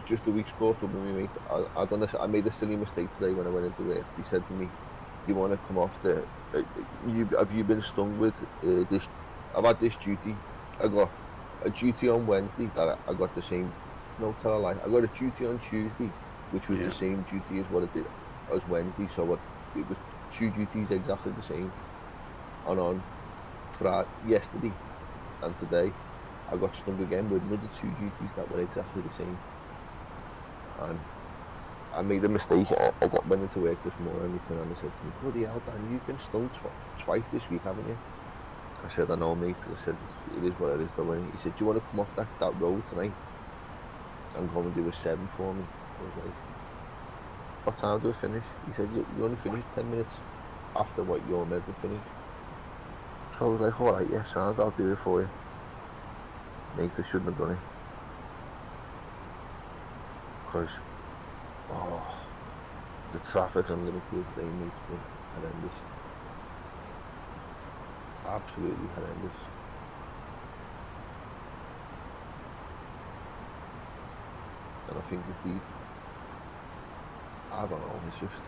just a week's caught up with me, mate. I don't know. I made a silly mistake today when I went into work. He said to me, "Do you want to come off the? Have you been stung with this? I've had this duty. I got a duty on Wednesday that I got the same. No, tell a lie. I got a duty on Tuesday, which was the same duty as what I did as Wednesday. So it was 2 duties exactly the same. And on Friday, yesterday and today, I got stung again with another 2 duties that were exactly the same. And I made a mistake. I went into work this morning and he said to me, "Bloody hell, Dan, you've been stung twice this week, haven't you?" I said, "I know, mate." I said, "It is what it is, though." He said, "Do you want to come off that road tonight and go and do a 7 for me?" I was like, "What time do I finish?" He said, "You only finish 10 minutes after what you're meant to finish." So I was like, "Alright, yeah, sounds, I'll do it for you." Mate, I shouldn't have done it. Because, the traffic on Liverpool today, mate, has been horrendous. Absolutely horrendous. And I think it's I don't know, it's just...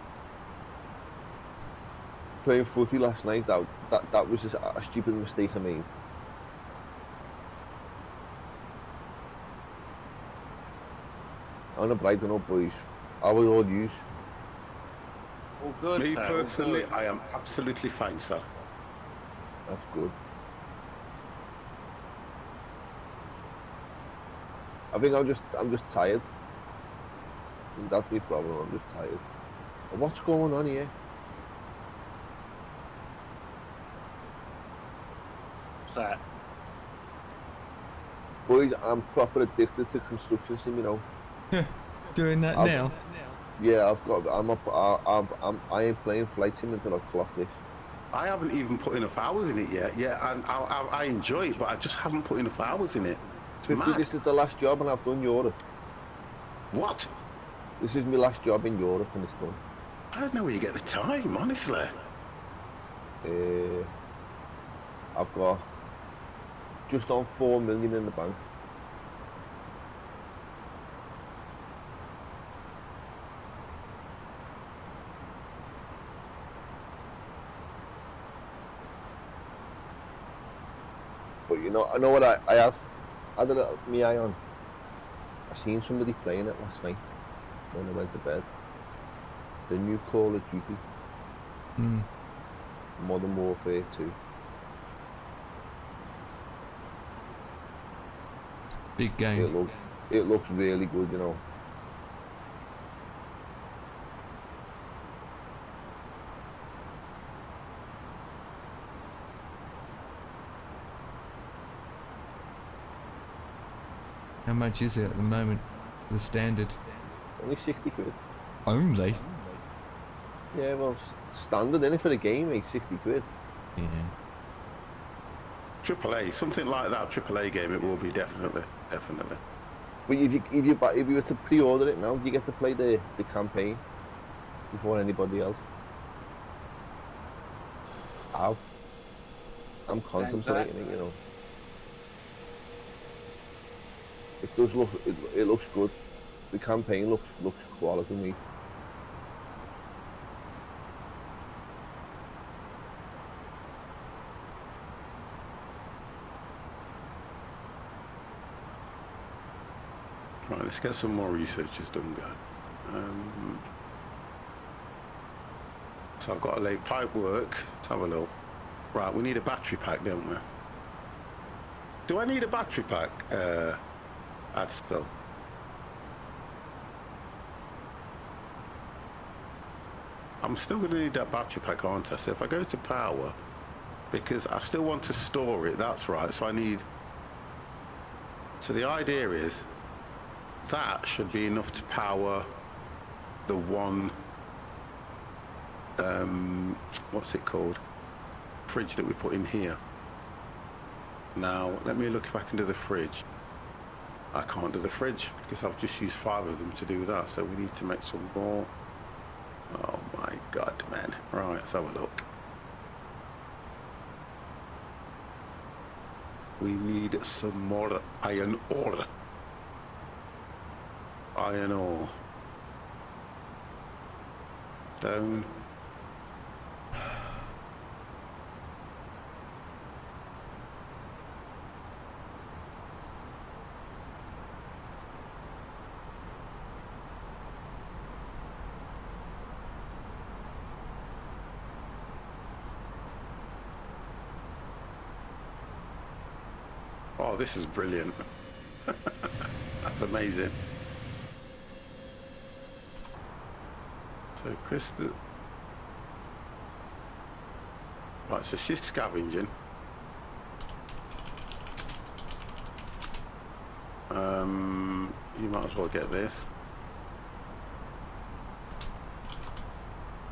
Playing footy last night, that was just a stupid mistake I made. On a brighter note, boys, how are all yous? All good. Me sir, personally, all good. I am absolutely fine, sir. That's good. I think I'm just tired. And that's my problem, I'm just tired. But what's going on here? What's that? Boys, I'm proper addicted to construction sim, you know. Doing that now? Yeah, I ain't playing flight sim until I clock this. I haven't even put enough hours in it yet. Yeah, and I enjoy it, but I just haven't put enough hours in it. It's 50, mad. this is the last job and I've done Europe. What? This is my last job in Europe and it's done. I don't know where you get the time, honestly. I've got just on 4 million in the bank. But you know, I know what I have. I had a little me eye on. I seen somebody playing it last night when I went to bed. The new Call of Duty. Modern Warfare 2. Big game. It looks really good, you know. How much is it at the moment? The standard? Only 60 quid. Only? Yeah, well, standard, innit, for the game, mate, 60 quid. Yeah. AAA, something like that, AAA game, it will be definitely. But if you were to pre-order it now, you get to play the campaign before anybody else. How? I'm contemplating it, you know. It does look, it looks good. The campaign looks quality, mate. Right, let's get some more researchers done, guys. So I've got to lay pipe work. Let's have a look. Right, we need a battery pack, don't we? Do I need a battery pack? Still. I'm still going to need that battery pack, aren't I? So if I go to power, because I still want to store it, that's right. So I need... So the idea is that should be enough to power the one... what's it called? Fridge that we put in here. Now, let me look if I can do the fridge. I can't do the fridge because I've just used 5 of them to do that, so we need to make some more. Oh my god, man. Right, let's have a look. We need some more iron ore. Iron ore. Stone. Oh, this is brilliant. That's amazing. So Krista... Right, so she's scavenging. You might as well get this.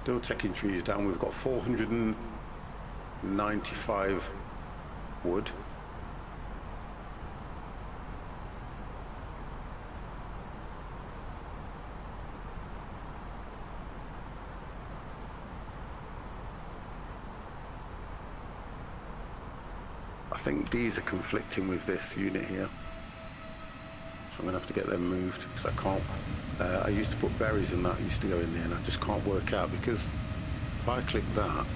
Still taking trees down. We've got 495 wood. I think these are conflicting with this unit here, so I'm going to have to get them moved because I can't. I used to put berries and that used to go in there, and I just can't work out because if I click that,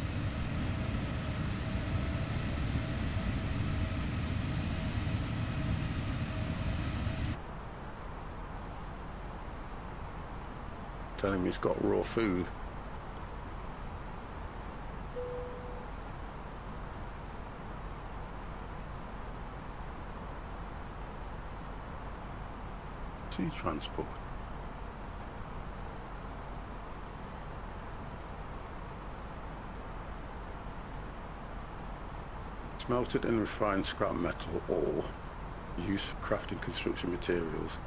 telling me it's got raw food. Sea transport. Smelted and refined scrap metal ore used for crafting construction materials.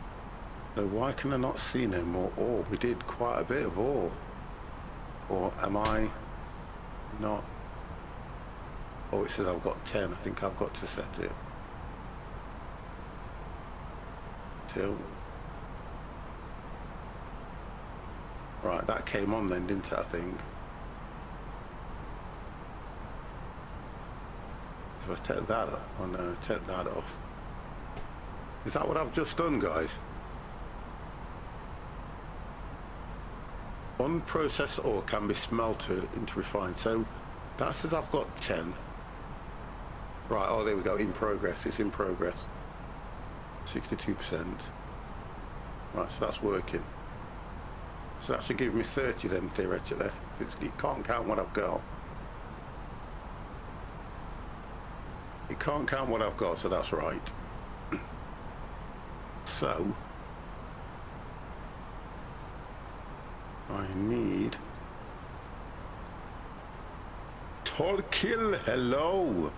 So why can I not see no more ore? We did quite a bit of ore. Or am I not? Oh, it says I've got 10. I think I've got to set it till Right, that came on then, didn't it, I think? If I take that up, oh no, take that off. Is that what I've just done, guys? Unprocessed ore can be smelted into refined. So that says I've got 10. Right, oh, there we go, in progress. It's in progress. 62%. Right, so that's working. So that should give me 30 then, theoretically. It can't count what I've got. It can't count what I've got, so that's right. So I need Torquil. Hello.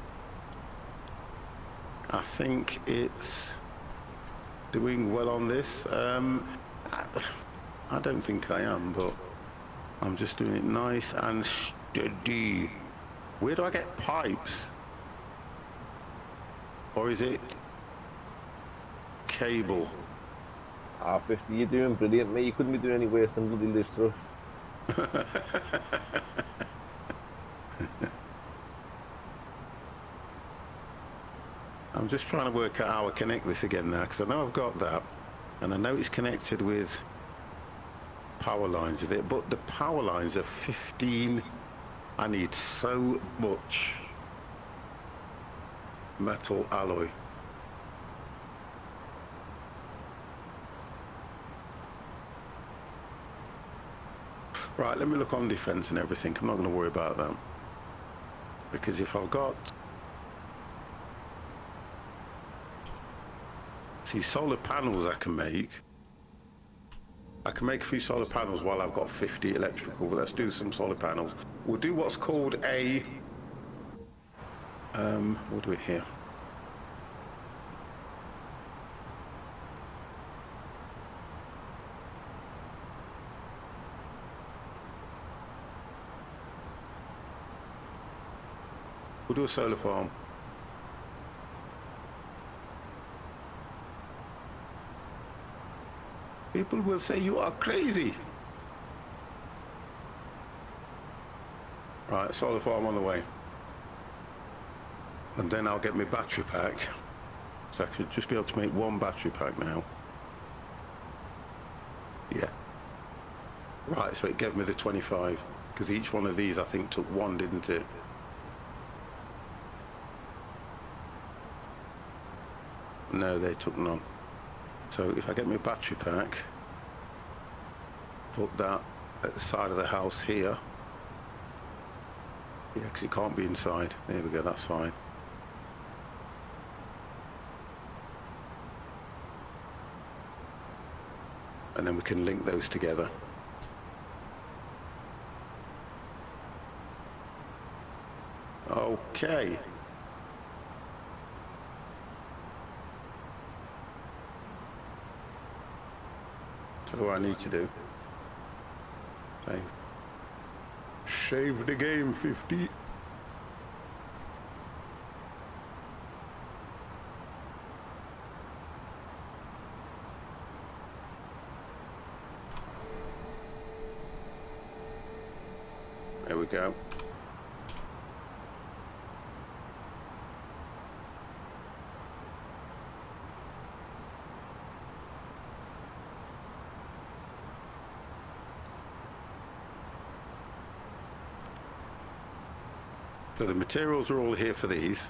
I think it's doing well on this. I don't think I am, but I'm just doing it nice and steady. Where do I get pipes? Or is it cable? R50, you're doing brilliant, mate. You couldn't be doing any worse than bloody Liz Truss. I'm just trying to work out how I connect this again now, because I know I've got that, and I know it's connected with power lines with it, but the power lines are 15. I need so much metal alloy. Right, let me look on defense and everything. I'm not going to worry about that, because if I've got, see, solar panels I can make a few solar panels while I've got 50 electrical. But let's do some solar panels. We'll do what's called a we'll do it here. We'll do a solar farm. People will say you are crazy. Right, solar farm on the way. And then I'll get my battery pack. So I should just be able to make one battery pack now. Yeah. Right, so it gave me the 25. Because each one of these I think took one, didn't it? No, they took none. So if I get my battery pack, put that at the side of the house here. Yeah, because it can't be inside. There we go, that's fine. And then we can link those together. Okay. So what do I need to do? Save. Save the game, 50. There we go. So the materials are all here for these.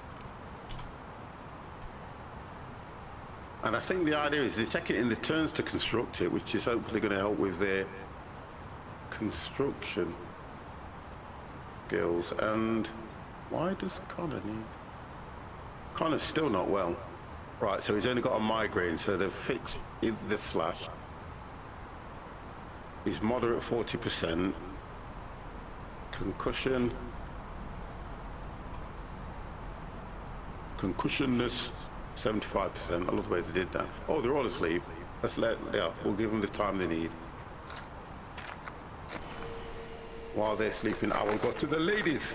And I think the idea is they take it in the turns to construct it, which is hopefully going to help with their construction skills. And why does Connor need? Connor's still not well. Right, so he's only got a migraine, so they've fixed the slash. He's moderate 40%. Concussion. Concussionness 75%. I love the way they did that. Oh, they're all asleep. We'll give them the time they need. While they're sleeping, I will go to the ladies.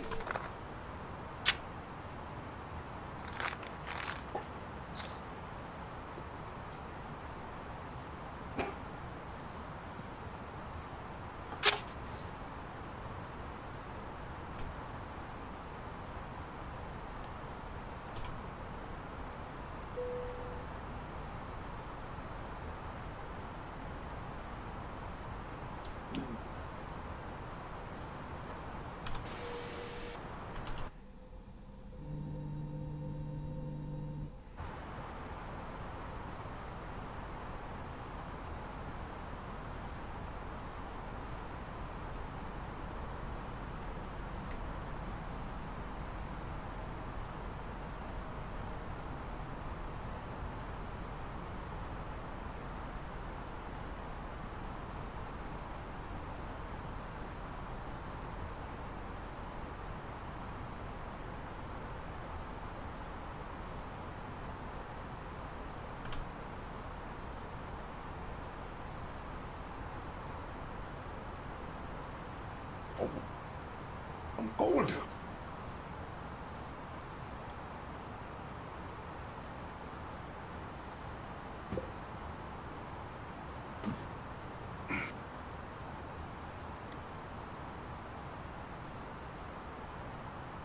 Old.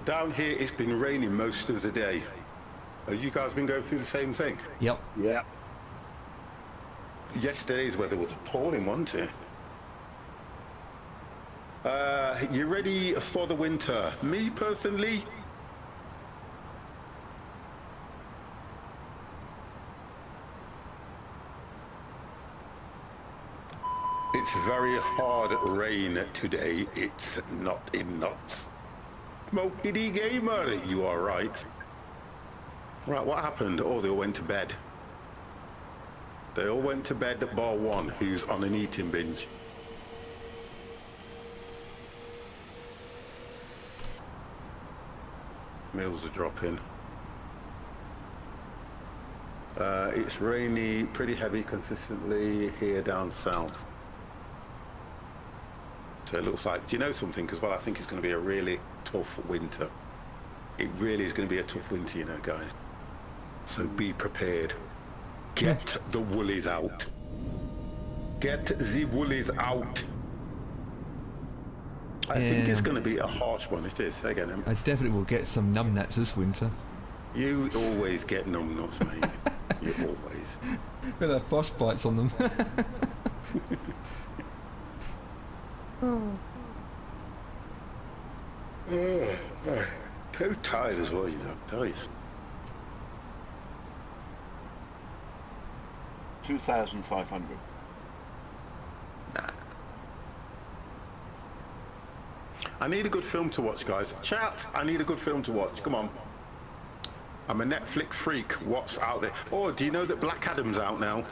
Down here, it's been raining most of the day. Have you guys been going through the same thing? Yep. Yeah. Yesterday's weather was appalling, wasn't it? You ready for the winter? Me personally, it's very hard rain today. It's not in knots. Smokey Gamer, you are right. Right, what happened? Oh, they all went to bed. They all went to bed at bar one, who's on an eating binge. Meals are dropping. It's rainy, pretty heavy consistently here down south. So it looks like, do you know something? Because, well, I think it's going to be a really tough winter. It really is going to be a tough winter, you know, guys. So be prepared. Get the woolies out. Get the woolies out. I think it's going to be a harsh one. It is. Again, I definitely will get some numbnuts this winter. you always get numbnuts, mate. You always. We'll have frostbites on them. So tired as well, you know. Tell you. 2,500. Nah. I need a good film to watch, guys. Chat, I need a good film to watch. Come on. I'm a Netflix freak. What's out there? Oh, do you know that Black Adam's out now?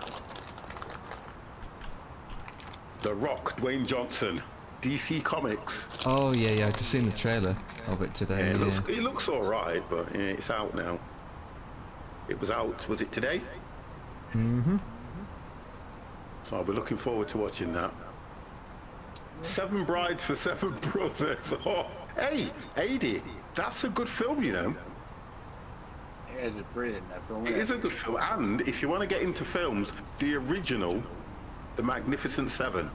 The Rock, Dwayne Johnson, DC Comics. Oh yeah, I just seen the trailer of it today. Yeah, Yeah, it looks all right, but yeah, it's out now. It was out, was it today? Mm-hmm. So I'll be looking forward to watching that. 7 Brides for 7 Brothers. Oh, hey, Adi, that's a good film, you know. Yeah, it's brilliant, that film. It is a good film, and if you want to get into films, the original, The Magnificent Seven,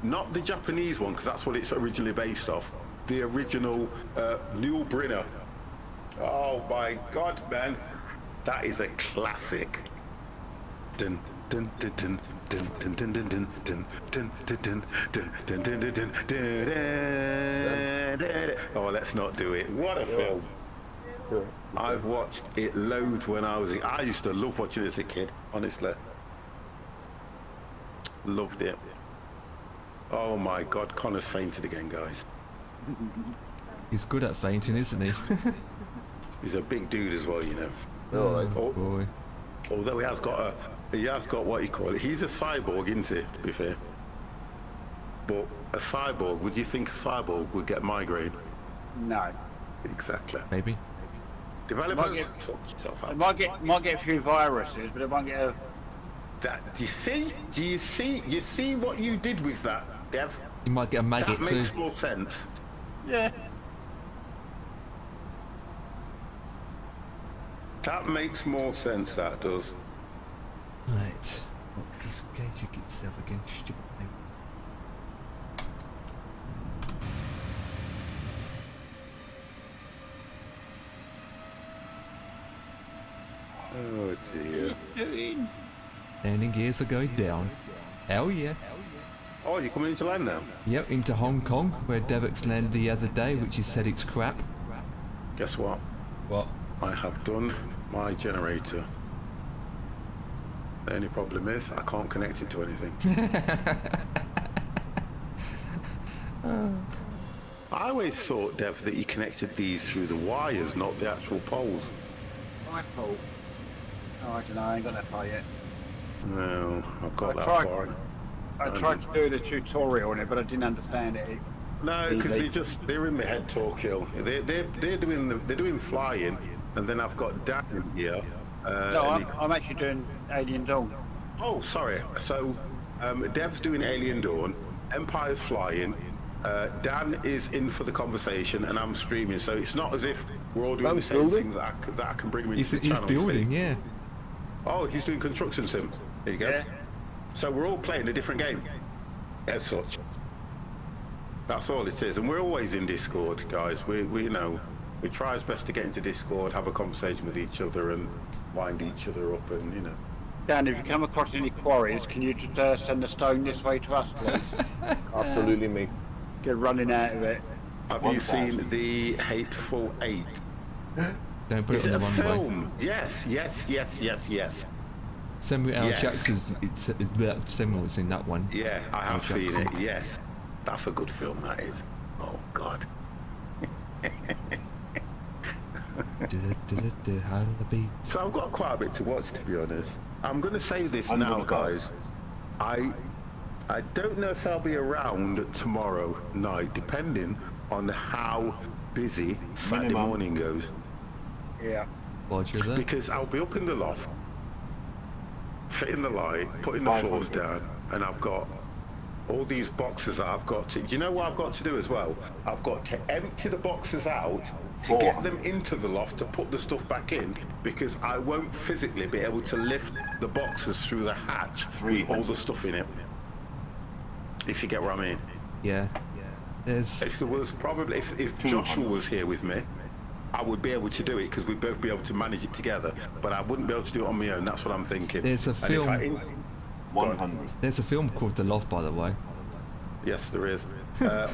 not the Japanese one, because that's what it's originally based off. The original Neil Brynner. Oh my God, man, that is a classic. Dun dun dun dun dun dun dun dun dun dun dun dun dun dun dun dun. Oh, let's not do it. What a film! I've watched it loads when I was. I used to love watching it as a kid. Honestly, loved it. Oh my God, Connor's fainted again, guys. he's good at fainting, isn't he? He's a big dude as well, you know. Oh boy. Although he has got what you call it. He's a cyborg, isn't he? To be fair. But a cyborg, would you think a cyborg would get migraine? No. Exactly. Maybe. Developers, It might get a few viruses, but it won't get a... Do you see what you did with that, Dev? You might get a maggot That too. makes more sense. Yeah. That makes more sense, that does. Right. Well, disengage yourself again, stupid thing. Oh dear. Landing gears are going down. Hell yeah. Oh, you're coming into land now? Yep, into Hong Kong, where Devix landed the other day, which he said it's crap. Guess what? What? I have done my generator. The only problem is I can't connect it to anything. I always thought, Dev, that you connected these through the wires, not the actual poles. My fault. Oh, I don't know, I ain't got that far yet. No, I've got that tried- far. I tried to do the tutorial on it, but I didn't understand it. No, because they're in my head talk hill. They're doing flying, and then I've got Dan here. No, I'm actually doing Alien Dawn. Oh, sorry. So, Dev's doing Alien Dawn, Empire's flying, Dan is in for the conversation and I'm streaming, so it's not as if we're all doing I'm the same building. thing that I can bring him into He's, the he's channel. building, see? yeah. Oh, he's doing construction sim. There you go. Yeah. So we're all playing a different game, as such. That's all it is, and we're always in Discord, guys. We you know, we try as best to get into Discord, have a conversation with each other, and wind each other up, and you know. Dan, if you come across any quarries, can you just send a stone this way to us, please? Absolutely, mate. Get running out of it. Have you seen the Hateful Eight? Don't put Is it it on a the wrong way. film? Yes. Samuel L. Yes. Jackson's. Samuel's in that one. Yeah, I have L. seen Jackson. it. Yes, that's a good film. That is. Oh God. How the beat? So I've got quite a bit to watch, to be honest. I'm going to say this now, guys. I don't know if I'll be around tomorrow night, depending on how busy Saturday morning goes. Yeah. Roger that. Because I'll be up in the loft, fitting the light, putting the floors down, and I've got all these boxes that I've got to... Do you know what I've got to do as well? I've got to empty the boxes out to get them into the loft to put the stuff back in, because I won't physically be able to lift the boxes through the hatch with all the stuff in it. If you get what I mean. Yeah. There's. If there was probably... If Joshua was here with me, I would be able to do it, because we'd both be able to manage it together, but I wouldn't be able to do it on my own. That's what I'm thinking. There's a And if film. 100. There's a film called The Loft, by the way. Yes, there is.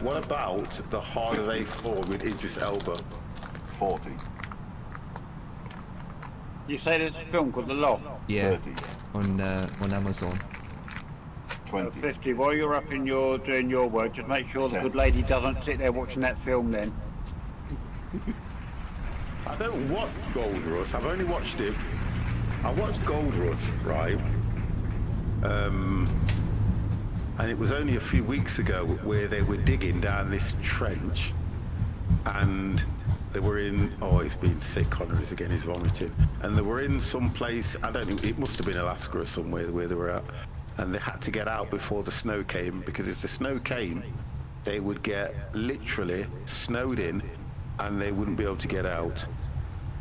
What about The Harder They Fall with Idris Elba? 40. You say there's a film called The Loft? Yeah. 30. On Amazon. 20. 50. While you're up in doing your work, just make sure the 10. good lady doesn't sit there watching that film then. I don't watch Gold Rush. I've only watched it. I watched Gold Rush, right? And it was only a few weeks ago where they were digging down this trench, and they were in... Oh, he's been sick. Connor is again. He's vomiting. And they were in some place. I don't know. It must have been Alaska or somewhere where they were at. And they had to get out before the snow came, because if the snow came, they would get literally snowed in, and they wouldn't be able to get out.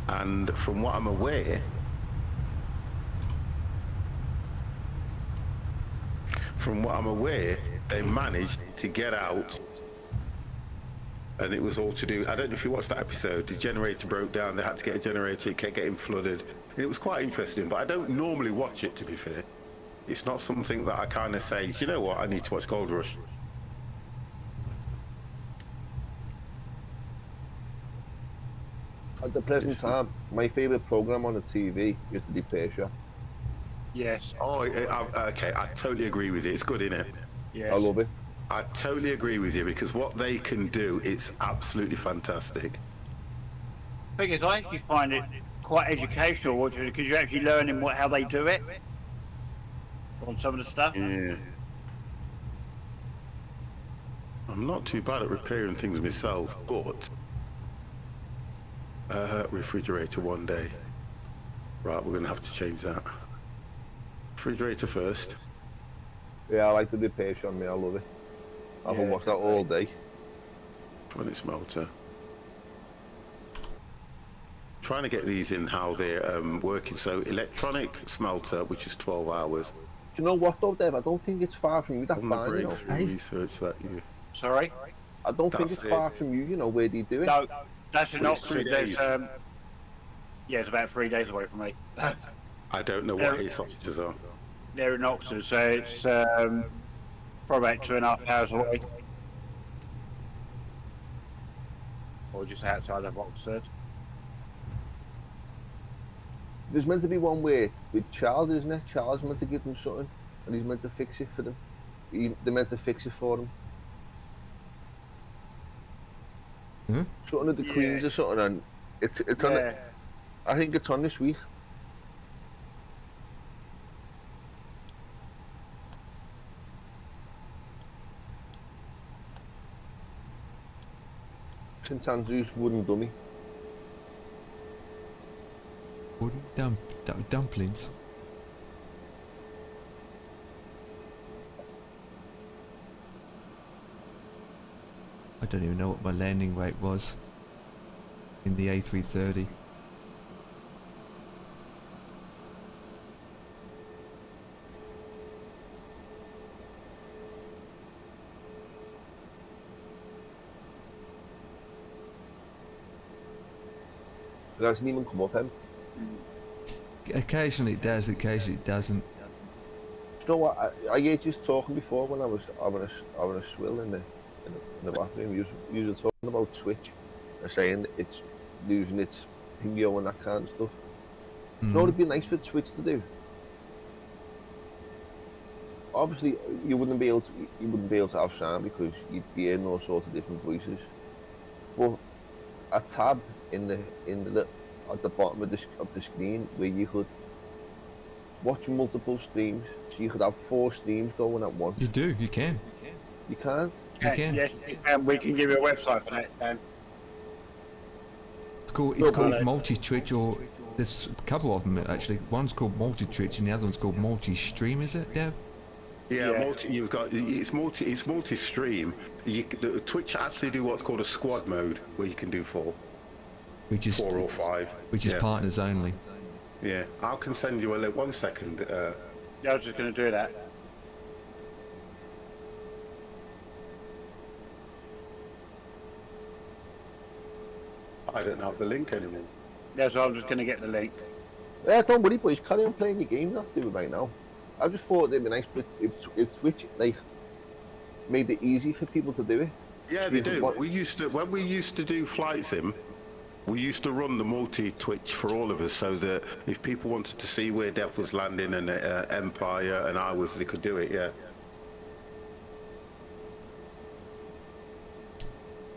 And from what I'm aware, they managed to get out, and it was all to do... I don't know if you watched that episode. The generator broke down. They had to get a generator. It kept getting flooded. And it was quite interesting, but I don't normally watch it, to be fair. It's not something that I kind of say, you know what, I need to watch Gold Rush. At the present time, my favourite programme on the TV used to be Persia. Yes. Oh, okay, I totally agree with you. It's good, isn't it? Yes. I love it. I totally agree with you, because what they can do, it's absolutely fantastic. Thing is, I actually find it quite educational watching it, because you're actually learning how they do it on some of the stuff. Yeah. I'm not too bad at repairing things myself, but refrigerator one day. Right, we're gonna have to change that. Refrigerator first. Yeah, I like the Persia on me. I love it. I can watch that all day. When it's smelter. Trying to get these in how they're working. So electronic smelter, which is 12 hours. Do you know what though, Dev? I don't think it's far from you. That On the fine, you know. breakthrough research that you... Sorry? I don't think That's it's far it. from you. You know where do you do it? No, that's an Well, it's 3 Oxford. days. Yeah, it's about 3 days away from me. I don't know what his sausages are. They're in Oxford, so it's probably about 2.5 hours away. Or just outside of Oxford. There's meant to be one where with Charles, isn't it? Charles meant to give them something, and he's meant to fix it for them. They're meant to fix it for him. Huh? Something of the Queens or something, and it's on. Yeah. I think it's on this week. St Andrew's wooden dummy. Wooden dumplings. I don't even know what my landing weight was in the A330. It hasn't even come up him. Occasionally it does, occasionally it doesn't. You know what? I heard you talking before when I was having a swill in the bathroom. You were talking about Twitch and saying it's losing its thingo and that kind of stuff. You know what it'd be nice for Twitch to do? Obviously, you wouldn't be able to have sound because you'd be hearing all sorts of different voices. But a tab in the at the bottom of the screen where you could watch multiple streams, so you could have 4 streams going at once. You do, you can. You can't? You can. Yes, we can give you a website for that, Dan. It's called multi-Twitch, or there's a couple of them actually. One's called multi-Twitch and the other one's called multi-stream, is it, Dev? Yeah, it's multi-stream. Twitch actually do what's called a squad mode, where you can do 4. Which is 4 or 5. Which is partners only. Yeah, I can send you a link. 1 second. Yeah, I was just going to do that. I don't have the link anymore. Yeah, so I'm just going to get the link. Yeah, don't worry, boys. Carry on playing your games. Not to do it right now. I just thought it'd be nice if Twitch made it easy for people to do it. Yeah, they do. When we used to do flight sim, we used to run the multi-Twitch for all of us, so that if people wanted to see where Dev was landing and Empire and I was, they could do it. Yeah.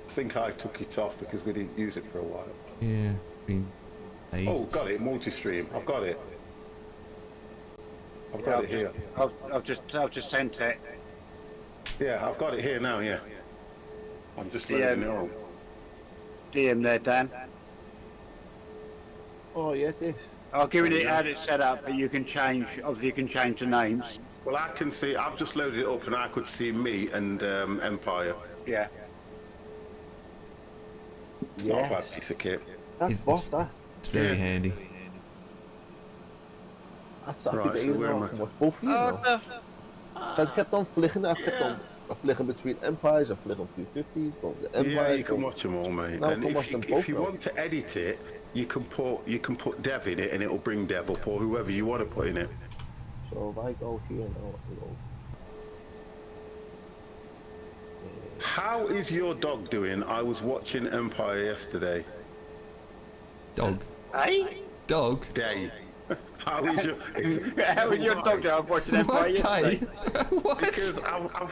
I think I took it off because we didn't use it for a while. Yeah, Oh, got it. Multi-stream. I've got it. I've got it here. I've just sent it. Yeah, I've got it here now. Yeah. I'm just loading it up. DM there, Dan. Oh yeah, this. I'll give you how it's set up, but you can change. Obviously, you can change the names. Well, I can see. I've just loaded it up, and I could see me and Empire. Yeah. Not a bad piece of kit. That's boss, that. It's very handy. That's Right, so where am I? Both of you now. I kept on flicking. I kept on flicking between Empires. I flick on 350s. Going to Empires. Yeah, you can watch them all, mate. No, And if you now. want to edit it, you can put Dev in it, and it'll bring Dev up, or whoever you want to put in it. So if I go here now, I go. How is your dog doing? I was watching Empire yesterday. Dog. Hey? Dog? Day. How is your? How is your dog doing? I'm watching Empire What day? yesterday. What? Because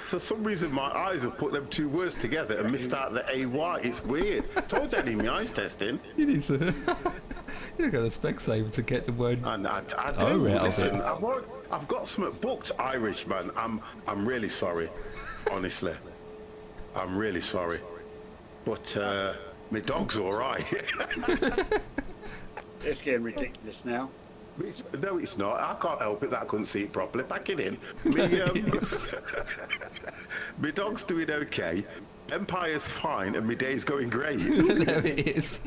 for some reason my eyes have put them 2 words together and missed out the AY. It's weird. Told you I need my eyes testing. You need to... You've got a Specsavers to get the word... And I do. Oh, right, Listen, I've got something booked, Irish man. I'm really sorry, honestly. I'm really sorry, but my dog's all right. It's getting ridiculous now. No, it's not. I can't help it that I couldn't see it properly. Back it in. My dog's doing okay. Empire's fine, and my day's going great. No, it is.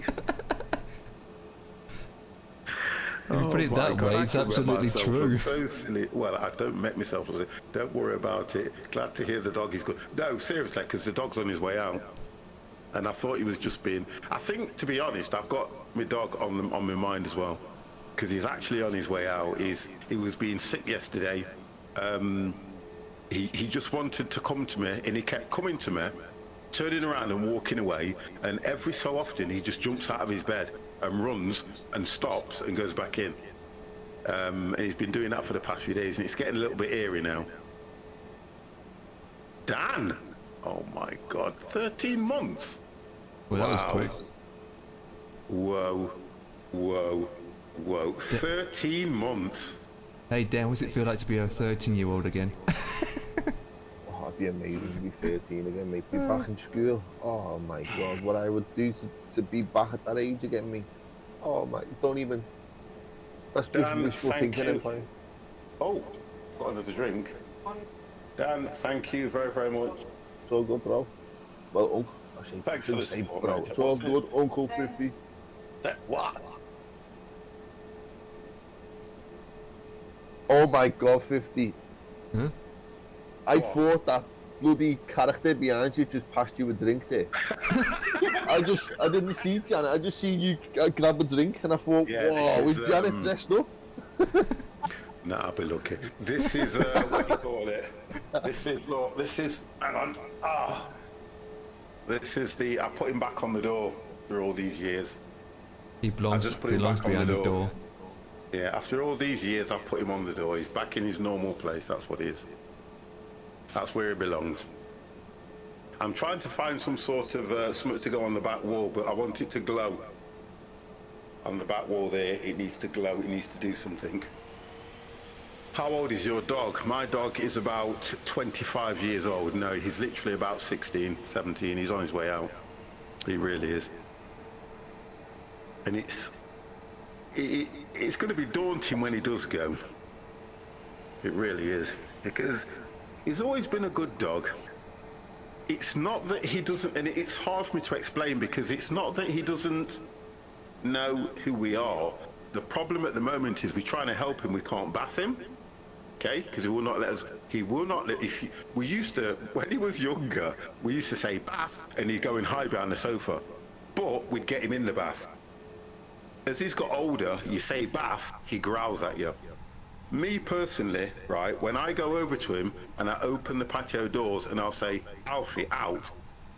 If you put it that way, it's absolutely true. So silly. Well, I don't make myself look. Don't worry about it. Glad to hear the dog is good. No, seriously, because the dog's on his way out, and I thought he was just being. I think, to be honest, I've got my dog on my mind as well, because he's actually on his way out. He was being sick yesterday. He just wanted to come to me, and he kept coming to me, turning around and walking away, and every so often he just jumps out of his bed and runs and stops and goes back in. And he's been doing that for the past few days, and it's getting a little bit eerie now. Dan! Oh my God, 13 months? Well, that was quick. Whoa, whoa, whoa, 13 months. Hey Dan, what does it feel like to be a 13-year-old again? Oh, it'd be amazing to be 13 again, mate. To be back in school. Oh my God, what I would do to be back at that age again, mate. Oh my, don't even. That's just Dan, wishful thank thinking. you. Empire. Oh, got another drink. Dan, thank you very, very much. So good, bro. Well, Thanks for the support, bro. mate. It's all good, Uncle 50. What? Oh my God, 50. Huh? I thought that bloody character behind you just passed you a drink there. I didn't see Janet. I just seen you grab a drink, and I thought, Yeah, whoa, this is is, Janet dressed up? Nah, I'll be lucky. This is, what do you call it? Look, hang on. This is I put him back on the door for all these years. He belongs just put him back on behind the the door. door. Yeah, after all these years, I've put him on the door. He's back in his normal place. That's what he is. That's where he belongs. I'm trying to find some sort of something to go on the back wall, but I want it to glow. On the back wall there, it needs to glow. It needs to do something. How old is your dog? My dog is about 25 years old. No, he's literally about 16, 17. He's on his way out. He really is. And it's going to be daunting when he does go. It really is. Because he's always been a good dog. It's not that he doesn't, and it's hard for me to explain, because it's not that he doesn't know who we are. The problem at the moment is we're trying to help him. We can't bath him. Okay, because he will not let us. He will not let. We used to, when he was younger, we used to say bath, and he'd go and hide behind the sofa. But we'd get him in the bath. As he's got older, you say bath, he growls at you. Me personally, right, when I go over to him and I open the patio doors and I'll say, Alfie, out.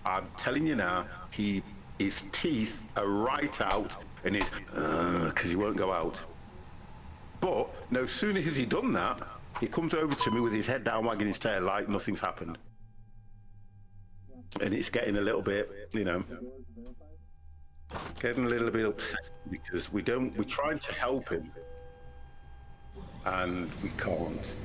I'm telling you now, his teeth are right out, and he's because he won't go out. But no sooner has he done that, he comes over to me with his head down, wagging his tail like nothing's happened. And it's getting a little bit, getting a little bit upset, because we're trying to help him, and we can't.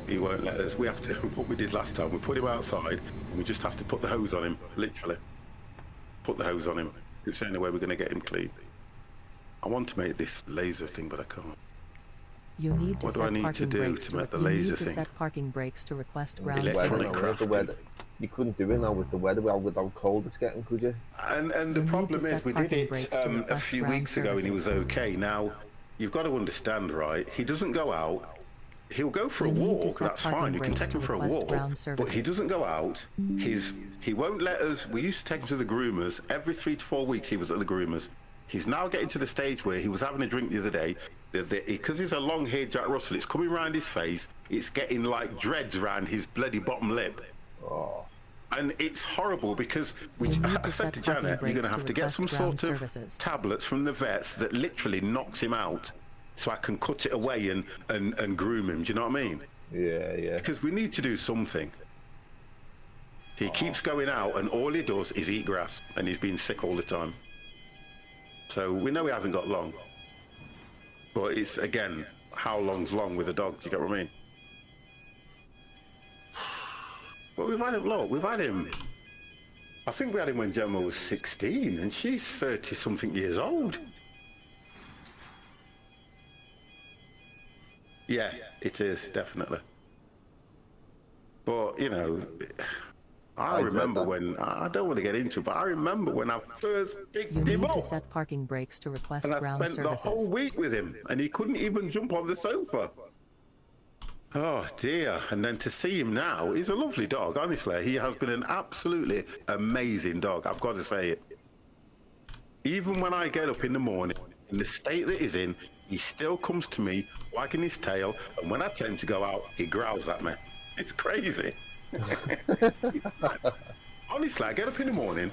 He won't let us. We have to, what we did last time, we put him outside, and we just have to put the hose on him, literally. Put the hose on him. It's the only way we're going to get him clean. I want to make this laser thing, but I can't. You need to What do I set need to parking do brakes to make the you laser need to thing? set parking brakes to request ground Electronic services. crap. Weather. You couldn't do it now with the weather, with how cold it's getting, could you? And the You need problem to is, set we did parking it brakes to a request few ground weeks ago, and he was services. okay. Now, you've got to understand, right? He doesn't go out. He'll go for a You need to walk. set That's parking fine. You can brakes take him to for a request walk, ground but he services. doesn't go out. He won't let us. We used to take him to the groomers every 3 to 4 weeks. He was at the groomers. He's now getting to the stage where he was having a drink the other day. Because he's a long-haired Jack Russell, it's coming around his face. It's getting like dreads around his bloody bottom lip. Oh. And it's horrible, because You need I to said set to parking Janet, you're going brakes to have to to get some request sort ground of services. tablets from the vets that literally knocks him out, so I can cut it away and groom him. Do you know what I mean? Yeah. Because we need to do something. He keeps going out, and all he does is eat grass, and he's been sick all the time. So we know he hasn't got long. But it's, again, how long's long with a dog? Do you get what I mean? But we've had him, look, I think we had him when Gemma was 16, and she's 30-something years old. Yeah, it is, definitely. But, I remember when, I don't want to get into it, but I remember when I first picked You him need up. to set parking brakes to request And I ground spent the services. whole week with him, and he couldn't even jump on the sofa. Oh dear. And then to see him now, he's a lovely dog, honestly. He has been an absolutely amazing dog, I've got to say it. Even when I get up in the morning, in the state that he's in, he still comes to me, wagging his tail, and when I tell him to go out, he growls at me. It's crazy. Honestly, I get up in the morning,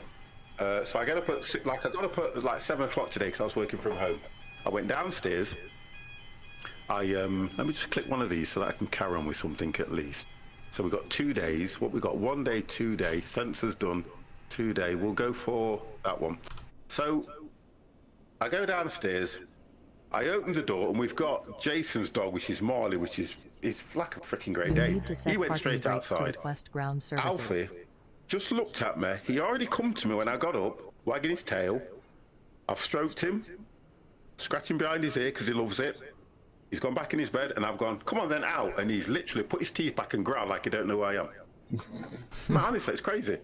so I get up at, I got up at like 7 o'clock today because I was working from home. I went downstairs. Let me just click one of these so that I can carry on with something at least. So we've got 2 days. What we got? 1 day, 2 day. Sensors done. 2 day. We'll go for that one. So I go downstairs. I open the door, and we've got Jason's dog, which is Marley, which is it's like a freaking great You day. need to set He went parking straight brakes to outside. request ground services. Alfie just looked at me. He already come to me when I got up, wagging his tail. I've stroked him, scratching behind his ear because he loves it. He's gone back in his bed, and I've gone, come on then, out. And he's literally put his teeth back and growled like he don't know who I am. Man, honestly, it's crazy.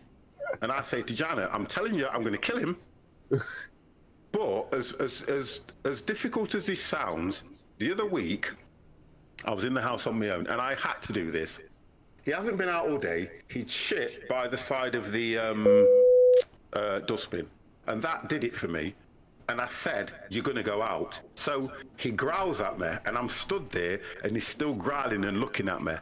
And I say to Janet, I'm telling you, I'm going to kill him. But as difficult as this sounds, the other week, I was in the house on my own, and I had to do this. He hasn't been out all day. He'd shit by the side of the dustbin, and that did it for me. And I said, "You're going to go out." So he growls at me, and I'm stood there, and he's still growling and looking at me.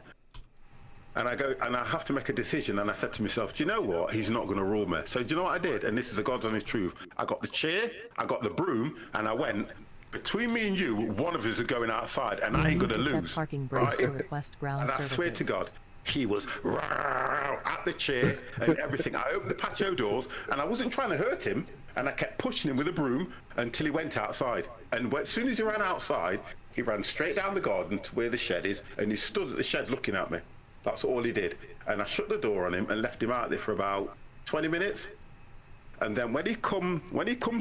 And I go, and I have to make a decision. And I said to myself, "Do you know what? He's not going to rule me." So do you know what I did? And this is the God's honest truth. I got the chair, I got the broom, and I went. Between me and you, one of us is going outside, and I ain't going to lose. Parking brakes right? to request ground And I services. swear to God, he was at the chair and everything. I opened the patio doors, and I wasn't trying to hurt him, and I kept pushing him with a broom until he went outside. And as soon as he ran outside, he ran straight down the garden to where the shed is, and he stood at the shed looking at me. That's all he did. And I shut the door on him and left him out there for about 20 minutes. And then when he come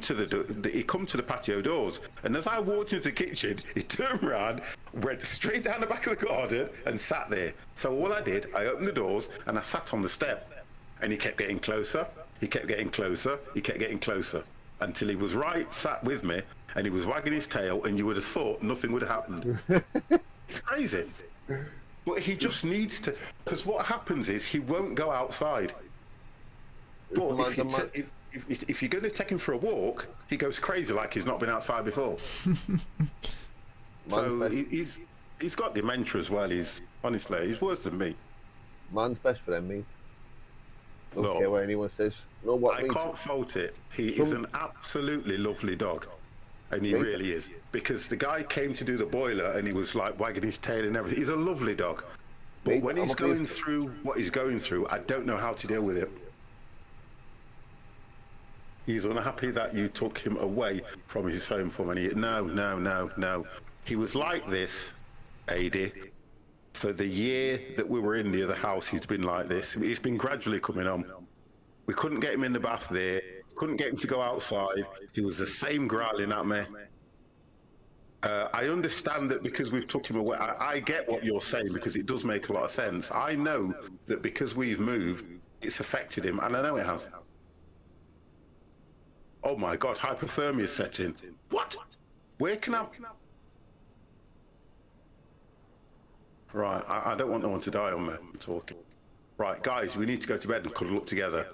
to the patio doors, and as I walked into the kitchen, he turned around, went straight down the back of the garden, and sat there. So all I did, I opened the doors and I sat on the step, and he kept getting closer. He kept getting closer. He kept getting closer until he was sat with me, and he was wagging his tail, and you would have thought nothing would have happened. It's crazy, but he just needs to. Because what happens is he won't go outside. But if you're going to take him for a walk, he goes crazy like he's not been outside before. So he's got dementia as well. He's worse than me. Man's best friend, mate. Don't No. care what anyone says. No, what I mate? can't fault it. He is an absolutely lovely dog, and he really is. Because the guy came to do the boiler, and he was like wagging his tail and everything. He's a lovely dog, but Mate, when he's going through what he's going through, I don't know how to deal with it. He's unhappy that you took him away from his home for many years. No. He was like this, AD, for the year that we were in the other house. He's been like this. It's been gradually coming on. We couldn't get him in the bath there. Couldn't get him to go outside. He was the same growling at me. I understand that because we've took him away. I get what you're saying because it does make a lot of sense. I know that because we've moved, it's affected him, and I know it has. Oh my God, hypothermia set in. What? Where can I? Right, I don't want no one to die on me. I'm talking. Right, guys, we need to go to bed and cuddle up together.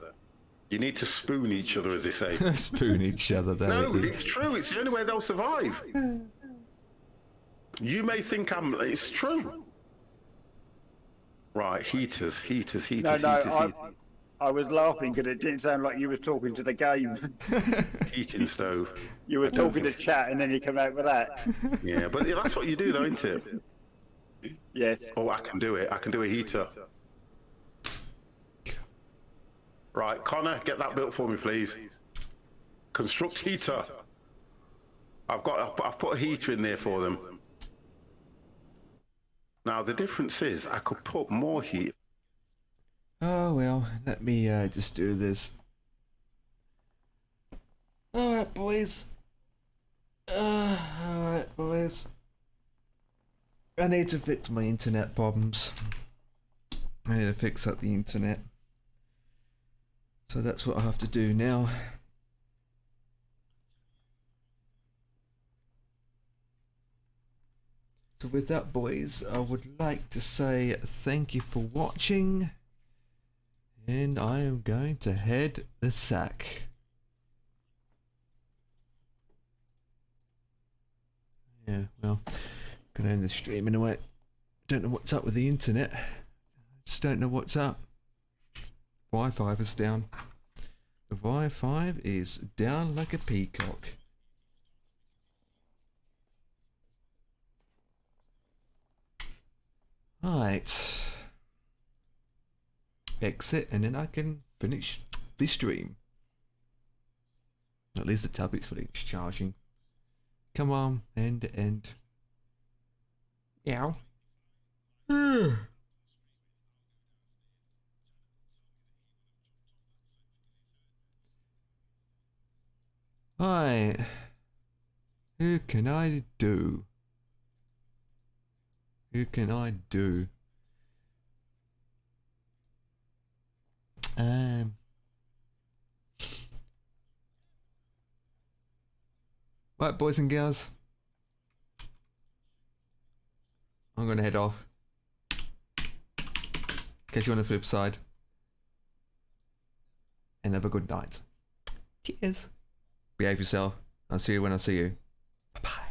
You need to spoon each other, as they say. Spoon each other, there No, it it's is. true. It's the only way they'll survive. You may think it's true. Right, heaters. I was laughing because it didn't sound like you were talking to the game. Heating stove. You were talking to chat and then you come out with that. Yeah, but that's what you do, though, isn't it? Yes. Oh, I can do it. I can do a heater. Right, Connor, get that built for me, please. Construct heater. I've put a heater in there for them. Now the difference is I could put more heat. Oh well, let me just do this. Alright, boys. Alright, boys. I need to fix my internet problems. I need to fix up the internet. So that's what I have to do now. So with that, boys, I would like to say thank you for watching. And I am going to head the sack. Yeah, well, gonna end the stream in a way. Don't know what's up with the internet. Just don't know what's up. Wi-Fi is down. The Wi-Fi is down like a peacock. Right. Exit, and then I can finish the stream. At least the tablet's fully charging. Come on, end. Meow. Right. Who can I do? Who can I do? Right, boys and girls. I'm going to head off. Catch you on the flip side. And have a good night. Cheers. Behave yourself. I'll see you when I see you. Bye-bye.